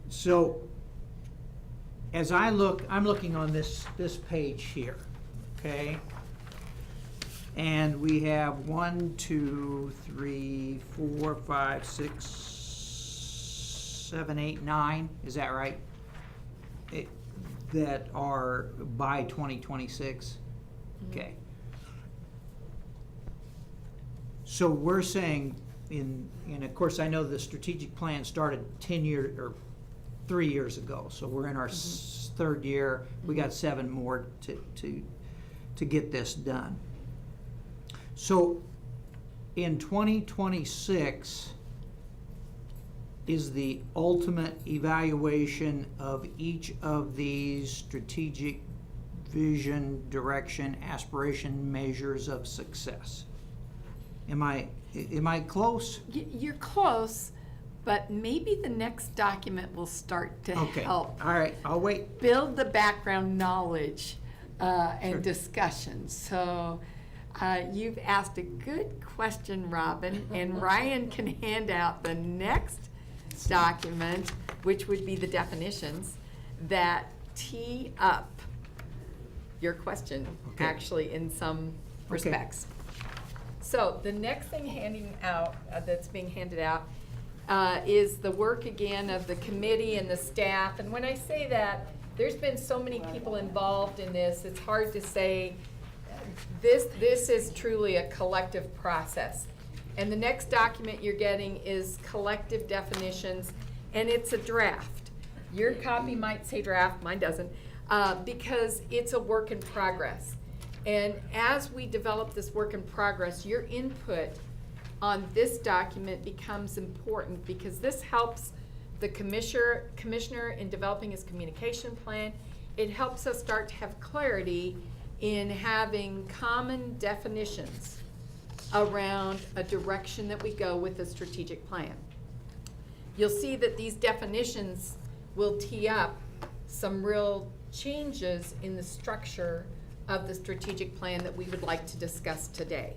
So as I'm looking on this page here, okay? And we have 1, 2, 3, 4, 5, 6, 7, 8, 9, is that right? That are by 2026? Okay. So we're saying, and of course I know the strategic plan started 10 years, or 3 years ago, so we're in our third year. We got 7 more to get this done. So in 2026 is the ultimate evaluation of each of these strategic vision, direction, aspiration measures of success. Am I close? You're close, but maybe the next document will start to help. All right, I'll wait. Build the background knowledge and Sure. discussion. So you've asked a good question, Robin, and Ryan can hand out the next document, which would be the definitions that tee up your question, actually, in some respects. So the next thing that's being handed out is the work again of the committee and the staff. And when I say that, there's been so many people involved in this, it's hard to say this is truly a collective process. And the next document you're getting is collective definitions, and it's a draft. Your copy might say draft, mine doesn't, because it's a work in progress. And as we develop this work in progress, your input on this document becomes important, because this helps the commissioner in developing his communication plan. It helps us start to have clarity in having common definitions around a direction that we go with the strategic plan. You'll see that these definitions will tee up some real changes in the structure of the strategic plan that we would like to discuss today.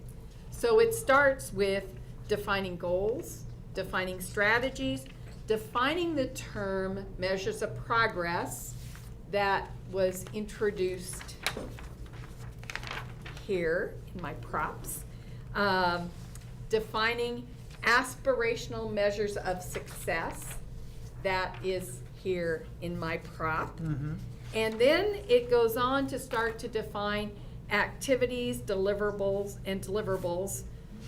So it starts with defining goals, defining strategies, defining the term measures of progress that was introduced here in my props. Defining aspirational measures of success, that is here in my prop. And then it goes on to start to define activities, deliverables,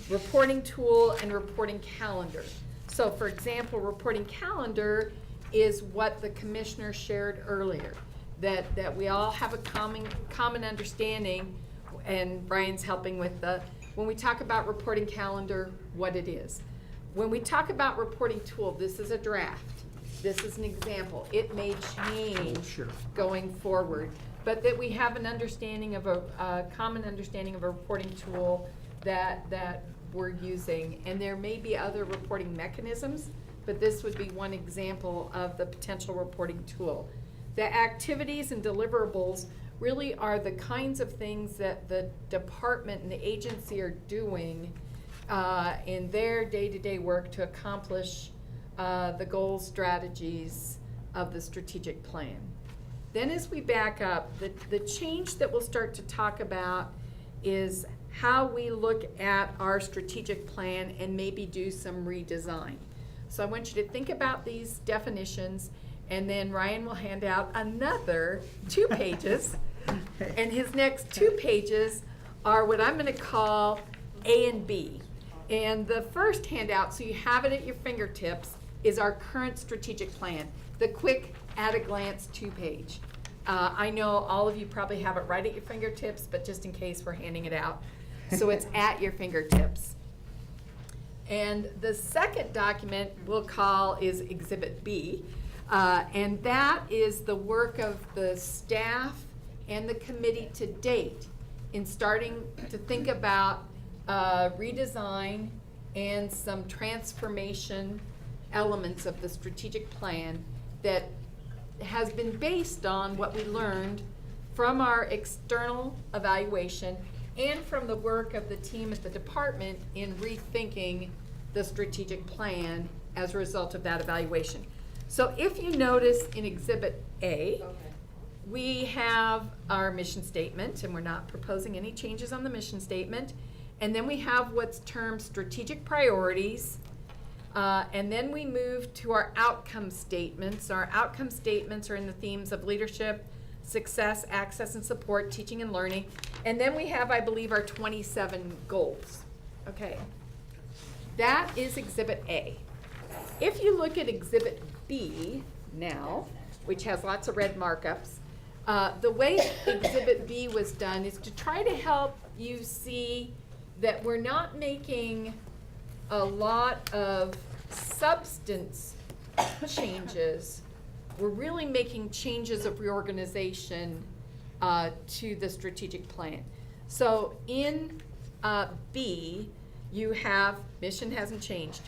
reporting tool, and reporting calendar. So for example, reporting calendar is what the commissioner shared earlier, that we all have a common understanding, and Brian's helping with when we talk about reporting calendar, what it is. When we talk about reporting tool, this is a draft. This is an example. It may change going forward, but that we have an understanding of a common understanding of a reporting tool that we're using. And there may be other reporting mechanisms, but this would be one example of the potential reporting tool. The activities and deliverables really are the kinds of things that the department and the agency are doing in their day-to-day work to accomplish the goals, strategies of the strategic plan. Then as we back up, the change that we'll start to talk about is how we look at our strategic plan and maybe do some redesign. So I want you to think about these definitions, and then Ryan will hand out another 2 pages. And his next 2 pages are what I'm going to call A and B. And the first handout, so you have it at your fingertips, is our current strategic plan, the quick at-a-glance 2-page. I know all of you probably have it right at your fingertips, but just in case, we're handing it out. So it's at your fingertips. And the second document we'll call is Exhibit B. And that is the work of the staff and the committee to date in starting to think about redesign and some transformation elements of the strategic plan that has been based on what we learned from our external evaluation and from the work of the team at the department in rethinking the strategic plan as a result of that evaluation. So if you notice in Exhibit A, we have our mission statement, and we're not proposing any changes on the mission statement. And then we have what's termed strategic priorities. And then we move to our outcome statements. Our outcome statements are in the themes of leadership, success, access and support, teaching and learning. And then we have, I believe, our 27 goals. Okay. That is Exhibit A. If you look at Exhibit B now, which has lots of red markups, the way Exhibit B was done is to try to help you see that we're not making a lot of substance changes. We're really making changes of reorganization to the strategic plan. So in B, you have mission hasn't changed,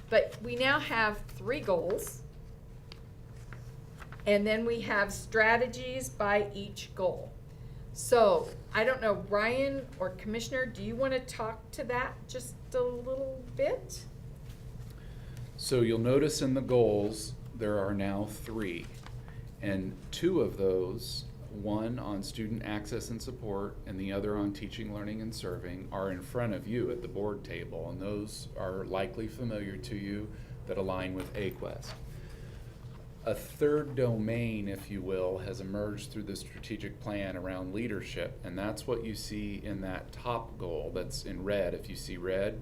but we now have 3 goals, and then we have strategies by each goal. So I don't know, Brian or Commissioner, do you want to talk to that just a little bit? So you'll notice in the goals, there are now 3. And 2 of those, one on student access and support and the other on teaching, learning, and serving, are in front of you at the board table. And those are likely familiar to you that align with AQuESTT. A third domain, if you will, has emerged through the strategic plan around leadership. And that's what you see in that top goal that's in red. If you see red,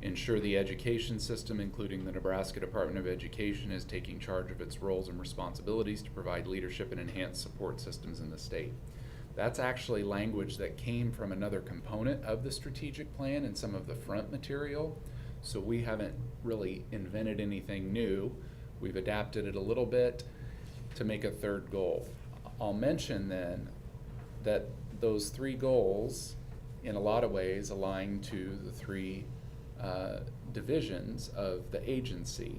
ensure the education system, including the Nebraska Department of Education, is taking charge of its roles and responsibilities to provide leadership and enhance support systems in the state. That's actually language that came from another component of the strategic plan and some of the front material. So we haven't really invented anything new. We've adapted it a little bit to make a third goal. I'll mention then that those 3 goals, in a lot of ways, align to the 3 divisions of the agency.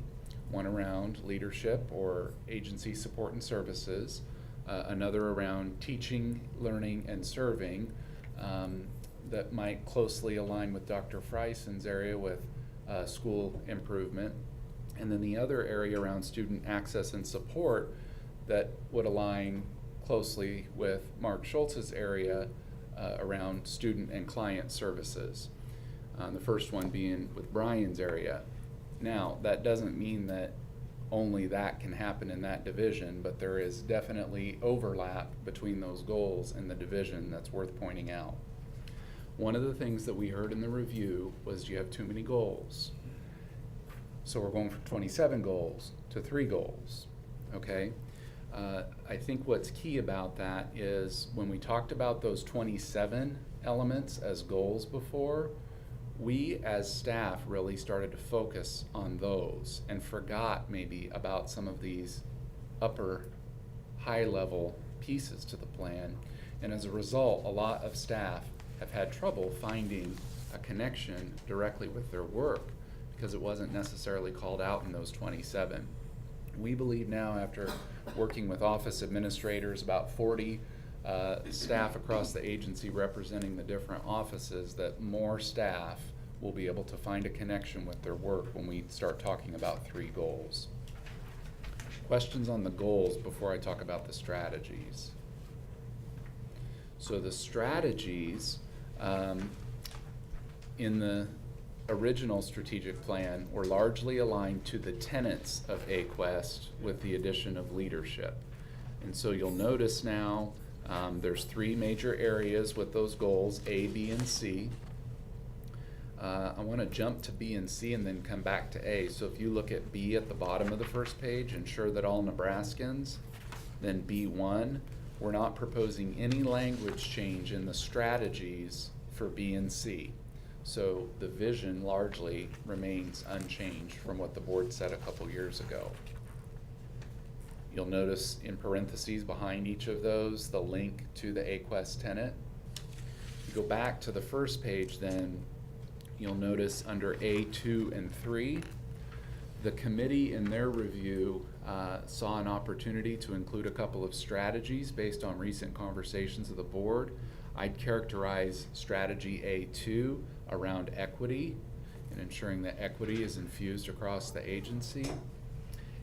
One around leadership or agency support and services, another around teaching, learning, and serving, that might closely align with Dr. Fryson's area with school improvement, and then the other area around student access and support that would align closely with Mark Schultz's area around student and client services. The first one being with Brian's area. Now, that doesn't mean that only that can happen in that division, but there is definitely overlap between those goals and the division that's worth pointing out. One of the things that we heard in the review was you have too many goals. So we're going from 27 goals to 3 goals, okay? I think what's key about that is when we talked about those 27 elements as goals before, we as staff really started to focus on those and forgot maybe about some of these upper high level pieces to the plan. And as a result, a lot of staff have had trouble finding a connection directly with their work because it wasn't necessarily called out in those 27. We believe now, after working with office administrators, about 40 staff across the agency representing the different offices, that more staff will be able to find a connection with their work when we start talking about 3 goals. Questions on the goals before I talk about the strategies? So the strategies in the original strategic plan were largely aligned to the tenets of AQuESTT with the addition of leadership. And so you'll notice now there's 3 major areas with those goals, A, B, and C. I want to jump to B and C and then come back to A. So if you look at B at the bottom of the first page, ensure that all Nebraskans, then B1, we're not proposing any language change in the strategies for B and C. So the vision largely remains unchanged from what the board said a couple years ago. You'll notice in parentheses behind each of those the link to the AQuESTT tenet. If you go back to the first page, then you'll notice under A2 and 3, the committee in their review saw an opportunity to include a couple of strategies based on recent conversations of the board. I'd characterize strategy A2 around equity and ensuring that equity is infused across the agency.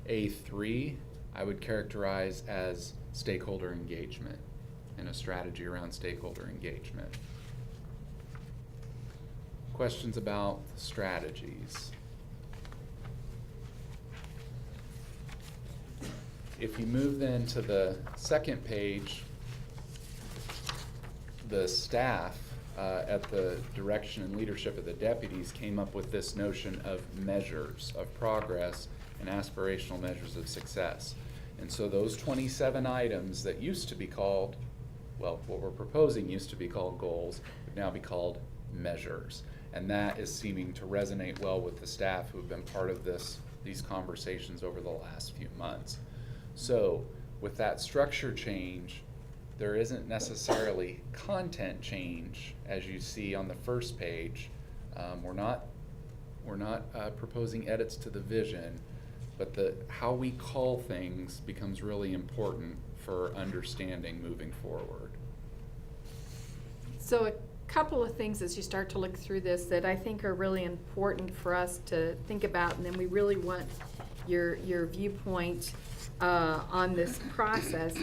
A3, I would characterize as stakeholder engagement and a strategy around stakeholder engagement. Questions about strategies? If you move then to the second page, the staff at the direction and leadership of the deputies came up with this notion of measures of progress and aspirational measures of success. And so those 27 items that used to be called, well, what we're proposing used to be called goals, would now be called measures. And that is seeming to resonate well with the staff who have been part of these conversations over the last few months. So with that structure change, there isn't necessarily content change as you see on the first page. We're not proposing edits to the vision, but how we call things becomes really important for understanding moving forward. So a couple of things as you start to look through this that I think are really important for us to think about, and then we really want your viewpoint on this process,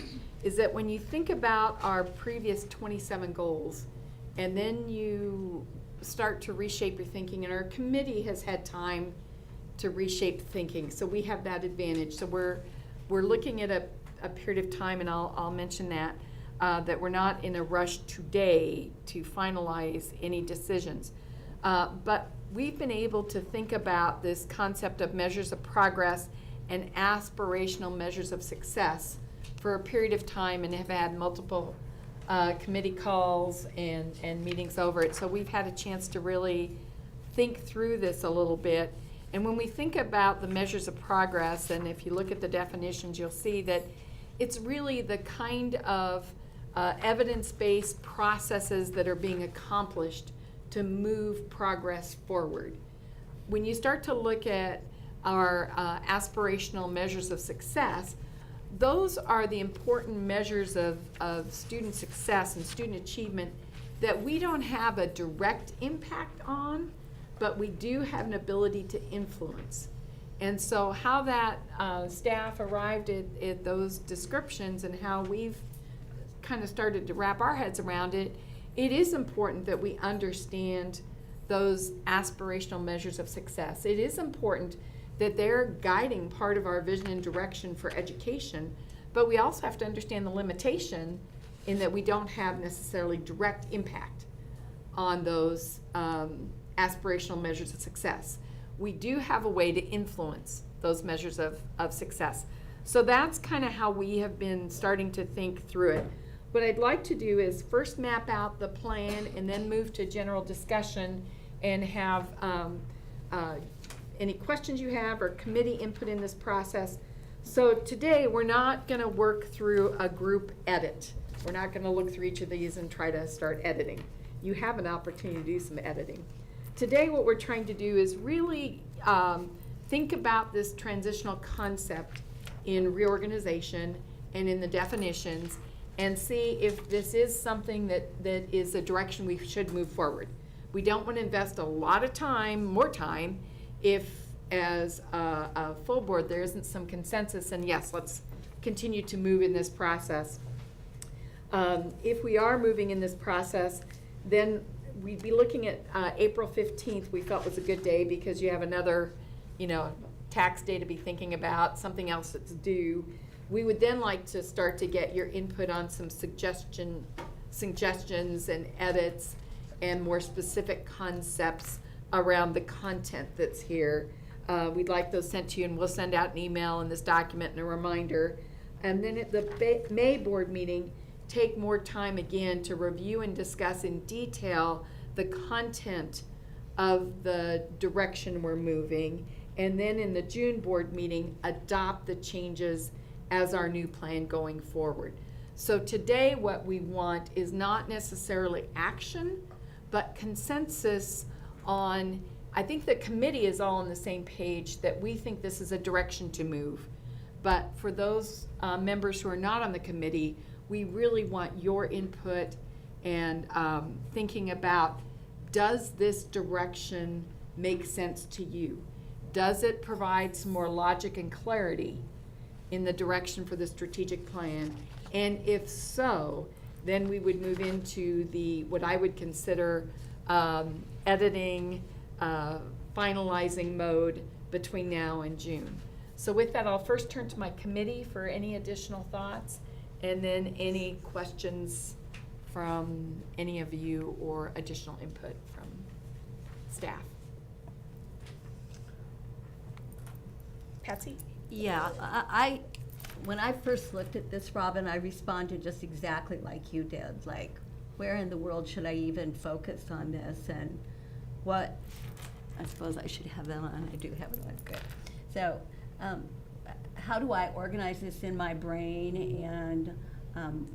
is that when you think about our previous 27 goals, and then you start to reshape your thinking, and our committee has had time to reshape thinking, so we have that advantage. So we're looking at a period of time, and I'll mention that, that we're not in a rush today to finalize any decisions. But we've been able to think about this concept of measures of progress and aspirational measures of success for a period of time, and have had multiple committee calls and meetings over it. So we've had a chance to really think through this a little bit. And when we think about the measures of progress, and if you look at the definitions, you'll see that it's really the kind of evidence-based processes that are being accomplished to move progress forward. When you start to look at our aspirational measures of success, those are the important measures of student success and student achievement that we don't have a direct impact on, but we do have an ability to influence. And so how that staff arrived at those descriptions and how we've kind of started to wrap our heads around it, it is important that we understand those aspirational measures of success. It is important that they're guiding part of our vision and direction for education, but we also have to understand the limitation in that we don't have necessarily direct impact on those aspirational measures of success. We do have a way to influence those measures of success. So that's kind of how we have been starting to think through it. What I'd like to do is first map out the plan and then move to general discussion and have any questions you have or committee input in this process. So today we're not going to work through a group edit. We're not going to look through each of these and try to start editing. You have an opportunity to do some editing. Today what we're trying to do is really think about this transitional concept in reorganization and in the definitions, and see if this is something that is a direction we should move forward. We don't want to invest a lot of time, more time, if as a full board there isn't some consensus, and yes, let's continue to move in this process. If we are moving in this process, then we'd be looking at April 15th, we felt was a good day because you have another, tax day to be thinking about, something else that's due. We would then like to start to get your input on some suggestions and edits and more specific concepts around the content that's here. We'd like those sent to you, and we'll send out an email in this document and a reminder. And then at the May board meeting, take more time again to review and discuss in detail the content of the direction we're moving. And then in the June board meeting, adopt the changes as our new plan going forward. So today what we want is not necessarily action, but consensus on, I think the committee is all on the same page that we think this is a direction to move. But for those members who are not on the committee, we really want your input and thinking about, does this direction make sense to you? Does it provide some more logic and clarity in the direction for the strategic plan? And if so, then we would move into what I would consider editing, finalizing mode between now and June. So with that, I'll first turn to my committee for any additional thoughts, and then any questions from any of you or additional input from staff. Patsy? Yeah, when I first looked at this, Robin, I responded just exactly like you did. Like, where in the world should I even focus on this? And what, I suppose I should have that on. I do have it on. Good. So, how do I organize this in my brain? And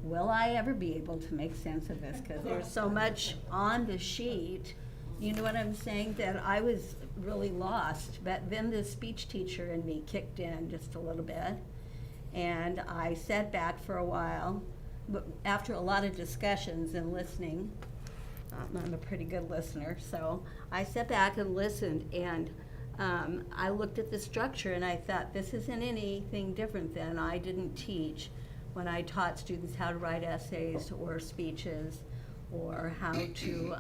will I ever be able to make sense of this? Because there's so much on the sheet. You know what I'm saying? That I was really lost. But then the speech teacher in me kicked in just a little bit. And I sat back for a while. But after a lot of discussions and listening, I'm a pretty good listener, so I sat back and listened, and I looked at the structure and I thought, this isn't anything different than I didn't teach when I taught students how to write essays or speeches or how to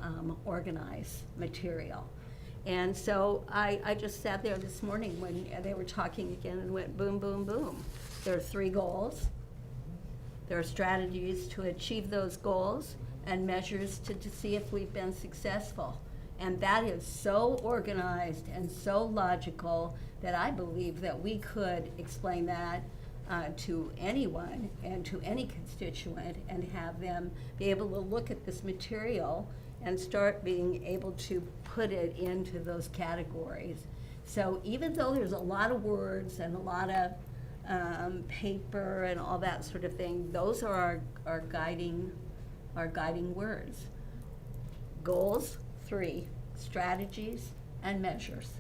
organize material. And so I just sat there this morning when they were talking again and went boom, boom, boom. There are 3 goals. There are strategies to achieve those goals and measures to see if we've been successful. And that is so organized and so logical that I believe that we could explain that to anyone and to any constituent and have them be able to look at this material and start being able to put it into those categories. So even though there's a lot of words and a lot of paper and all that sort of thing, those are our guiding words. Goals, 3, strategies, and measures.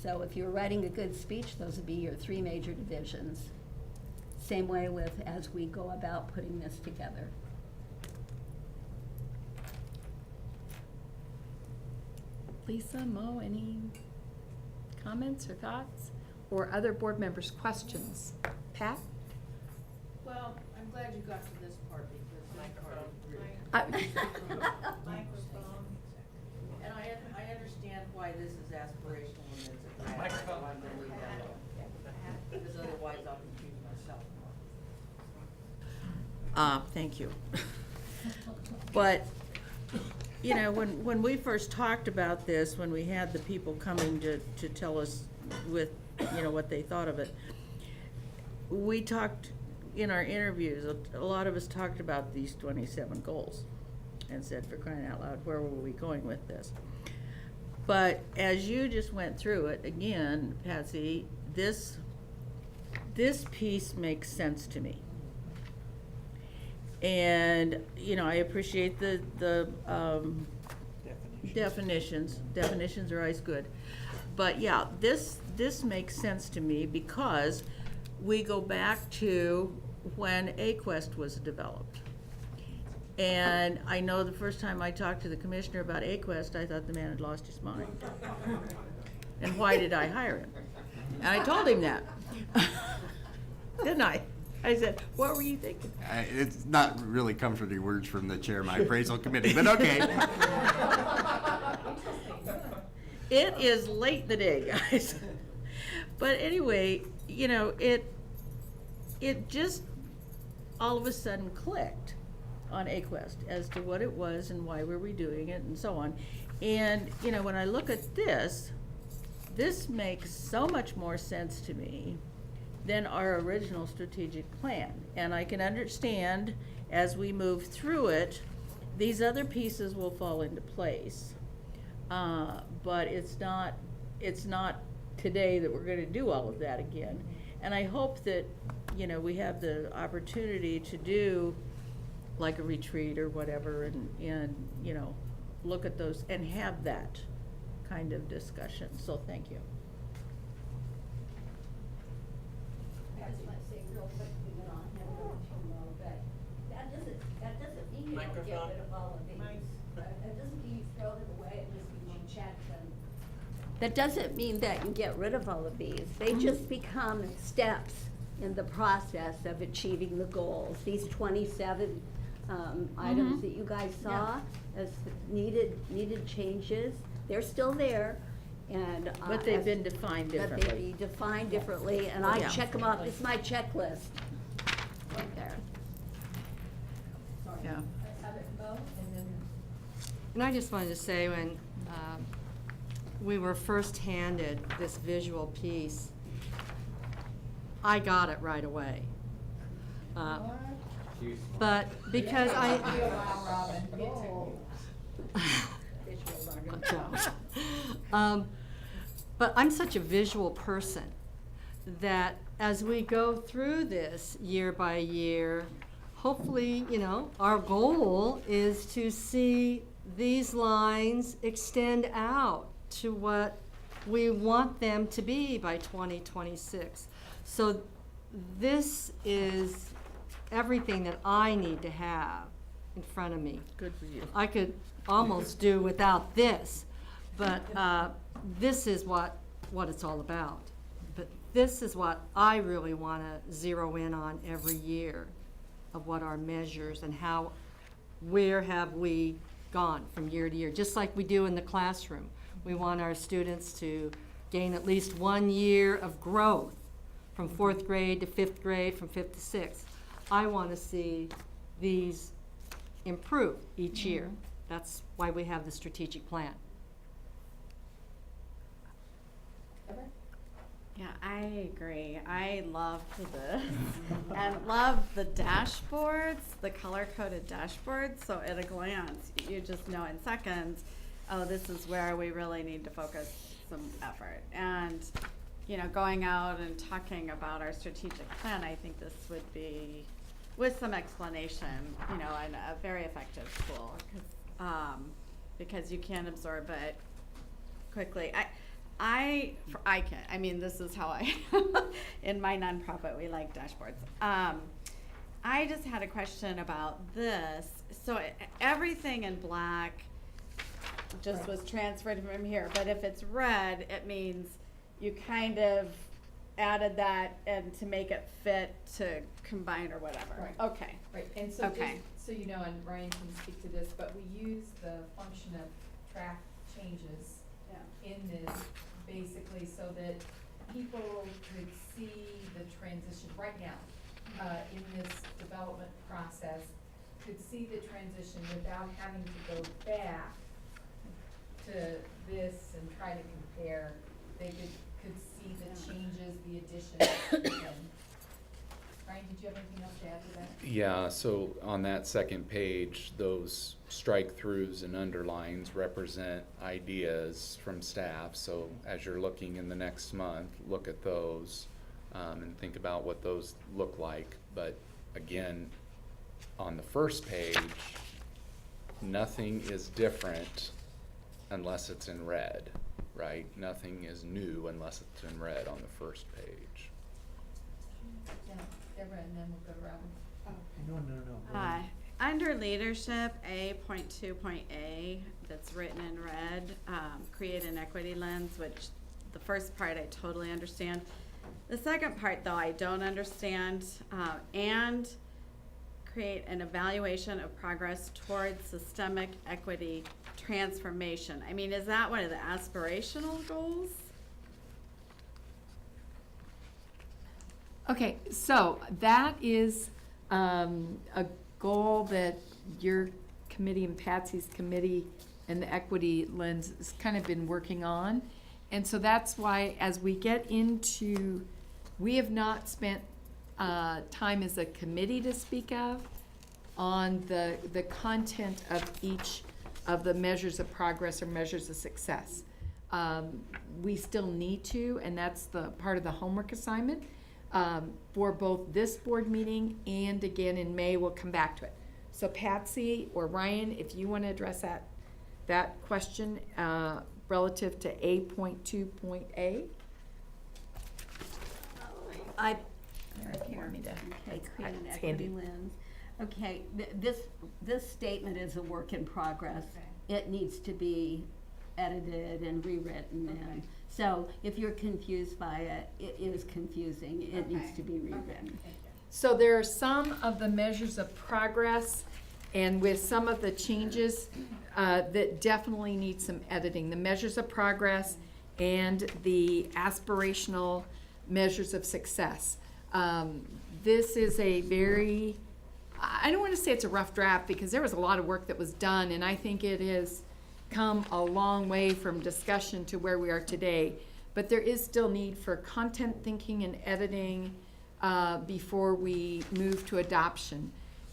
So if you're writing a good speech, those would be your 3 major divisions. Same way with as we go about putting this together. Lisa, Mo, any comments or thoughts? Or other board members' questions? Pat? Well, I'm glad you got to this part because this part is really. Microphone. And I understand why this is aspirational and it's a grant. Microphone. Because otherwise I'll confuse myself. Thank you. But, you know, when we first talked about this, when we had the people coming to tell us with, you know, what they thought of it, we talked in our interviews, a lot of us talked about these 27 goals and said, for crying out loud, where were we going with this? But as you just went through it, again, Patsy, this piece makes sense to me. And, you know, I appreciate the definitions. Definitions are always good. But yeah, this makes sense to me because we go back to when AQuEST was developed. And I know the first time I talked to the commissioner about AQuEST, I thought the man had lost his mind. And why did I hire him? And I told him that. Didn't I? I said, what were you thinking? It's not really comforting words from the chair of my appraisal committee, but okay. It is late in the day, guys. But anyway, you know, it just all of a sudden clicked on AQuEST as to what it was and why we were doing it and so on. And, you know, when I look at this makes so much more sense to me than our original strategic plan. And I can understand as we move through it, these other pieces will fall into place. But it's not today that we're going to do all of that again. And I hope that, you know, we have the opportunity to do like a retreat or whatever and you know, look at those and have that kind of discussion. So thank you. I just want to say real quick, we went on hand over to Mo, but that doesn't mean you don't get rid of all of these. That doesn't mean you throw them away, it just means you check them. That doesn't mean that you get rid of all of these. They just become steps in the process of achieving the goals. These 27 items that you guys saw as needed changes, they're still there. And, But they've been defined But differently. they'd be defined differently, and I Yeah. check them off. It's my checklist. Right there. Yeah. And I just wanted to say, when we were first handed this visual piece, I got it right away. But because but I'm such a visual person that as we go through this year by year, hopefully, our goal is to see these lines extend out to what we want them to be by 2026. So this is everything that I need to have in front of me. Good for you. I could almost do without this, but this is what it's all about. But this is what I really want to zero in on every year, of what our measures and where have we gone from year to year, just like we do in the classroom. We want our students to gain at least 1 year of growth from 4th grade to 5th grade, from 5th to 6th. I want to see these improve each year. That's why we have the strategic plan. Yeah, I agree. I love this and love the dashboards, the color-coded dashboards. So at a glance, you just know in seconds, oh, this is where we really need to focus some effort. And, going out and talking about our strategic plan, I think this would be, with some explanation, and a very effective tool, because you can absorb it quickly. I can. This is how in my nonprofit, we like dashboards. I just had a question about this. So everything in black just was transferred from here, but if it's red, it means you kind of added that and to make it fit to combine or whatever. Right. Okay. Right, and so Okay. just so you know, and Ryan can speak to this, but we use the function of track changes in this basically so that people could see the transition right now, in this development process, could see the transition without having to go back to this and try to compare. They could see the changes, the additions. Ryan, did you have anything else to add to that? Yeah, so on that second page, those strike-throughs and underlines represent ideas from staff. So as you're looking in the next month, look at those and think about what those look like. But again, on the first page, nothing is different unless it's in red, right? Nothing is new unless it's in red on the first page. Yeah, Deborah, and then we'll go to Robin. No. Under leadership, A.2.A, that's written in red, create an equity lens, which the first part I totally understand. The second part, though, I don't understand, and create an evaluation of progress towards systemic equity transformation. Is that one of the aspirational goals? Okay, so that is a goal that your committee and Patsy's committee and the equity lens has kind of been working on. And so that's why as we get into, we have not spent time as a committee to speak of on the content of each of the measures of progress or measures of success. We still need to, and that's the part of the homework assignment. For both this board meeting and again in May, we'll come back to it. So Patsy or Ryan, if you want to address that question relative to A.2.A. If you want me to. Okay, create an equity lens. Okay, this statement is a work in progress. It needs to be edited and rewritten and So if you're confused by it, it is confusing. It needs to be rewritten. So there are some of the measures of progress and with some of the changes that definitely need some editing. The measures of progress and the aspirational measures of success. This is a very, I don't want to say it's a rough draft because there was a lot of work that was done, and I think it has come a long way from discussion to where we are today. But there is still need for content thinking and editing before we move to adoption.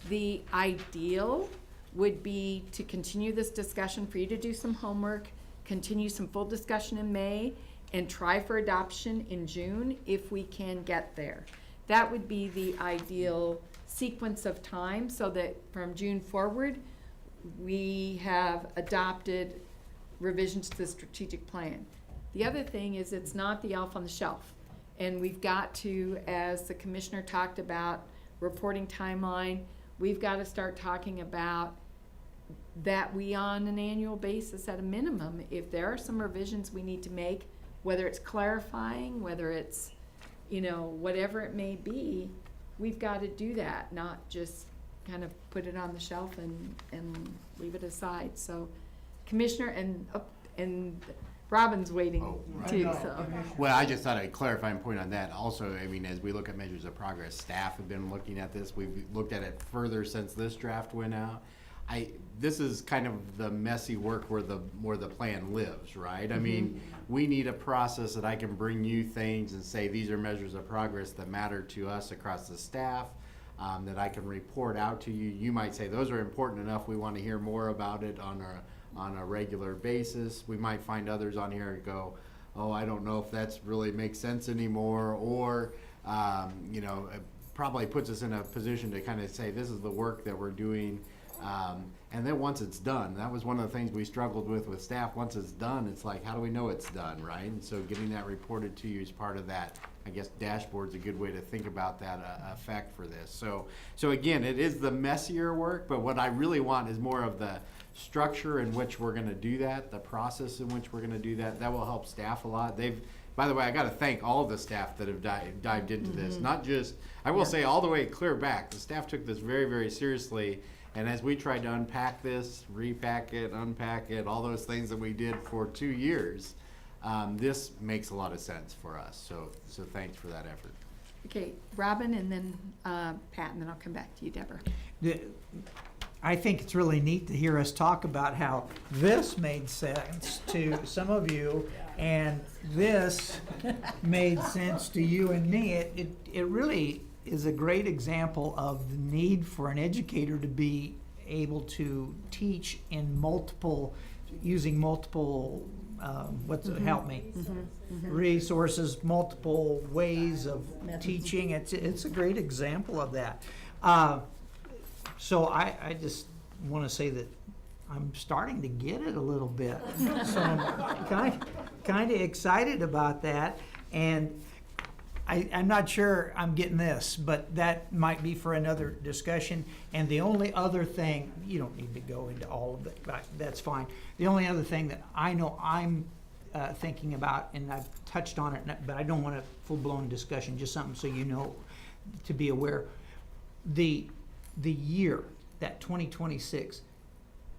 The ideal would be to continue this discussion, for you to do some homework, continue some full discussion in May, and try for adoption in June if we can get there. That would be the ideal sequence of time, so that from June forward, we have adopted revisions to the strategic plan. The other thing is it's not the elf on the shelf. And we've got to, as the commissioner talked about, reporting timeline, we've got to start talking about that we on an annual basis at a minimum, if there are some revisions we need to make, whether it's clarifying, whether it's, you know, whatever it may be, we've got to do that, not just kind of put it on the shelf and leave it aside. So Commissioner and Robin's waiting too, so. Well, I just thought a clarifying point on that. Also, I mean, as we look at measures of progress, staff have been looking at this. We've looked at it further since this draft went out. This is kind of the messy work where the plan lives, right? I mean, we need a process that I can bring you things and say, these are measures of progress that matter to us across the staff, that I can report out to you. You might say, those are important enough, we want to hear more about it on a regular basis. We might find others on here and go, oh, I don't know if that's really makes sense anymore, or, you know, it probably puts us in a position to kind of say, this is the work that we're doing. And then once it's done, that was one of the things we struggled with staff. Once it's done, it's like, how do we know it's done, right? And so getting that reported to you is part of that. I guess dashboard's a good way to think about that effect for this. So again, it is the messier work, but what I really want is more of the structure in which we're going to do that, the process in which we're going to do that. That will help staff a lot. By the way, I got to thank all of the staff that have dived into this. Not just, I will say all the way clear back. The staff took this very, very seriously. And as we tried to unpack this, repack it, unpack it, all those things that we did for 2 years, this makes a lot of sense for us. So thanks for that effort. Okay, Robin, and then Pat, and then I'll come back to you, Deborah. I think it's really neat to hear us talk about how this made sense to some of you and this made sense to you and me. It really is a great example of the need for an educator to be able to teach in using multiple, help me, resources, multiple ways of teaching. It's a great example of that. So I just want to say that I'm starting to get it a little bit. So I'm kind of excited about that. And I'm not sure I'm getting this, but that might be for another discussion. And the only other thing, you don't need to go into all of it, that's fine. The only other thing that I know I'm thinking about, and I've touched on it, but I don't want a full-blown discussion, just something so you know, to be aware. The year, that 2026,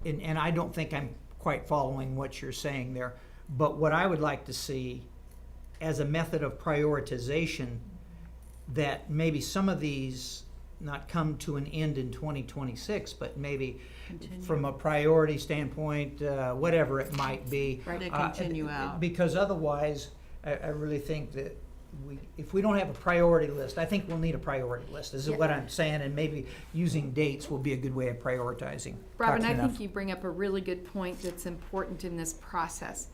and I don't think I'm quite following what you're saying there, but what I would like to see as a method of prioritization, that maybe some of these not come to an end in 2026, but maybe from a priority standpoint, whatever it might be. Right, they continue out. Because otherwise, I really think that if we don't have a priority list, I think we'll need a priority list, is what I'm saying, and maybe using dates will be a good way of prioritizing. Robin, I think you bring up a really good point that's important in this process,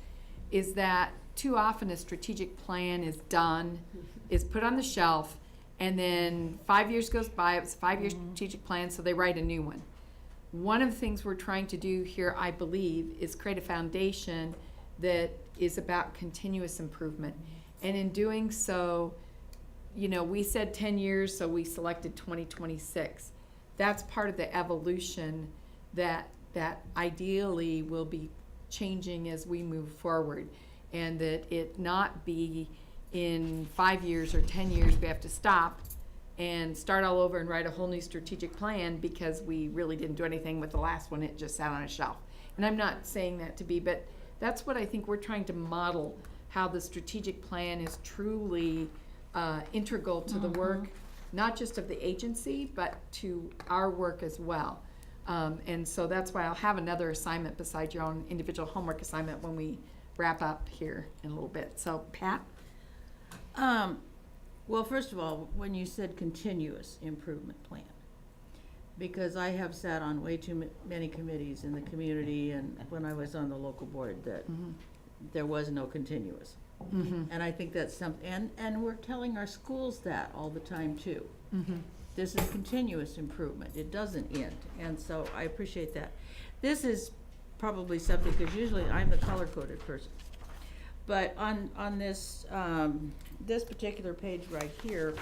is that too often a strategic plan is done, is put on the shelf, and then 5 years goes by, it was a 5-year strategic plan, so they write a new one. One of the things we're trying to do here, I believe, is create a foundation that is about continuous improvement. And in doing so, you know, we said 10 years, so we selected 2026. That's part of the evolution that ideally will be changing as we move forward. and that it not be in 5 years or 10 years, we have to stop and start all over and write a whole new strategic plan because we really didn't do anything with the last one, it just sat on a shelf. And I'm not saying that to be, but that's what I think we're trying to model, how the strategic plan is truly integral to the work, not just of the agency, but to our work as well. And so that's why I'll have another assignment besides your own individual homework assignment when we wrap up here in a little bit. So, Pat? Well, first of all, when you said continuous improvement plan, because I have sat on way too many committees in the community and when I was on the local board that there was no continuous. And I think that's something, and we're telling our schools that all the time too. This is continuous improvement. It doesn't end. And so I appreciate that. This is probably something, because usually I'm the color-coded person. But on this, this particular page right here,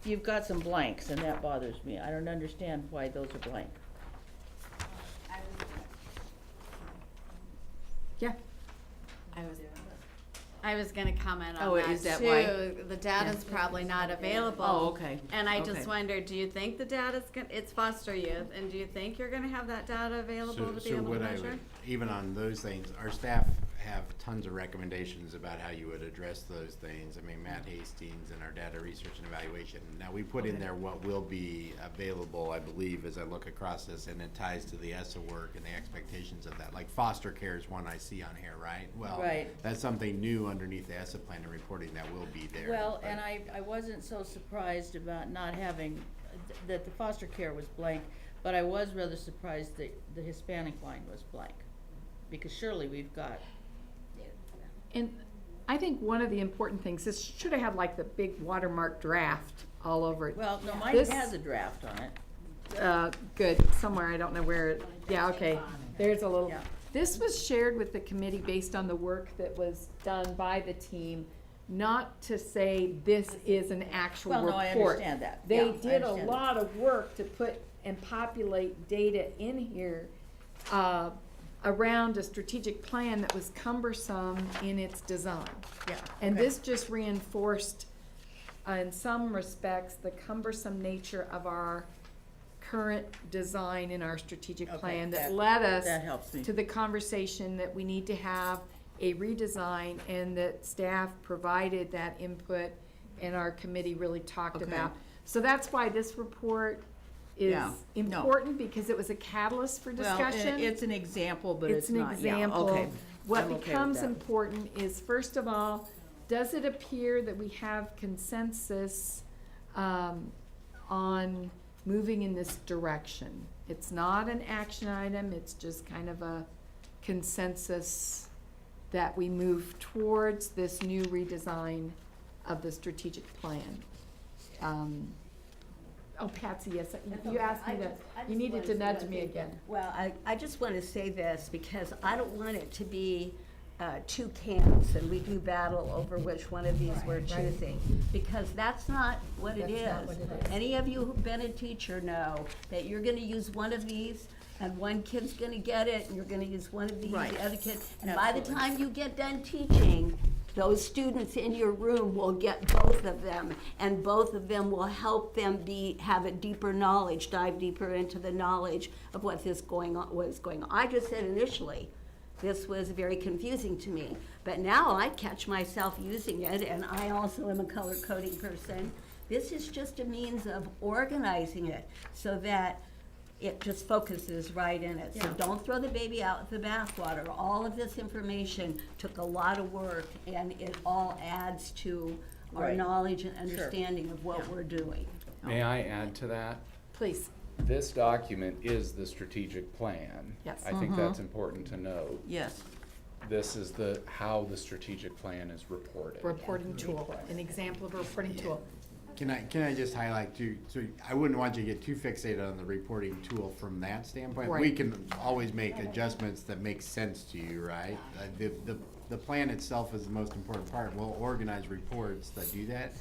you've got some blanks, and that bothers me. I don't understand why those are blank. Yeah. I was gonna comment on Oh, that is that too. why? The data's probably not available. Oh, okay. And I just Okay. wondered, do you think the data's it's foster youth, and do you think you're gonna have that data available to be able to what I measure? would, even on those things, our staff have tons of recommendations about how you would address those things. I mean, Matt Hastings and our data research and evaluation. Now, we put in there what will be available, I believe, as I look across this, and it ties to the ESSA work and the expectations of that. Like foster care is one I see on here, right? Well, Right. that's something new underneath the ESSA plan and reporting that will be there. Well, but- and I wasn't so surprised about not having, that the foster care was blank, but I was rather surprised that the Hispanic line was blank. Because surely we've got, And I think one of the important things, this should have had like the big watermark draft all over it. well, no, mine This- has a draft on it. Good, somewhere, I don't know where, yeah, okay, there's a little. Yeah. This was shared with the committee based on the work that was done by the team, not to say this is an actual Well, report. no, I understand that. Yeah, They I did a understand that. lot of work to put and populate data in here, around a strategic plan that was cumbersome in its design. Yeah. And okay. this just reinforced, in some respects, the cumbersome nature of our current design in our strategic Okay, plan that that- led us that helps me. to the conversation that we need to have a redesign, and that staff provided that input and our committee really talked Okay. about. So that's why this report is Yeah, no. important, because it was a catalyst for discussion. Well, it's an example, but it's It's an not, yeah, example. okay. What I'm okay with becomes that. important is, first of all, does it appear that we have consensus on moving in this direction? It's not an action item, it's just kind of a consensus that we move towards this new redesign of the strategic plan. Oh, Patsy, yes, you asked me to, you needed to nudge me again. Well, I just want to say this, because I don't want it to be two camps and we do battle over which one of these we're choosing, because that's not what it is. Any of you who've been a teacher know that you're going to use one of these, and one kid's going to get it, and you're going to use one of these, Right. the other kid. And by the Absolutely. time you get done teaching, those students in your room will get both of them, and both of them will help them have a deeper knowledge, dive deeper into the knowledge of what is going on. I just said initially, this was very confusing to me, but now I catch myself using it, and I also am a color coding person. This is just a means of organizing it so that it just focuses right in it. So Yeah. don't throw the baby out with the bathwater. All of this information took a lot of work, and it all adds to our Right. knowledge and Sure. understanding of what we're doing. May I add to that? Please. This document is the strategic plan. Yes. I think that's important to note. Yes. This is how the strategic plan is reported. Reporting tool, an example of a reporting tool. Can I just highlight too, so I wouldn't want you to get too fixated on the reporting tool from that standpoint. We Right. can always make adjustments that make sense to you, right? The plan itself is the most important part. We'll organize reports that do that.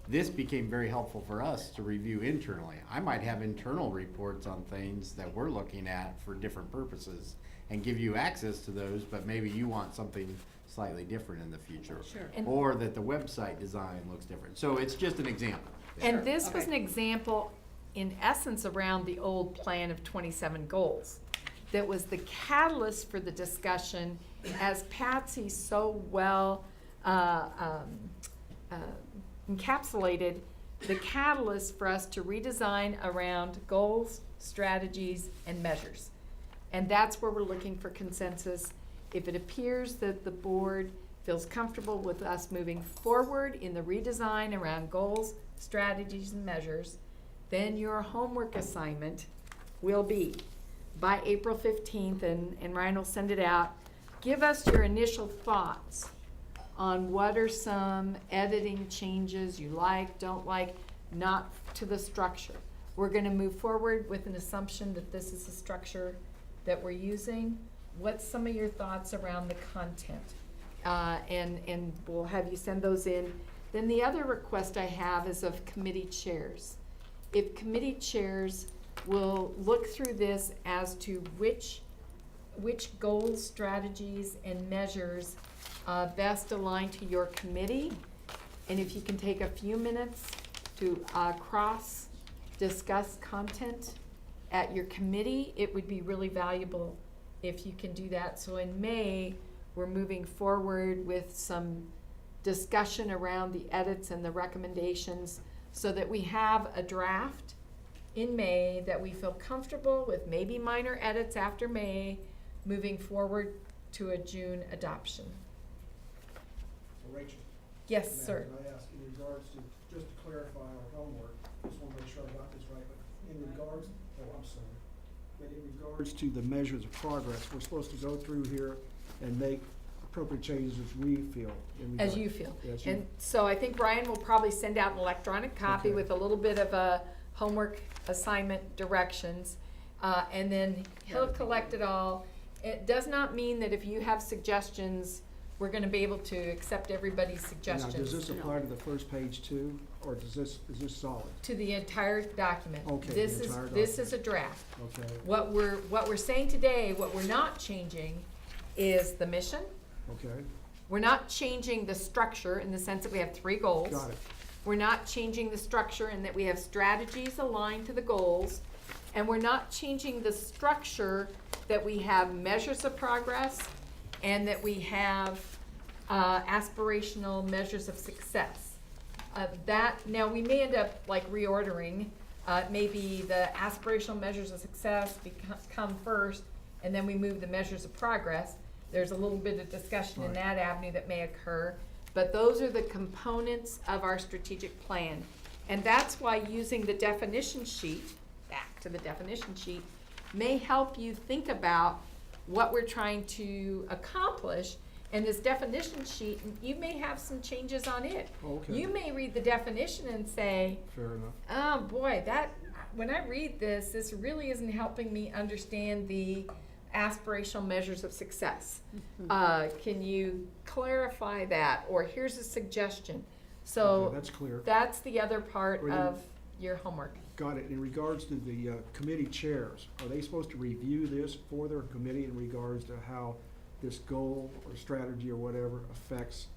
this became very helpful for us to review internally. I might have internal reports on things that we're looking at for different purposes and give you access to those, but maybe you want something slightly different in the future. Sure. Or that the website design looks different. So it's just an example. And this was an example, in essence, around the old plan of 27 goals. That was the catalyst for the discussion, as Patsy so well encapsulated, the catalyst for us to redesign around goals, strategies, and measures. And that's where we're looking for consensus. If it appears that the board feels comfortable with us moving forward in the redesign around goals, strategies, and measures, then your homework assignment will be by April 15th, and Ryan will send it out. Give us your initial thoughts on what are some editing changes you like, don't like, not to the structure. We're going to move forward with an assumption that this is the structure that we're using. What's some of your thoughts around the content? And we'll have you send those in. Then the other request I have is of committee chairs. If committee chairs will look through this as to which goals, strategies, and measures best align to your committee, and if you can take a few minutes to cross-discuss content at your committee, it would be really valuable if you can do that. So in May, we're moving forward with some discussion around the edits and the recommendations so that we have a draft in May that we feel comfortable with, maybe minor edits after May, moving forward to a June adoption. So Rachel? Yes, Matt, sir. Can I ask, in regards to, just to clarify our homework, just want to make sure I got this right, but in regards, I'm sorry. But in regards to the measures of progress, we're supposed to go through here and make appropriate changes as we feel. As you feel. Yes, And so I think Brian will probably send out an electronic copy Okay. with a little bit of a homework assignment directions, and then he'll collect it all. It does not mean that if you have suggestions, we're gonna be able to accept everybody's Now, suggestions. does this apply to the first page too, or is this solid? To the entire document. Okay, This the is, entire this document. is a draft. Okay, What we're saying today, what we're not changing is the mission. okay, We're not changing the structure in the sense that we have 3 goals. got it. We're not changing the structure in that we have strategies aligned to the goals. And we're not changing the structure that we have measures of progress and that we have aspirational measures of success. Now we may end up like reordering. Maybe the aspirational measures of success come first, and then we move the measures of progress. There's a little bit of discussion in that avenue that may occur, but those are the components of our strategic plan. And that's why using the definition sheet, back to the definition sheet, may help you think about what we're trying to accomplish. And this definition sheet, you may have some changes on it. Okay. You may read the definition and say, Fair enough. oh boy, when I read this really isn't helping me understand the aspirational measures of success. Can you clarify that? Or here's a suggestion. So Okay, that's clear. that's the other part Well, you- of your homework. Got it. In regards to the committee chairs, are they supposed to review this for their committee in regards to how this goal or strategy or whatever affects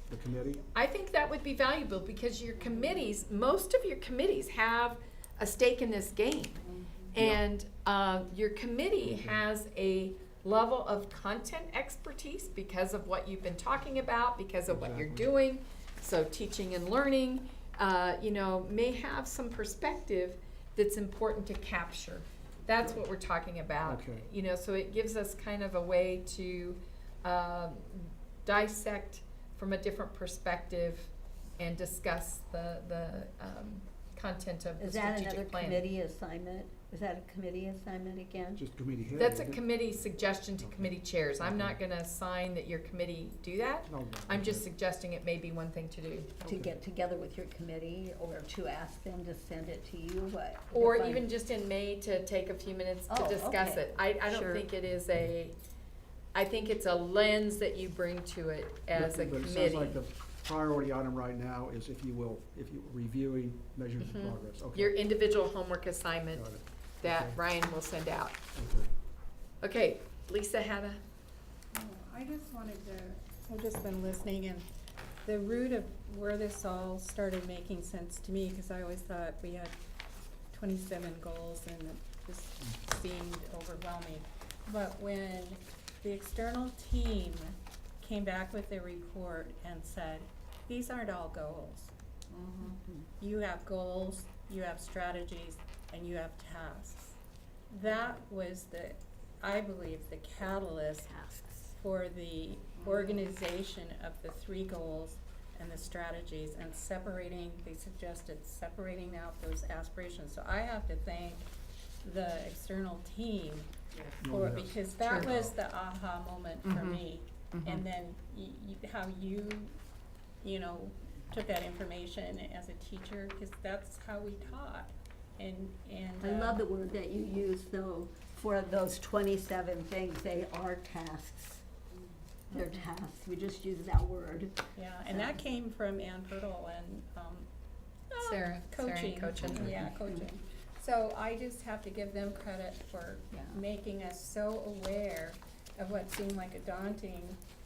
the committee? I think that would be valuable because your committees, most of your committees have a stake in this game. And your committee has a level of content expertise because of what you've been talking about, because of what you're doing. So teaching and learning, may have some perspective that's important to capture. That's what we're talking about. Okay. So it gives us kind of a way to dissect from a different perspective and discuss the content of the Is that another strategic plan. committee assignment? Is that a committee assignment again? Just committee head? That's a isn't it? committee suggestion to committee chairs. I'm not gonna assign that your committee do that. No, no, I'm just okay. suggesting it may be one thing to do. To get together with your committee or to ask them to send it to you, what? Or define- even just in May to take a few minutes to Oh, discuss okay. it. I don't Sure. think it is I think it's a lens that you bring to it as a But it sounds committee. like priority item right now is, if you will, reviewing measures of progress. Okay. Your individual homework assignment Got it. that Okay. Ryan will send out. Okay. Okay, Lisa had a, I just wanted to, I've just been listening, and the root of where this all started making sense to me, because I always thought we had 27 goals and it just seemed overwhelming. But when the external team came back with their report and said, these aren't all goals. You have goals, you have strategies, and you have tasks. That was I believe, the catalyst for the organization of the 3 goals and the strategies, and they suggested separating out those aspirations. So I have to thank the external team for, because that was the aha moment for me. And then how you know, took that information as a teacher, because that's how we taught. And I love the word that you used, though, for those 27 things. They are tasks. They're tasks. We just use that word. Yeah, and that came from Ann Purtle and Sarah coaching. Yeah, coaching. So I just have to give them credit for making us so aware of what seemed like a daunting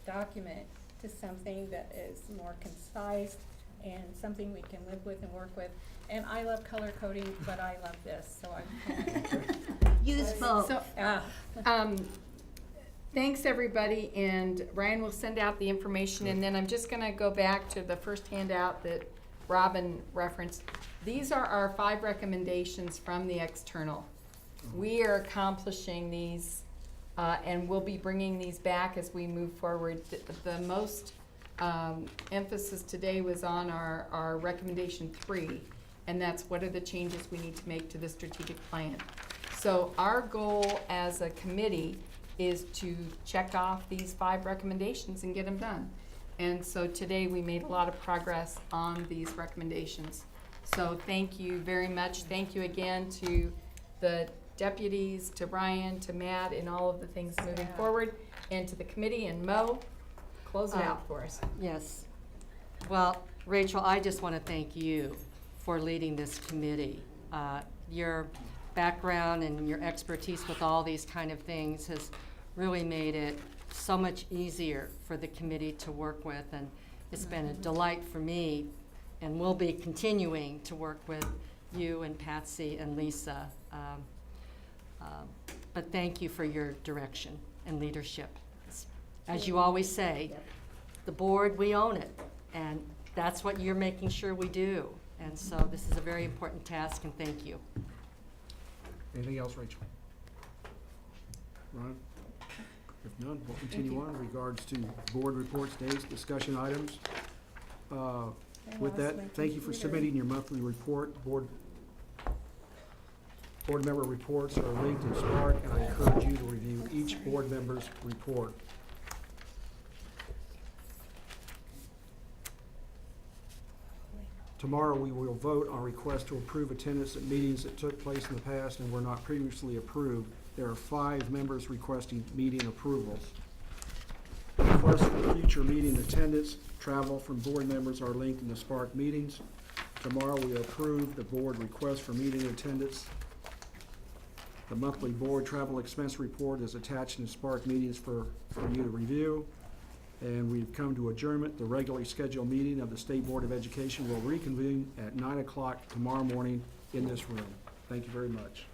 document to something that is more concise and something we can live with and work with. And I love color coding, but I love this, so I'm Use both. so, thanks, everybody, and Ryan will send out the information, and then I'm just gonna go back to the first handout that Robin referenced. These are our 5 recommendations from the external. We are accomplishing these, and we'll be bringing these back as we move forward. The most emphasis today was on our recommendation 3, and that's what are the changes we need to make to the strategic plan. So our goal as a committee is to check off these 5 recommendations and get them done. And so today we made a lot of progress on these recommendations. So thank you very much. Thank you again to the deputies, to Ryan, to Matt, and all of the things moving forward, and to the committee. And Mo, close it out for us. Yes. Well, Rachel, I just want to thank you for leading this committee. Your background and your expertise with all these kind of things has really made it so much easier for the committee to work with, and it's been a delight for me, and we'll be continuing to work with you and Patsy and Lisa. But thank you for your direction and leadership. As you always say, the board, we own it, and that's what you're making sure we do. And so this is a very important task, and thank you. Anything else, Rachel? Ron? If none, we'll continue on in regards to board reports, dates, discussion items. With that, thank you for submitting your monthly report. Board member reports are linked in Spark, and I encourage you to review each board member's report. Tomorrow, we will vote on request to approve attendance at meetings that took place in the past and were not previously approved. There are 5 members requesting meeting approvals. Requests for future meeting attendance, travel from board members are linked in the Spark meetings. Tomorrow, we approve the board request for meeting attendance. The monthly board travel expense report is attached in the Spark meetings for you to review. And we've come to adjournment. The regularly scheduled meeting of the State Board of Education will reconvene at 9 o'clock tomorrow morning in this room. Thank you very much.